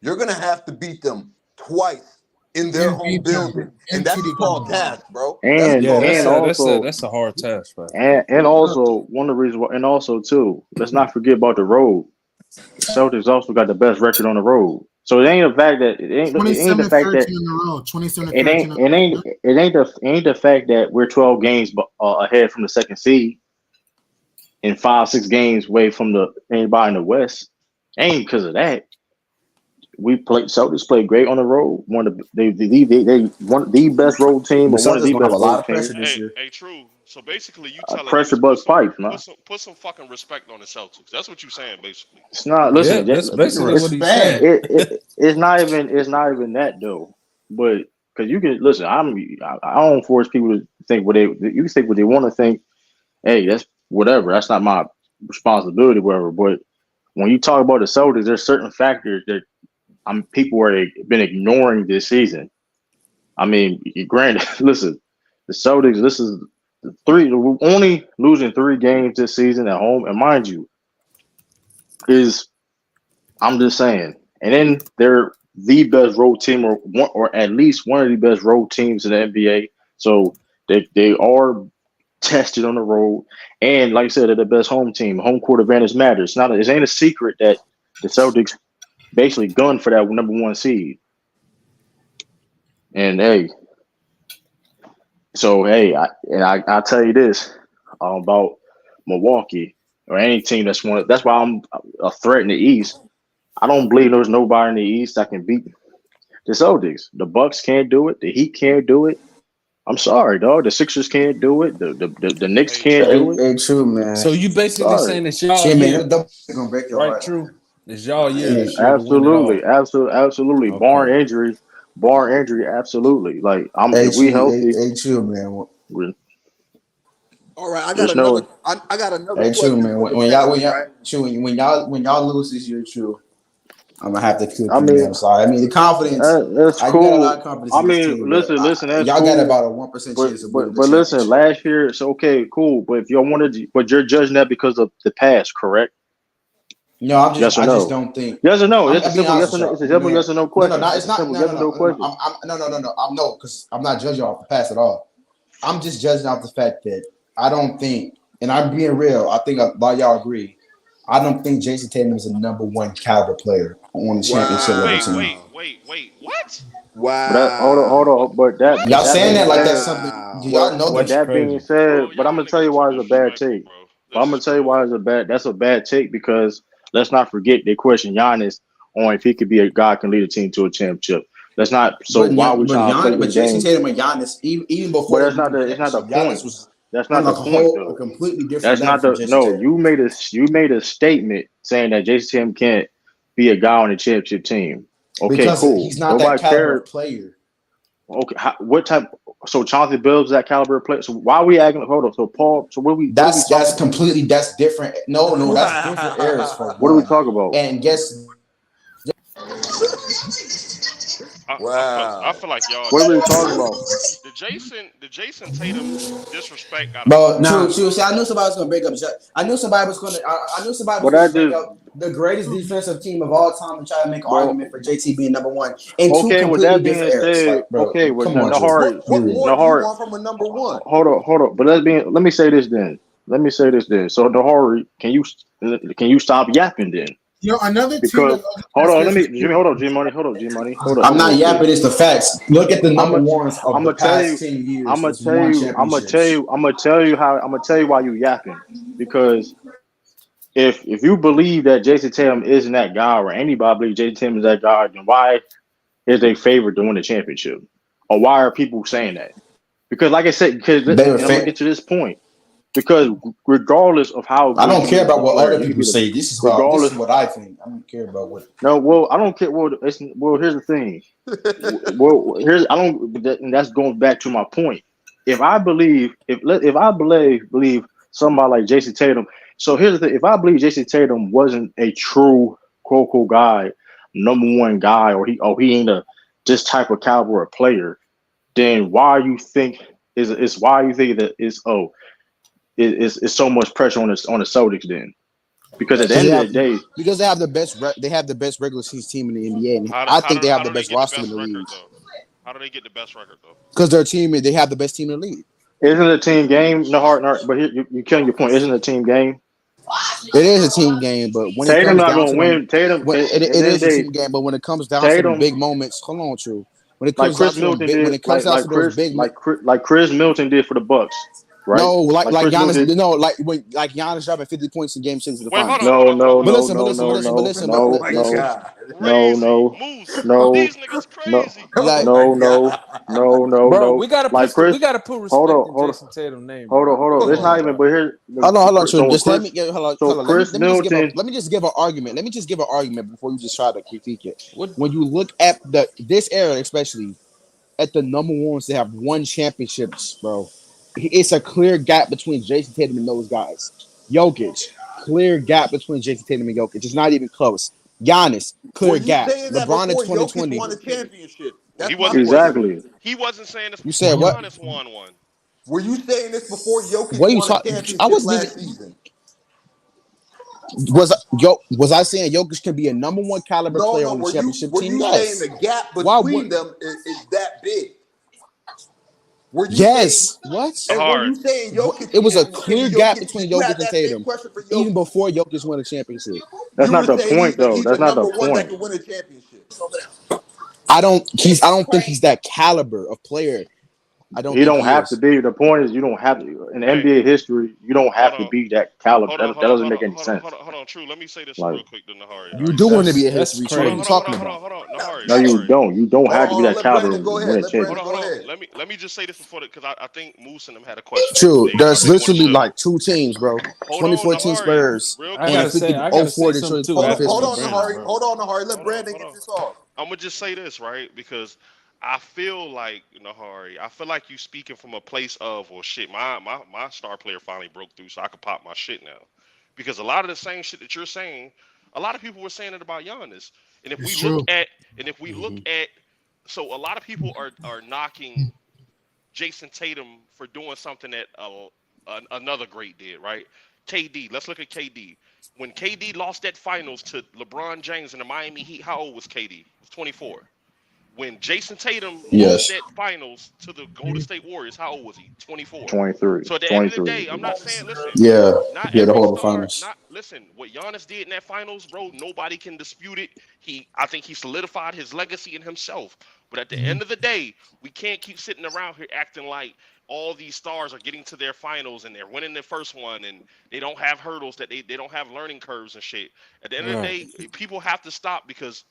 you're gonna have to beat them twice in their home building, and that's a tall task, bro. That's a hard task, bro. And also one of the reasons, and also too, let's not forget about the road. The Celtics also got the best record on the road. So it ain't the fact that it ain't the fact that we're 12 games ahead from the second seed and 5-6 games away from anybody in the West. It ain't because of that. Celtics played great on the road. One of the best road team, but one of the best a lot of pressure this year. Hey, True. So basically, you telling pressure bust pipes, man. Put some fucking respect on the Celtics. That's what you're saying, basically. It's not. Listen, that's basically what he's saying. It's not even that though. But because you can listen, I don't force people to think what you can think what they want to think, hey, that's whatever. That's not my responsibility, whatever. But when you talk about the Celtics, there's certain factors that people are been ignoring this season. I mean, granted, listen, the Celtics. This is only losing 3 games this season at home, and mind you, I'm just saying. And then they're the best road team, or at least one of the best road teams in the NBA. So they are tested on the road, and like I said, they're the best home team. Home court advantage matters. It ain't a secret that the Celtics basically gunned for that #1 seed. And hey, I'll tell you this about Milwaukee or any team that's one. That's why I'm a threat in the East. I don't believe there's nobody in the East that can beat the Celtics. The Bucks can't do it. The Heat can't do it. I'm sorry, dog. The Sixers can't do it. The Knicks can't do it. Ain't true, man. So you basically saying it's y'all year, gonna break your heart. True. It's y'all year this year. Absolutely. Okay. Barring injury, absolutely. Like if we healthy. Ain't true, man. All right, I got another Ain't true, man. When y'all lose this year, true. I'm gonna have to cook. I'm sorry. I mean, the confidence. That's cool. Got a lot of confidence. I mean, listen. That's y'all cool. got about a 1% chance of winning. But listen, last year it's okay, cool. But if y'all wanted, but you're judging that because of the past, correct? No, I just don't think. Yes or no? It's a simple yes or no. It's a simple yes or no question. No, it's not. No question. No. No, because I'm not judging off the past at all. I'm just judging off the fact that I don't think, and I'm being real. I think a lot of y'all agree. I don't think Jason Tatum is a #1 caliber player on the championship level team. Wait, what? Wow. But hold on. But y'all saying that like that's something. Do y'all know that? That being said, but I'm gonna tell you why it's a bad take. I'm gonna tell you why that's a bad take because let's not forget they question Giannis on if he could be a guy can lead a team to a championship. That's not so. Why we trying to play but Jason Tatum and Giannis even before. But it's not the point. That's not the point, though. A completely different. That's not the no. You made a statement saying that Jason Tatum can't be a guy on the championship team. Okay, because cool. He's not that caliber player. Okay, what type? So Chauncey Billups is that caliber player. So why are we acting? Hold on. So Paul. So what are we? That's completely. That's different. No, that's different areas. What are we talking about? And guess. Wow. I feel like y'all. What are we talking about? The Jason Tatum disrespect. True. See, I knew somebody was going to break up. I knew somebody was going to break up the greatest defensive team of all time and try to make an argument for JT being #1. And two completely different eras. Okay, with What more do you want from a #1? Hold on. But let me say this then. So Nahari, can you stop yapping then? Another because, team. Hold on, G-Money. I'm not yapping. It's the facts. Look at the #1s of the past 10 years. I'm gonna tell you why you yapping. Because if you believe that Jason Tatum isn't that guy, or anybody believes Jason Tatum is that guy, then why is they favored to win the championship? Or why are people saying that? Because, like I said, I'm gonna get to this point. Because regardless of how I don't care about what other people say. This is what I think. I don't care about what. No, well, I don't care. Well, here's the thing. And that's going back to my point. If I believe somebody like Jason Tatum. So here's the thing. If I believe Jason Tatum wasn't a true quote guy, #1 guy, or he ain't this type of caliber of player, then why you think that it's so much pressure on the Celtics then? Because at the end of the day, because they have the best regular season team in the NBA, and I think they have the best roster in the league. How do they get the best record though? Because their team, they have the best team in the league. Isn't it a team game? No heart, but here you're killing your point. Isn't it a team game? It is a team game, but when Tatum it comes not down gonna to win. it is a team game, but when it comes down to the big moments, hold on, true. When it comes down to those big, like Chris Middleton did for the Bucks. Right? No, like Giannis. No, like Giannis dropping 50 points in Game 6 of the finals. No. But listen. No. These niggas crazy. No. Bro, we gotta put respect to Jason Tatum's name. Hold on. It's not even. But here. Hold on. Just let me just give an argument. Let me just give an argument before you just try to critique it. When you look at this era, especially at the #1s that have won championships, bro. It's a clear gap between Jason Tatum and those guys. Jokic, clear gap between Jason Tatum and Jokic. It's not even close. Giannis, Were clear you gap. saying that LeBron in before Jokic 2020. won a championship? He That's my wasn't. question. Exactly. He wasn't saying this You before said what? Giannis won one. Were you saying this before Jokic What are you won a talking? I championship wasn't last even. season? Was I saying Jokic can be a number one caliber No, player no. on the Were championship you team? saying Yes. the gap Why? between them is that big? Were you Yes. saying? What? And were Nahari. you saying Jokic? It was a Can clear gap Jokic? between Did you have Jokic and that same Tatum, question for even Jokic? before Jokic won a championship. That's You not were the saying point, though. he's That's the not the number one that point. can win a championship. I don't think he's that caliber of player. I don't He think don't he have to is. be. The point is, you don't have to. In Hey, NBA history, you don't hold have to on. be that caliber. Hold on, That hold on, doesn't hold make on, any hold on, sense. hold on, hold on. True. Let me say this Like, real quick to Nahari. All You right. do want to be a That's history. So what are you crazy. talking about? Hold on, Nahari, no, you Nahari. don't. You don't have to be that Let caliber Brandon to go win ahead. a Let championship. Brandon Hold go on. ahead. Let me just say this before because I think Moose and them had a question. True. I There's think they wanted literally to. like two teams, bro. Hold on, 2014 Nahari, Spurs real I and quick. gotta say, I gotta 04 say something Detroit too Hold on, after hold Pistons. on, Brandon, Nahari. bro. Hold on, Nahari. Let Hold on, Brandon hold get on. this off. I'm gonna just say this right because I feel like Nahari. I feel like you speaking from a place of, well, shit. My star player finally broke through, so I could pop my shit now. Because a lot of the same shit that you're saying, a lot of people were saying it about Giannis. And if It's we look true. at, Mhm. so a lot of people are knocking Jason Tatum for doing something that another great did, right? KD. Let's look at KD. When KD lost that finals to LeBron James in the Miami Heat, how old was KD? He was 24. When Jason Tatum lost Yes. that finals to the Golden State Warriors, how old was he? 24. 23. So at the end of the 23. day, I'm not saying, listen, Yeah. not Yeah. The every whole star, finals. not listen, what Giannis did in that finals, bro, nobody can dispute it. I think he solidified his legacy in himself. But at the end of the day, we can't keep sitting around here acting like all these stars are getting to their finals and they're winning their first one and they don't have hurdles that they don't have learning curves and shit. At the end of the Right. day, people have to stop because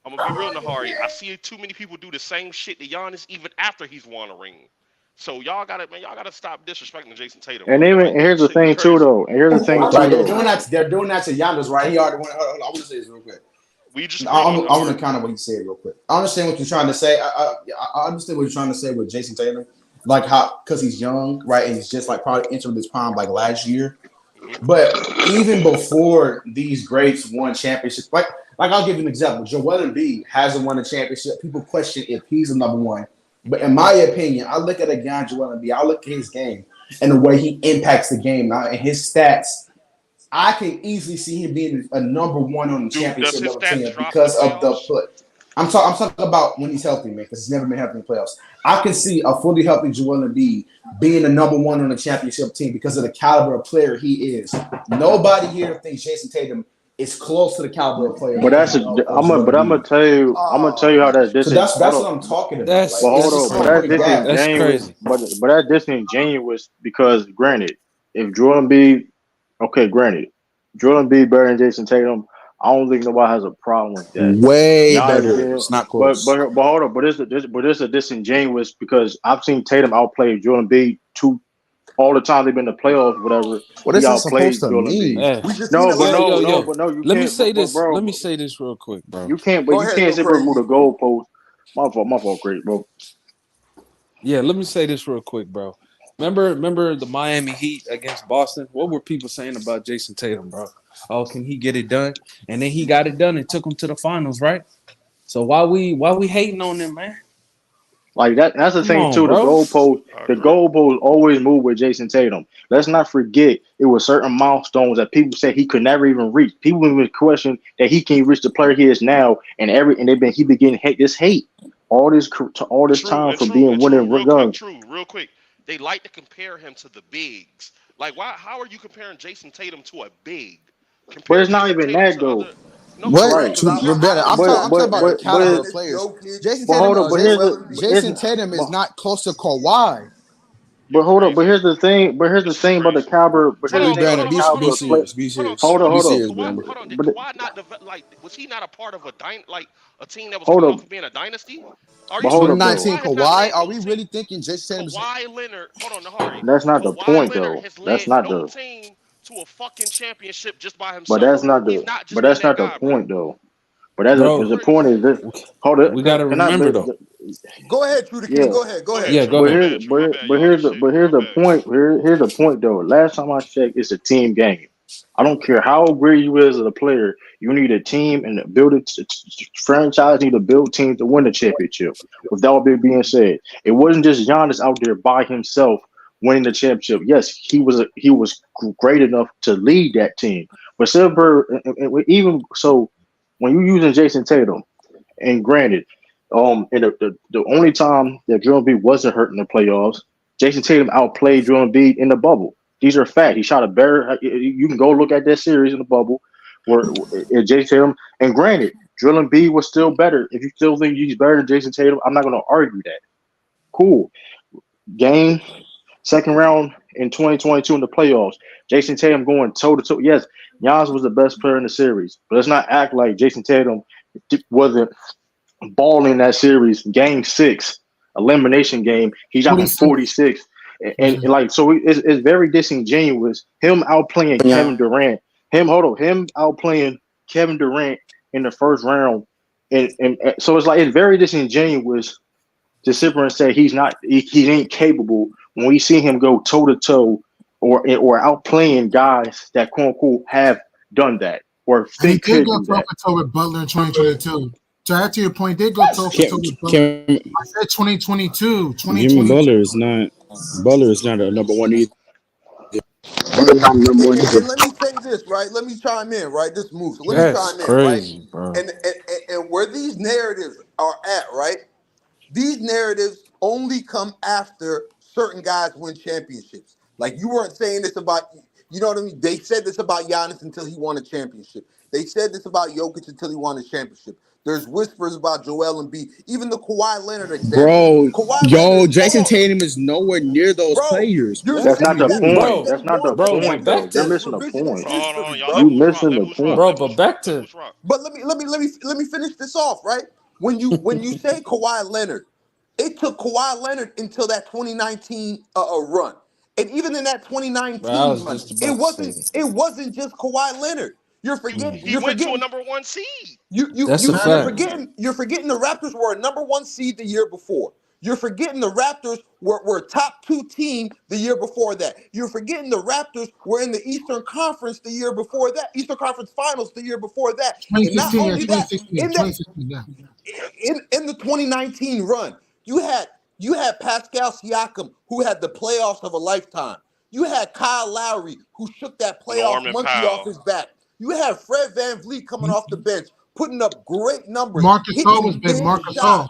I'm gonna be real, Nahari. I see too many people do the same shit to Giannis even after he's won a ring. So y'all gotta stop disrespecting Jason Tatum, And bro. even Like and here's the shit get thing too, crazy. though. And here's the thing too, Right. They're though. doing that. They're doing that to Giannis, right? He already went. Hold on, I want to say this real quick. We just I, agreed on I, it, I want to Nahari. kind of what you said real quick. I understand what you're trying to say. I understand what you're trying to say with Jason Tatum, like how because he's young, right, and he's just like probably entering his prime like last year. Hmm. But even before these greats won championships, like I'll give you an example. Joel Embiid hasn't won a championship. People question if he's the number one. But in my opinion, I look at a guy, Joel Embiid. I look at his game and the way he impacts the game now and his stats. I can easily see him being a number one on the Does championship his level stats team drop in the because of the playoffs? put. I'm talking about when he's healthy, man, because he's never been healthy in the playoffs. I can see a fully healthy Joel Embiid being the number one on the championship team because of the caliber of player he is. Nobody here thinks Jason Tatum is close to the caliber of player But that's a, of Joel I'm gonna Embiid. tell you. I'm gonna tell you how that's So that's hold what up. I'm talking about. Like That's it's that's just a But clear that's crazy. gap. That's disingenuous. crazy. But that's disingenuous because, granted, if Joel Embiid, okay, granted, Joel Embiid better than Jason Tatum, I don't think nobody has a problem with that. Way Giannis better. did, It's not but close. hold on, but it's a disingenuous because I've seen Tatum outplay Joel Embiid all the time they've been in the playoffs, whatever. What He is this supposed outplayed to Joel mean? Embiid. Hey, We just seen No, it but last yo, year. yo. you Let me can't. say this. Bro, Let me say this real quick, bro. you can't. But Go you ahead, can't Joe simply remove Crazy. the goalpost. My fault, great, bro. Yeah, let me say this real quick, bro. Remember the Miami Heat against Boston? What were people saying about Jason Tatum, bro? Oh, can he get it done? And then he got it done and took him to the finals, right? So why we hating on him, man? Like that's the Come thing on, too. bro. I The agree. goalposts always move with Jason Tatum. Let's not forget it was certain milestones that people said he could never even reach. People even question that he can't reach the player he is now, and he been getting hate all this True time and for true being and true. winning Real quick, guns. true, real quick. They like to compare him to the bigs. Like, why? How are you comparing Jason Tatum to a big? But Compare it's not Jason even Tatum that to though. other. No, for What? real. Right. Because I Roberta, I'm understand. talking. I'm I'm talking talking about the about caliber of Giannis, players. Jokic. Jason but Tatum hold is up. But Jason. Joel Jason here's Tatum is but, not close to Kawhi. You but crazy. here's the thing. But here's the This is thing about the crazy. caliber. But Hold here's the on, thing about hold the on, Be hold on, hold caliber be on. of So, play. serious. Be hold on. serious. So, Be Hold up. serious, Kawhi, Brandon. hold on. Did But Kawhi not develop? Like, was he not a part of a team that was hold coming up. off of being a dynasty? Are you But hold serious? up though. 2019 Kawhi has not Kawhi. led Are no we team. really thinking Jason Tatum? Kawhi Leonard, hold on, Nahari. That's not the Kawhi point Leonard though. has That's led not no the. team to a fucking championship just by But himself. that's not He's the. not But just been that's that not the guy, bro. point though. But as the point is this. Hold it. We got to remember though. Go ahead, True the King. Go ahead. Yeah, go ahead. But here's the point. Here's the point though. Last time I checked, it's a team game. I don't care how great you is as a player. You need a team and build it. Franchise need to build teams to win the championship. With that being said, it wasn't just Giannis out there by himself winning the championship. Yes, he was great enough to lead that team. But Silver, even so, when you're using Jason Tatum, and granted, and the only time that Joel Embiid wasn't hurt in the playoffs, Jason Tatum outplayed Joel Embiid in the bubble. These are facts. He shot a better. You can go look at that series in the bubble where Jason Tatum. And granted, Joel Embiid was still better. If you still think he's better than Jason Tatum, I'm not going to argue that. Cool. Game second round in 2022 in the playoffs. Jason Tatum going toe to toe. Yes, Giannis was the best player in the series, but let's not act like Jason Tatum wasn't balling in that series. Game 6, elimination game. He's out 46. And like, so it's very disingenuous. Him outplaying Kevin Durant. Him outplaying Kevin Durant in the first round. And so it's like, it's very disingenuous to sit there and say he ain't capable when we see him go toe to toe or outplaying guys that quote unquote have done that or think he did go toe to toe with Butler in 2022. To add to your point, they go toe to toe with Butler. I said 2022. Jimmy Butler is not a number one either. And let me say this, right? Let me chime in, right? This move. So let me chime in, crazy, right? Bro. And where these narratives are at, right? These narratives only come after certain guys win championships. Like you weren't saying this about, you know what I mean? They said this about Giannis until he won a championship. They said this about Jokic until he won a championship. There's whispers about Joel Embiid, even the Kawhi Leonard example. Bro, Jason Tatum is nowhere near those players. That's not the point. That's not the point, though. You're missing the point. You missing the point, bro. But back to. But let me finish this off, right? When you say Kawhi Leonard, it took Kawhi Leonard until that 2019 run, and even in that 2019 run, it wasn't just Kawhi Leonard. You're forgetting. He went to a number 1 seed. That's a fact. You're forgetting the Raptors were a number 1 seed the year before. You're forgetting the Raptors were a top 2 team the year before that. You're forgetting the Raptors were in the Eastern Conference the year before that. Eastern Conference Finals the year before that. And not only that, in the 2019 run, you had Pascal Siakam, who had the playoffs of a lifetime. You had Kyle Lowry, who shook that playoff monkey off his back. You had Fred VanVleet coming off the bench, putting up great numbers. Marcus Gasol was big. Marcus Gasol.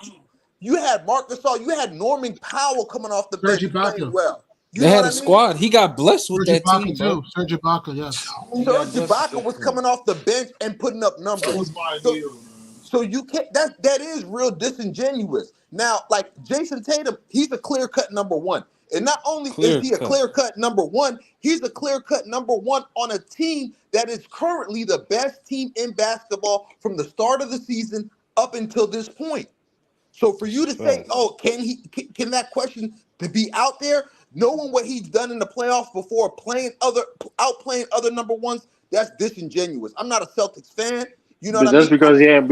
You had Marc Gasol. You had Norman Powell coming off the bench playing well. They had a squad. He got blessed with that team, bro. Serge Ibaka, yes. Serge Ibaka was coming off the bench and putting up numbers. So you can't. That is real disingenuous. Now, like Jason Tatum, he's a clear-cut number 1. And not only is he a clear-cut number 1, he's a clear-cut number 1 on a team that is currently the best team in basketball from the start of the season up until this point. So for you to say, "Oh, can that question to be out there?" Knowing what he's done in the playoffs before, outplaying other number 1s, that's disingenuous. I'm not a Celtics fan. You know, just because he hasn't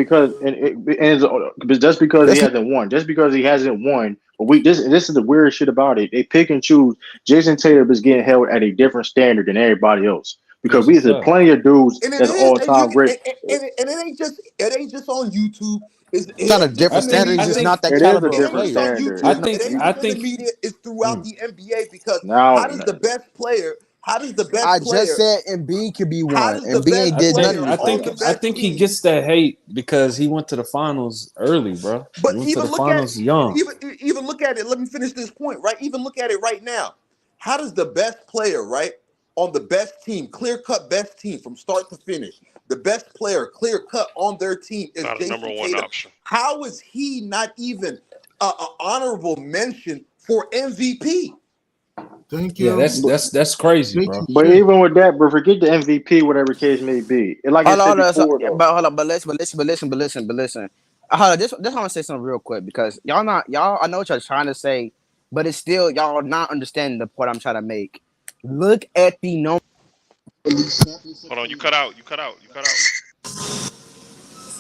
won. Just because he hasn't won. But this is the weird shit about it. They pick and choose. Jason Tatum is getting held at a different standard than everybody else because we have plenty of dudes that's all time great. And it ain't just on YouTube. It's not a different standard. It's not that caliber of player. I think the media is throughout the NBA because how does the best player? I just said Embiid could be one. Embiid ain't did nothing. I think he gets that hate because he went to the finals early, bro. But he went even to the finals young. Even look at it. Let me finish this point, right? Even look at it right now. How does the best player, right, on the best team, clear-cut best team from start to finish, the best player, clear-cut on their team is not Jason a number 1 Tatum. option. How is he not even an honorable mention for MVP? Thank you. Yeah, that's crazy, bro. But even with that, bro, forget the MVP, whatever case may be. And like I said before, but listen. Hold on, this I want to say something real quick because y'all. I know what y'all trying to say, but it's still y'all not understanding the point I'm trying to make. Look at the number. Hold on, you cut out.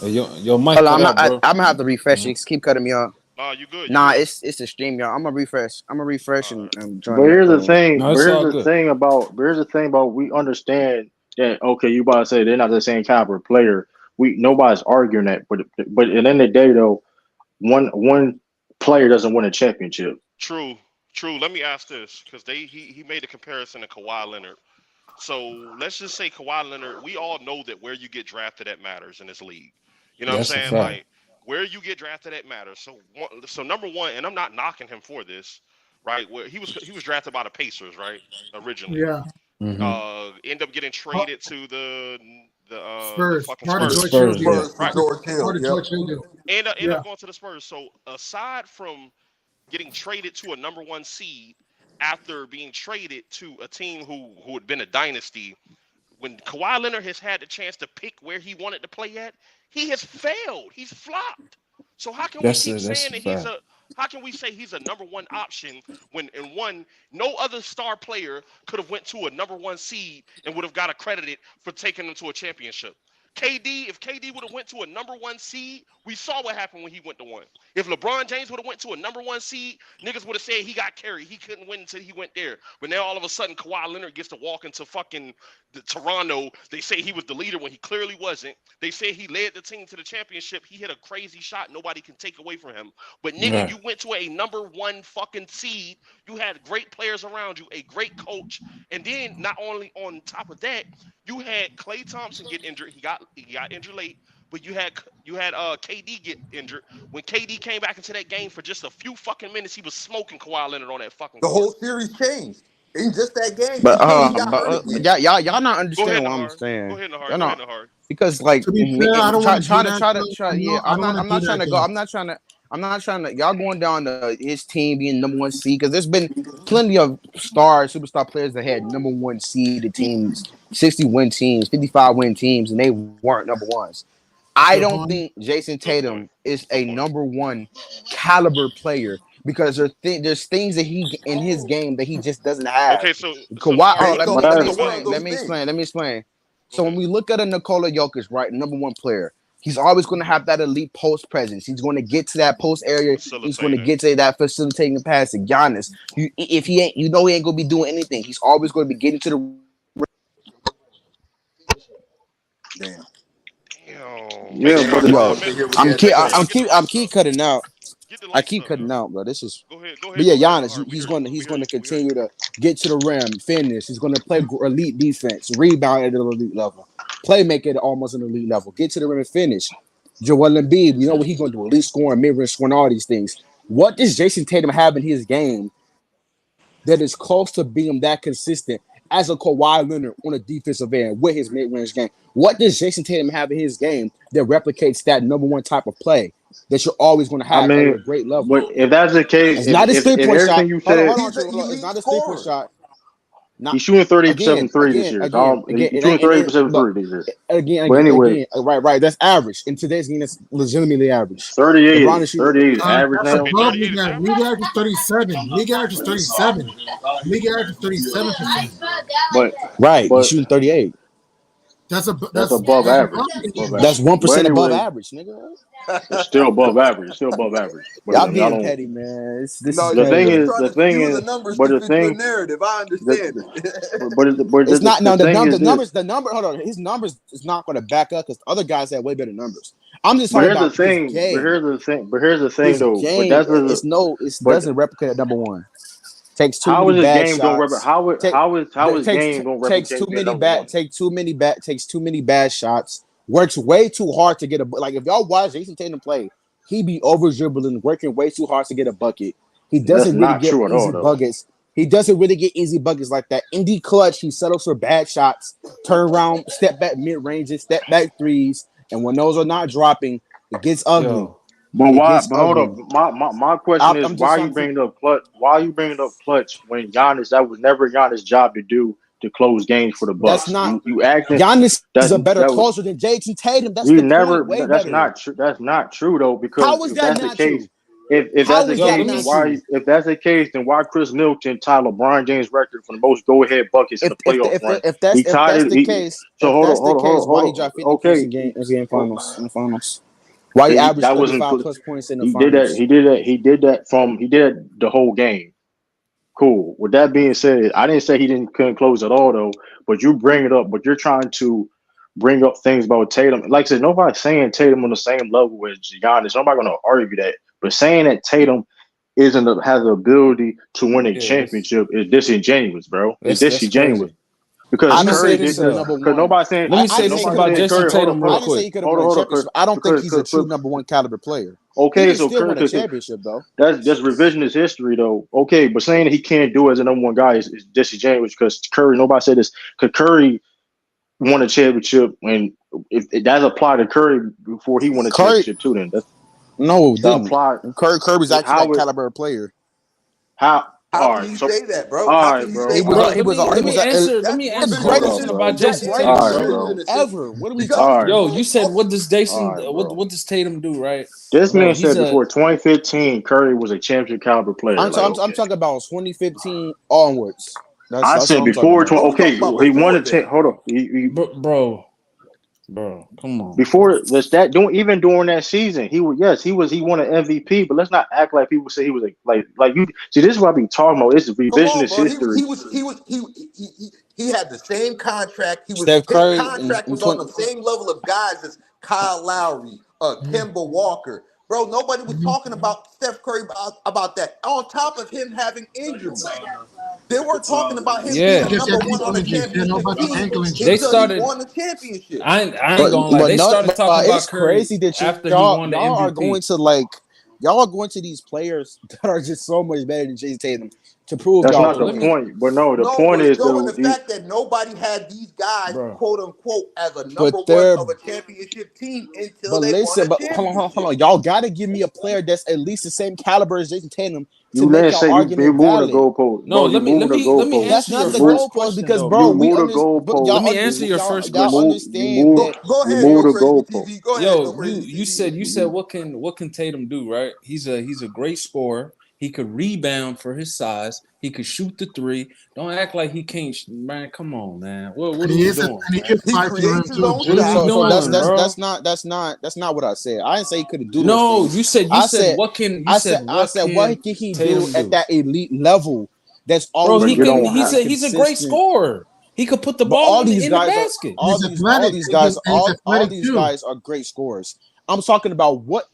Hey, your mic Hold on, cut out, bro. I'm gonna have to refresh it. Just keep cutting me off. Nah, you good. You Nah, good. it's the stream, y'all. I'm gonna refresh. All And But join here's the the. thing. No, But it's here's all the good. thing about. But here's the thing about. We understand that. Okay, you about to say they're not the same caliber player. Nobody's arguing that. But at the end of the day, though, one player doesn't win a championship. True. True. Let me ask this because he made a comparison to Kawhi Leonard. So let's just say Kawhi Leonard. We all know that where you get drafted that matters in this league. You know what I'm That's a saying? fact. Like where you get drafted that matters. So number one, and I'm not knocking him for this, right? Where he was drafted by the Pacers, right? Originally, Yeah. Mm-hmm. end up getting Oh, traded to the Spurs. fucking Part of The Spurs, George Hill Spurs, deal. yeah. Spurs for right? George Hill. Part of Yep. George Hill deal. End Yeah. up going to the Spurs. So aside from getting traded to a number one seed after being traded to a team who had been a dynasty, when Kawhi Leonard has had the chance to pick where he wanted to play at, he has failed. He's flopped. So how can we keep That's saying a that fact. how can we say he's a number one option when no other star player could have went to a number one seed and would have got accredited for taking them to a championship? If KD would have went to a number one seed, we saw what happened when he went to one. If LeBron James would have went to a number one seed, niggas would have said he got carried. He couldn't win until he went there. But now all of a sudden, Kawhi Leonard gets to walk into fucking Toronto. They say he was the leader when he clearly wasn't. They say he led the team to the championship. He hit a crazy shot. Nobody can take away from him. But nigga, Right. you went to a number one fucking seed. You had great players around you, a great coach, and then not only on top of that, you had Klay Thompson get injured. He got injured late, but you had KD get injured. When KD came back into that game for just a few fucking minutes, he was smoking Kawhi Leonard on that fucking The court. whole series changed in just that game, But until he got hurt again. y'all not Go ahead, understanding what I'm Nahar. Go saying. ahead, Nahar. Y'all Go ahead, not Nahar. because like To be fair, I don't want to do that. yeah. I don't want I'm to not do trying that to go. though. I'm not trying to. Y'all going down to his team being number one seed because there's been plenty of superstar players that had number one seeded teams, 60-win teams, 55-win teams, and they weren't number ones. I Good don't point. think Jason Good point. Tatum is Good a point. number one caliber player because there's things that he in his game that he just doesn't have. Okay, so Kawhi, Nahar, oh, And you so let that's me one of explain. those things. Let me explain. go So when ahead. we look at a Nikola Jokic, right, number one player, he's always going to have that elite post presence. He's going to get to that post area. He's going to Facilitator. get to that facilitating passing. Giannis, if he ain't, he ain't going to be doing anything. He's always going to be getting to the. Damn. Damn. Make Yeah, sure y'all but get Yo, the Let's lament. hear what he had to Make sure say. y'all get the I'm lights keep up. cutting out. Get the I lights keep up. cutting out, bro. This is. Go ahead. Go But ahead. yeah, Go ahead, Giannis, Nahar. We he's hear you. going to We he's hear going you. to We hear you. continue to get to the rim, finish. He's going to play elite defense, rebound at an elite level, playmaker at almost an elite level, get to the rim and finish. Joel Embiid, you know what he's going to do? Elite scoring, mid-range scoring, all these things. What does Jason Tatum have in his game that is close to being that consistent as a Kawhi Leonard on a defensive end with his mid-range game? What does Jason Tatum have in his game that replicates that number one type of play that you're always going to I have at a mean, great level? but if that's the case, It's not his if three-point shot. everything you Hold on, said, hold on, He's an Triple. It's elite not his three-point scorer. shot. Not he's shooting 30% from again, three this year. He's shooting it 30% ain't. from Look, three this year. again, But anyway, right. That's average in today's game. That's legitimately average. 38 LeBron is is shooting. 38 is average That's now. Okay, above 38 league is average. League average. average is 37. League average is 37. League average is 37%. But Right, he's but shooting 38. That's that's that's above that's average. above league Above average. That's average. But 1% above anyway, average, nigga. it's still above average. It's still above average. But Y'all y'all being don't. petty, man. This No, is The you thing petty. just is, trying the to thing skew the is, numbers but to the fit your thing, narrative. I understand it. It's not the now thing is this. the number. Hold on, his numbers is not going to back up because other guys have way better numbers. I'm just But talking here's the about his thing. But game. here's the thing. But here's the thing, His though. But game. that's the. It But doesn't replicate at number one. Takes too how many is his bad game going? shots. Take How is takes game going to takes too replicate being many number bad one? takes too many bad shots. Works way too hard to get a like. If y'all watch Jason Tatum play, he be over dribbling, working way too hard to get a bucket. He That's doesn't really not get true at all, easy though. buckets. He doesn't really get easy buckets like that. In the clutch, he settles for bad shots, turn around, step back mid ranges, step back threes, and when those are not dropping, it gets ugly. Yo, But It why? gets But hold up. ugly. My question is, I'm why just are you trying to see. bringing up clutch? Why are you bringing up clutch when Giannis? That was never Giannis' job to do to close games for the That's Bucks. not. You acting Giannis is a better that was closer than JT Tatum. That's he the point. never. Way That's better. not true. That's not true though. Because How is if that that's the not case, true? If that's the case, then why? If that's the case, then why Chris Middleton tied LeBron James' record for the most go-ahead buckets in the playoff run? If that's the case, why he dropped 50 points in game finals in the finals? Why he averaged 35+ points in the finals? He did that the whole game. Cool. With that being said, I didn't say he couldn't close at all though. But you bring it up. But you're trying to bring up things about Tatum. Like I said, nobody's saying Tatum on the same level as Giannis. Nobody gonna argue that. But saying that Tatum has the ability to win a championship is disingenuous, bro. It's disingenuous. Because Curry did because nobody's saying. Let me say this about Jason Tatum real quick. I don't think he's a true number one caliber player. Okay, so Curry won a championship though. That's revisionist history though. Okay, but saying that he can't do it as a number one guy is disingenuous because Curry. Nobody said this. Because Curry won a championship, and if that applied to Curry before he won a championship too, then that's Curry's actually that caliber player. How can you say that, bro? Let me answer the question about Jason Tatum ever. What are we talking? Yo, you said what does what does Tatum do, right? This man said before 2015, Curry was a championship caliber player. I'm talking about 2015 onwards. I said before. Okay, he won a hold on, Bro, come on. Before even during that season, he won an MVP. But let's not act like people say he was like you. See, this is what I be talking about. It's revisionist history. He had the same contract. His Curry contract was on the same level of guys as Kyle Lowry, Kemba Walker. Bro, nobody was talking about Steph Curry about that. On top of him having injuries. They weren't talking about him being number one on the championship team. They started won the championship. I ain't gonna lie. They started talking about Curry crazy that after he won the MVP. Y'all are going to these players that are just so much better than Jason Tatum to prove that's not the point. But no, the point is the fact that nobody had these guys, quote unquote, as a number one of a championship team until they won a championship. Hold on. Y'all got to give me a player that's at least the same caliber as Jason Tatum to make your argument valid. No, let me that's not the goalpost because, bro, let me answer your first question. Y'all understand that? Go ahead, yo, you said what can Tatum do, right? He's a great scorer. He could rebound for his size. He could shoot the three. Don't act like he can't. Man, come on, man. What are you doing? That's not what I said. I didn't say he couldn't do. No, you said what can he do at that elite level? That's all. Bro, he's a great scorer. He could put the ball in the basket. All these guys are great scorers. I'm talking about what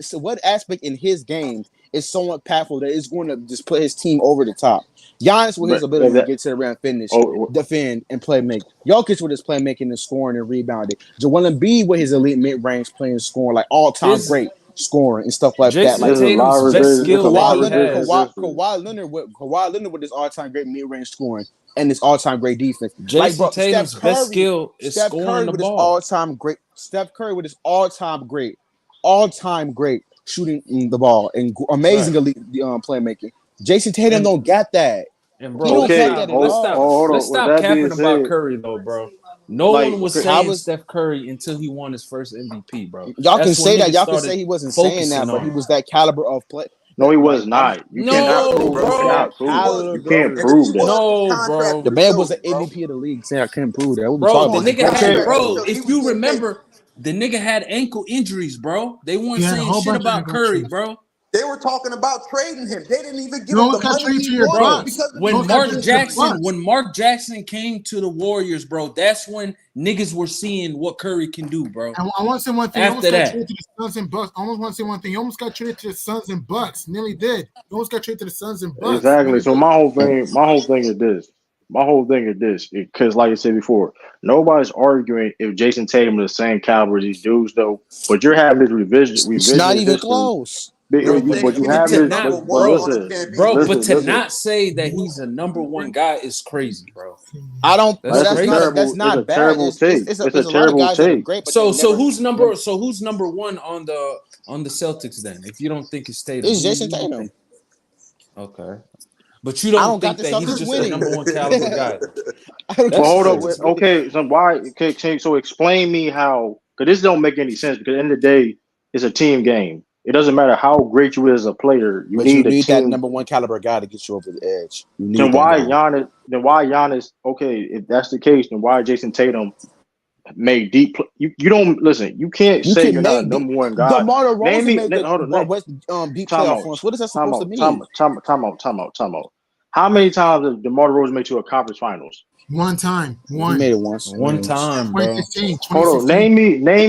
aspect in his game is somewhat powerful that is going to just put his team over the top. Giannis with his ability to get to the rim, finish, defend, and play make. Jokic with his playmaking and scoring and rebounding. Joel Embiid with his elite mid-range playing and scoring, like all-time great scoring and stuff like that. Like Kawhi Leonard with his all-time great mid-range scoring and his all-time great defense. Jason Tatum's best skill is scoring the ball. Steph Curry with his all-time great shooting the ball and amazing elite playmaking. Jason Tatum don't got that. And bro, let's stop capping about Curry though, bro. No one was saying Steph Curry until he won his first MVP, bro. Y'all can say that. Y'all can say he wasn't saying that, but he was that caliber of play. No, he was not. You can't prove that. No, bro. The man was the MVP of the league. Saying I can't prove that. Bro, the nigga had, if you remember, the nigga had ankle injuries, bro. They weren't saying shit about Curry, bro. They were talking about trading him. They didn't even give him the money he wanted because when Mark Jackson came to the Warriors, bro, that's when niggas were seeing what Curry can do, bro. I want to say one thing. After that, to the Suns and Bucks. I almost want to say one thing. You almost got traded to the Suns and Bucks. Nearly did. You almost got traded to the Suns and Bucks. Exactly. So my whole thing is this. Because like I said before, nobody's arguing if Jason Tatum is the same caliber as these dudes, though. But you're having this revision. It's not even close. But to not say that he's a number one guy is crazy, bro. I don't. That's not bad. It's a terrible take. So who's number one on the Celtics then? If you don't think it's Tatum, it's Jason Tatum. Okay. But you don't think that he's just a number one caliber guy. Well, hold up. Okay, so why? Okay, so explain me how. Because this don't make any sense. Because at the end of the day, it's a team game. It doesn't matter how great you is as a player. You need that number one caliber guy to get you over the edge. Then why Giannis? Okay, if that's the case, then why Jason Tatum made deep? You don't listen. You can't say you're not a number one guy. DeMar DeRozan name me. Made deep playoff runs. What is that supposed to mean? Time out. How many times has DeMar DeRozan made to a conference finals? One time. He made it once. One time, bro. 2016. Hold on. Name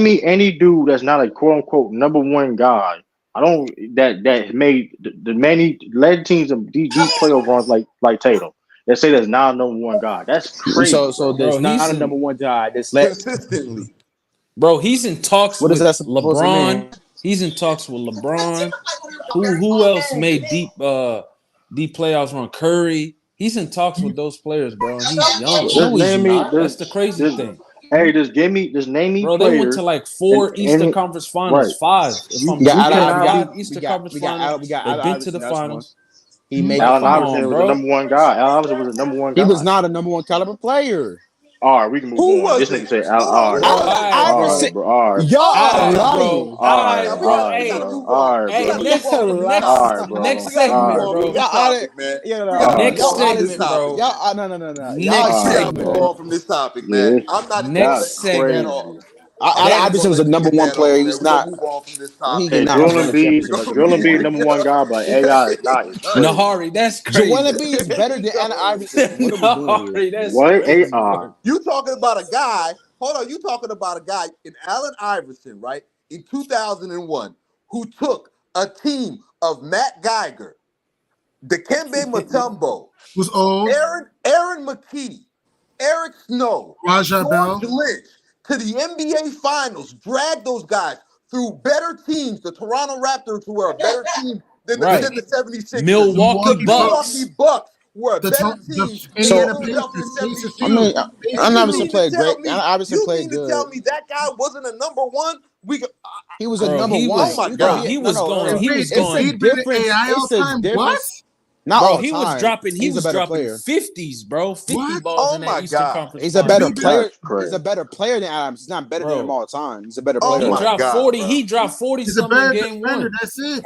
me any dude that's not a quote unquote number one guy. I don't that made the many led teams of deep playoff runs like Tatum. That say that's not a number one guy. That's crazy. So there's not a number one guy that's led consistently. Bro, he's in talks with LeBron. He's in talks with LeBron. Who else made deep playoffs run? Curry. He's in talks with those players, bro. And he's young. That's the crazy thing. Hey, just name me bro, they went to like 4 Eastern Conference Finals, 5. If I'm Eastern Conference Finals, they've been to the finals. He made Allen Iverson was the number one guy. Allen Iverson was the number one guy. He was not a number one caliber player. All right, we can move on. This nigga say Allen Iverson. All right, y'all lying. All right, Next segment, bro. Next segment, bro. Next segment. Move on from this topic, man. I'm not next segment. Iverson was a number one player. He's not. Joel Embiid, number one guy, but AI is not. Nahari, that's crazy. Joel Embiid is better than Allen Iverson. Nahari, that's what? AI. You talking about a guy? Hold on. You talking about a guy in Allen Iverson, right? In 2001, who took a team of Matt Geiger, Dikembe Mutombo, who's old, Aaron McKee, Eric Snow, Raja Bell, Lynch, to the NBA Finals, drag those guys through better teams. The Toronto Raptors were a better team than the 76ers. Milwaukee Bucks were a better team. Allen Iverson played great. Allen Iverson played good. You tell me that guy wasn't a number one? He was a number one. Oh my God. He was going. It's a difference. Bro, he was dropping 50s, bro. 50 balls in that Eastern Conference. He's a better player. He's a better player than Adams. He's not better than him all the time. He's a better player. He dropped 40. He dropped 40 something in game one. That's it.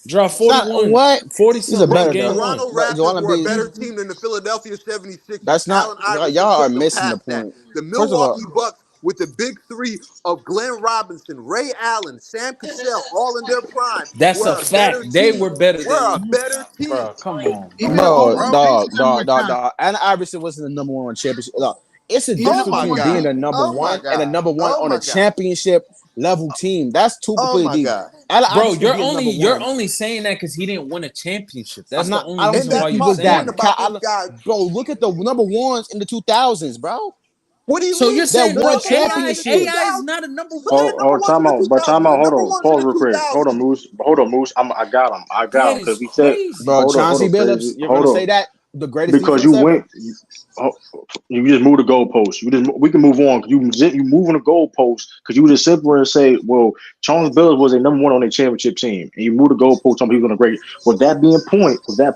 Dropped 41. What? 40 something in game one. Toronto Raptors were a better team than the Philadelphia 76ers. That's not. Y'all are missing the point. The Milwaukee Bucks with the big three of Glenn Robinson, Ray Allen, Sam Cassell, all in their prime. That's a fact. They were better than a better team. Bro, come on. No, dog. Allen Iverson wasn't the number one on championship. Look, it's a difference between being a number one and a number one on a championship level team. That's two completely different. Bro, you're only saying that because he didn't win a championship. That's the only reason why you saying that. Bro, look at the number ones in the 2000s, bro. What do you so mean? You're saying, bro, AI is not a number one? Time out. Hold on. Pause real quick. Hold on, Moose. I got him. Because we said, bro, Chauncey Billups, you're going to say that? The greatest because you went. You just moved the goalpost. We can move on. You move on the goalpost because you just sit there and say, "Well, Chauncey Billups was a number one on a championship team," and you move the goalpost. Some people going to grade. With that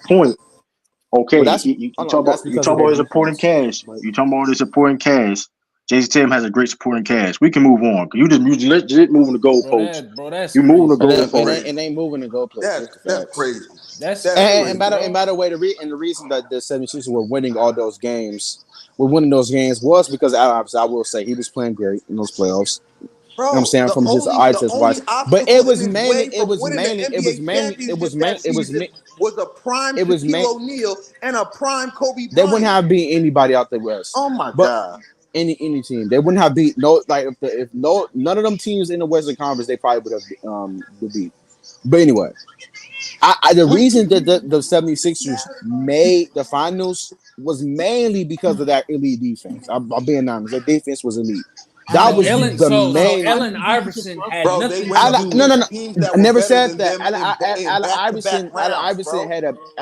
point. Okay, you talk about his supporting cast. You talking about his supporting cast. Jason Tatum has a great supporting cast. We can move on. You just moving the goalposts. You moving the goalposts. And they moving the goalposts. That's crazy. And by the way, the reason that the 76ers were winning all those games, was because I will say he was playing great in those playoffs. Bro, you know what I'm saying from just eyes watch, but it was mainly was a prime Shaquille O'Neal and a prime Kobe Bryant. They wouldn't have beat anybody out the West. Oh my God. Any team, they wouldn't have beat none of them teams in the Western Conference, they probably would have beat. But anyway, the reason that the 76ers made the finals was mainly because of that elite defense. I'm being honest, their defense was elite. That was the main. Allen Iverson had nothing. No. I never said that. Allen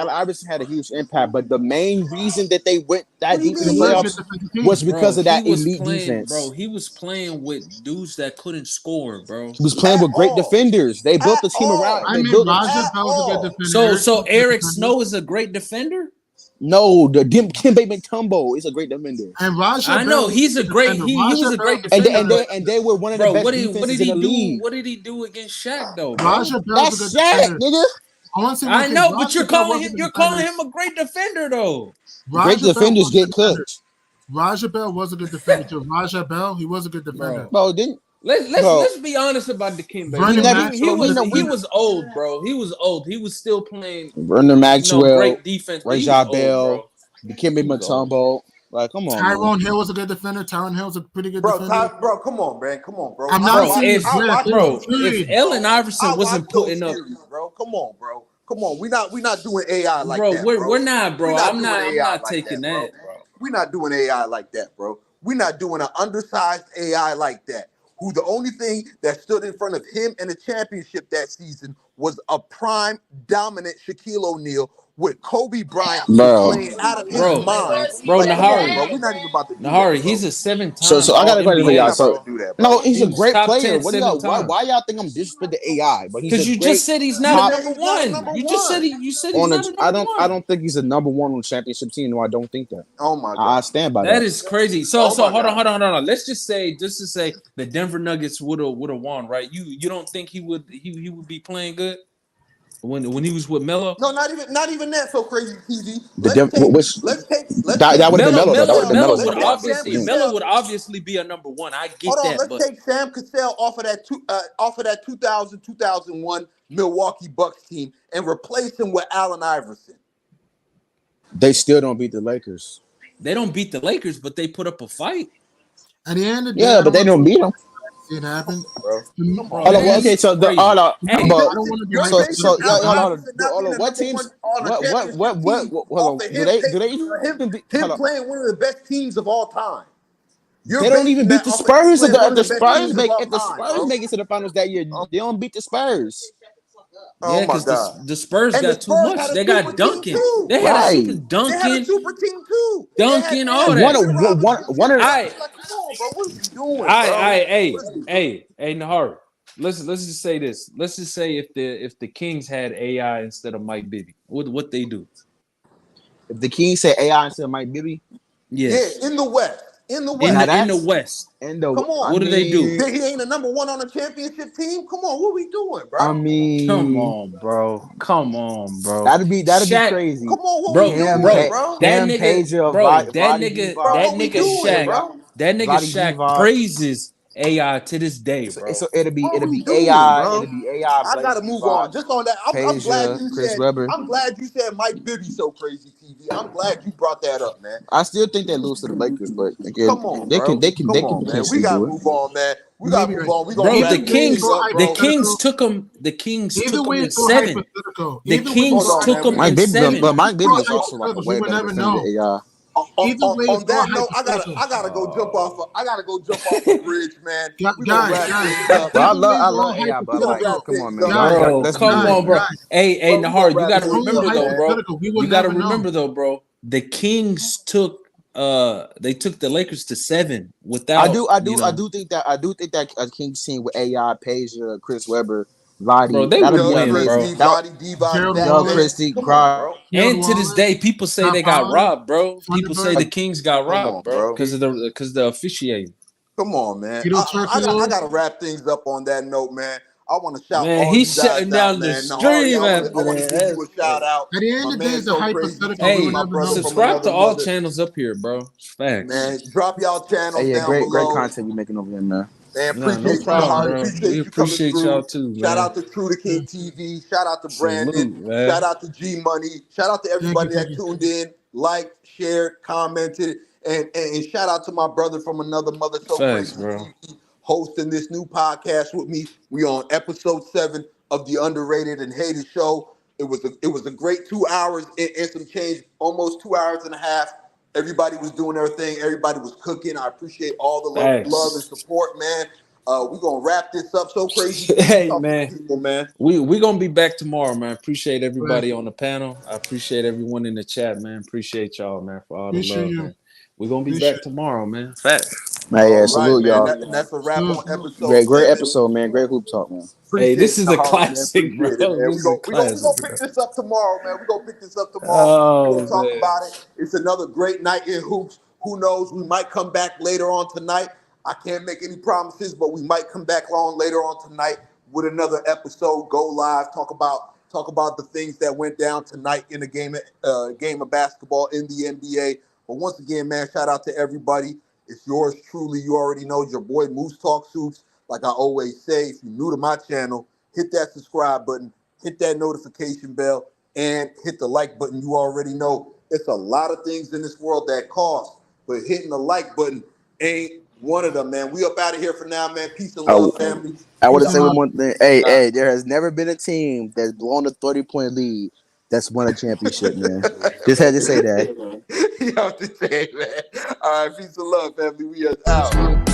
Iverson had a huge impact, but the main reason that they went that deep in the playoffs was because of that elite defense. Bro, he was playing with dudes that couldn't score, bro. He was playing with great defenders. They built the team around. So Eric Snow is a great defender. No, the Kimbe Mutombo is a great defender. And Raja I know he's a great. He was a great defender. And they were one of the best defenses in the league. What did he do against Shaq though, bro? Raja That's Shaq, nigga. I know, but you're calling him a great defender though. Great defenders get cooked. Raja Bell was a good defender too. Raja Bell, he was a good defender. Bro, didn't let's be honest about the Kimbe. He was old, bro. He was old. He was still playing. Vernon Maxwell, great defense. Raja Bell, Dikembe Mutombo. Like, come on. Tyrone Hill was a good defender. Tyrone Hill's a pretty good defender. Bro, come on, man. Come on, bro. I'm not if Allen Iverson wasn't putting up, bro. Come on, bro. Come on. We're not doing AI like bro, that, we're not, bro. I'm not like taking that, bro. We're not doing AI like that, bro. We're not doing an undersized AI like that. Who the only thing that stood in front of him in the championship that season was a prime dominant Shaquille O'Neal with Kobe Bryant playing out of his mind. Bro, Nahari. Bro, we're not even about to do Nahari, that, he's a 7-time. So I got a question for y'all. So no, he's a great player. 10, What y'all? Why y'all think I'm disrespecting AI? But because you just said he's not a number one. You just said he's not a number one. I don't think he's a number one on the championship team. No, I don't think that. Oh my God, I stand by that. That is crazy. So hold on. Let's just say the Denver Nuggets would have won, right? You don't think he would be playing good? When he was with Melo? No, not even that. So crazy, TG. That would have been Melo. Melo would obviously be a number one. I get that. Let's take Sam Cassell off of that 2000-2001 Milwaukee Bucks team and replace him with Allen Iverson. They still don't beat the Lakers. They don't beat the Lakers, but they put up a fight. At the end of the day, yeah, but they don't beat them. It happened, bro. Okay, so what teams? Do they even beat him playing one of the best teams of all time? They don't even beat the Spurs. If the Spurs make it to the finals that year, they don't beat the Spurs. Yeah, because the Spurs got too much. They got Duncan. They had a super Duncan. They had a super team too. Duncan, all that. One. Come on, bro. What are you doing? Hey, Nahari. Let's just say this. Let's just say if the Kings had AI instead of Mike Bibby, what they do? If the Kings said AI instead of Mike Bibby, yeah, in the West. In the West. Come on. What do they do? He ain't a number one on a championship team. Come on, what are we doing, bro? I mean, come on, bro. That'd be crazy. Come on, bro. That nigga Shaq praises AI to this day, bro. So it'll be AI. Bro? It'll be AI. I gotta move on. Just on that, I'm glad you said Mike Bibby so crazy, TV. I'm glad you brought that up, man. I still think they lose to the Lakers, but again, come on, they can. Man. We gotta move on, man. We gotta move on. We gonna the Kings took them. The Kings took them in 7. The Kings took them in 7. But Mike Bibby is also like a way better defender than AI. On that note, I gotta go jump off a bridge, man. I love AI, but like, come on, man. Come on, bro. Hey, Nahar, you gotta remember though, bro. You gotta remember though, bro. The Kings took the Lakers to 7 without. I do think that a Kings team with AI, Peja, Chris Webber, Lottie, bro, they would win, bro. Christie, bro. And to this day, people say they got robbed, bro. People say the Kings got robbed, bro, because of the officiating. Come on, man. I gotta wrap things up on that note, man. I want to shout. Man, he's shutting down the stream after I want to give you a shout out. At the end of the day, it's a hypothetical. Hey, subscribe to all channels up here, bro. Facts. Man, drop y'all channels down great below. content you making over there, man. Man, appreciate y'all too. Man. Shout out to True to King TV. Shout out to Brandon. Shout out to G Money. Shout out to everybody that tuned in, liked, shared, commented, and shout out to my brother from another mother. So Thanks, bro. TV, hosting this new podcast with me. We on episode 7 of the Underrated and Hated Show. It was a great 2 hours and some change, almost 2 hours and a half. Everybody was doing their thing. Everybody was cooking. I appreciate all the love and support, man. We're going to wrap this up so crazy. Hey, man. People, man. We're going to be back tomorrow, man. Appreciate everybody on the panel. I appreciate everyone in the chat, man. Appreciate y'all, man, for all the love, man. We're going to be back tomorrow, man. Facts. Man, yeah, All right, salute man. y'all. And that's a wrap on episode Great 7. episode, man. Great hoop talk, man. Hey, Appreciate this it, is a Harlem, man. classic, bro. Appreciate it, man. This is a We gonna classic, pick bro. this up tomorrow, man. We gonna pick this up tomorrow. We Oh gonna talk man. about it. It's another great night in hoops. Who knows? We might come back later on tonight. I can't make any promises, but we might come back on later on tonight with another episode. Go live, talk about the things that went down tonight in the game of basketball in the NBA. But once again, man, shout out to everybody. It's yours truly. You already know your boy Moosetalkshoops. Like I always say, if you're new to my channel, hit that subscribe button, hit that notification bell, and hit the like button. You already know it's a lot of things in this world that cost, but hitting the like button ain't one of them, man. We up out of here for now, man. Peace and love, family. I want to Peace say and one love. more thing. Hey, there has never been a team that's blown a 30-point lead that's won a championship, man. Just had to say that. You have to say, man. All right, peace and love, family. We are out.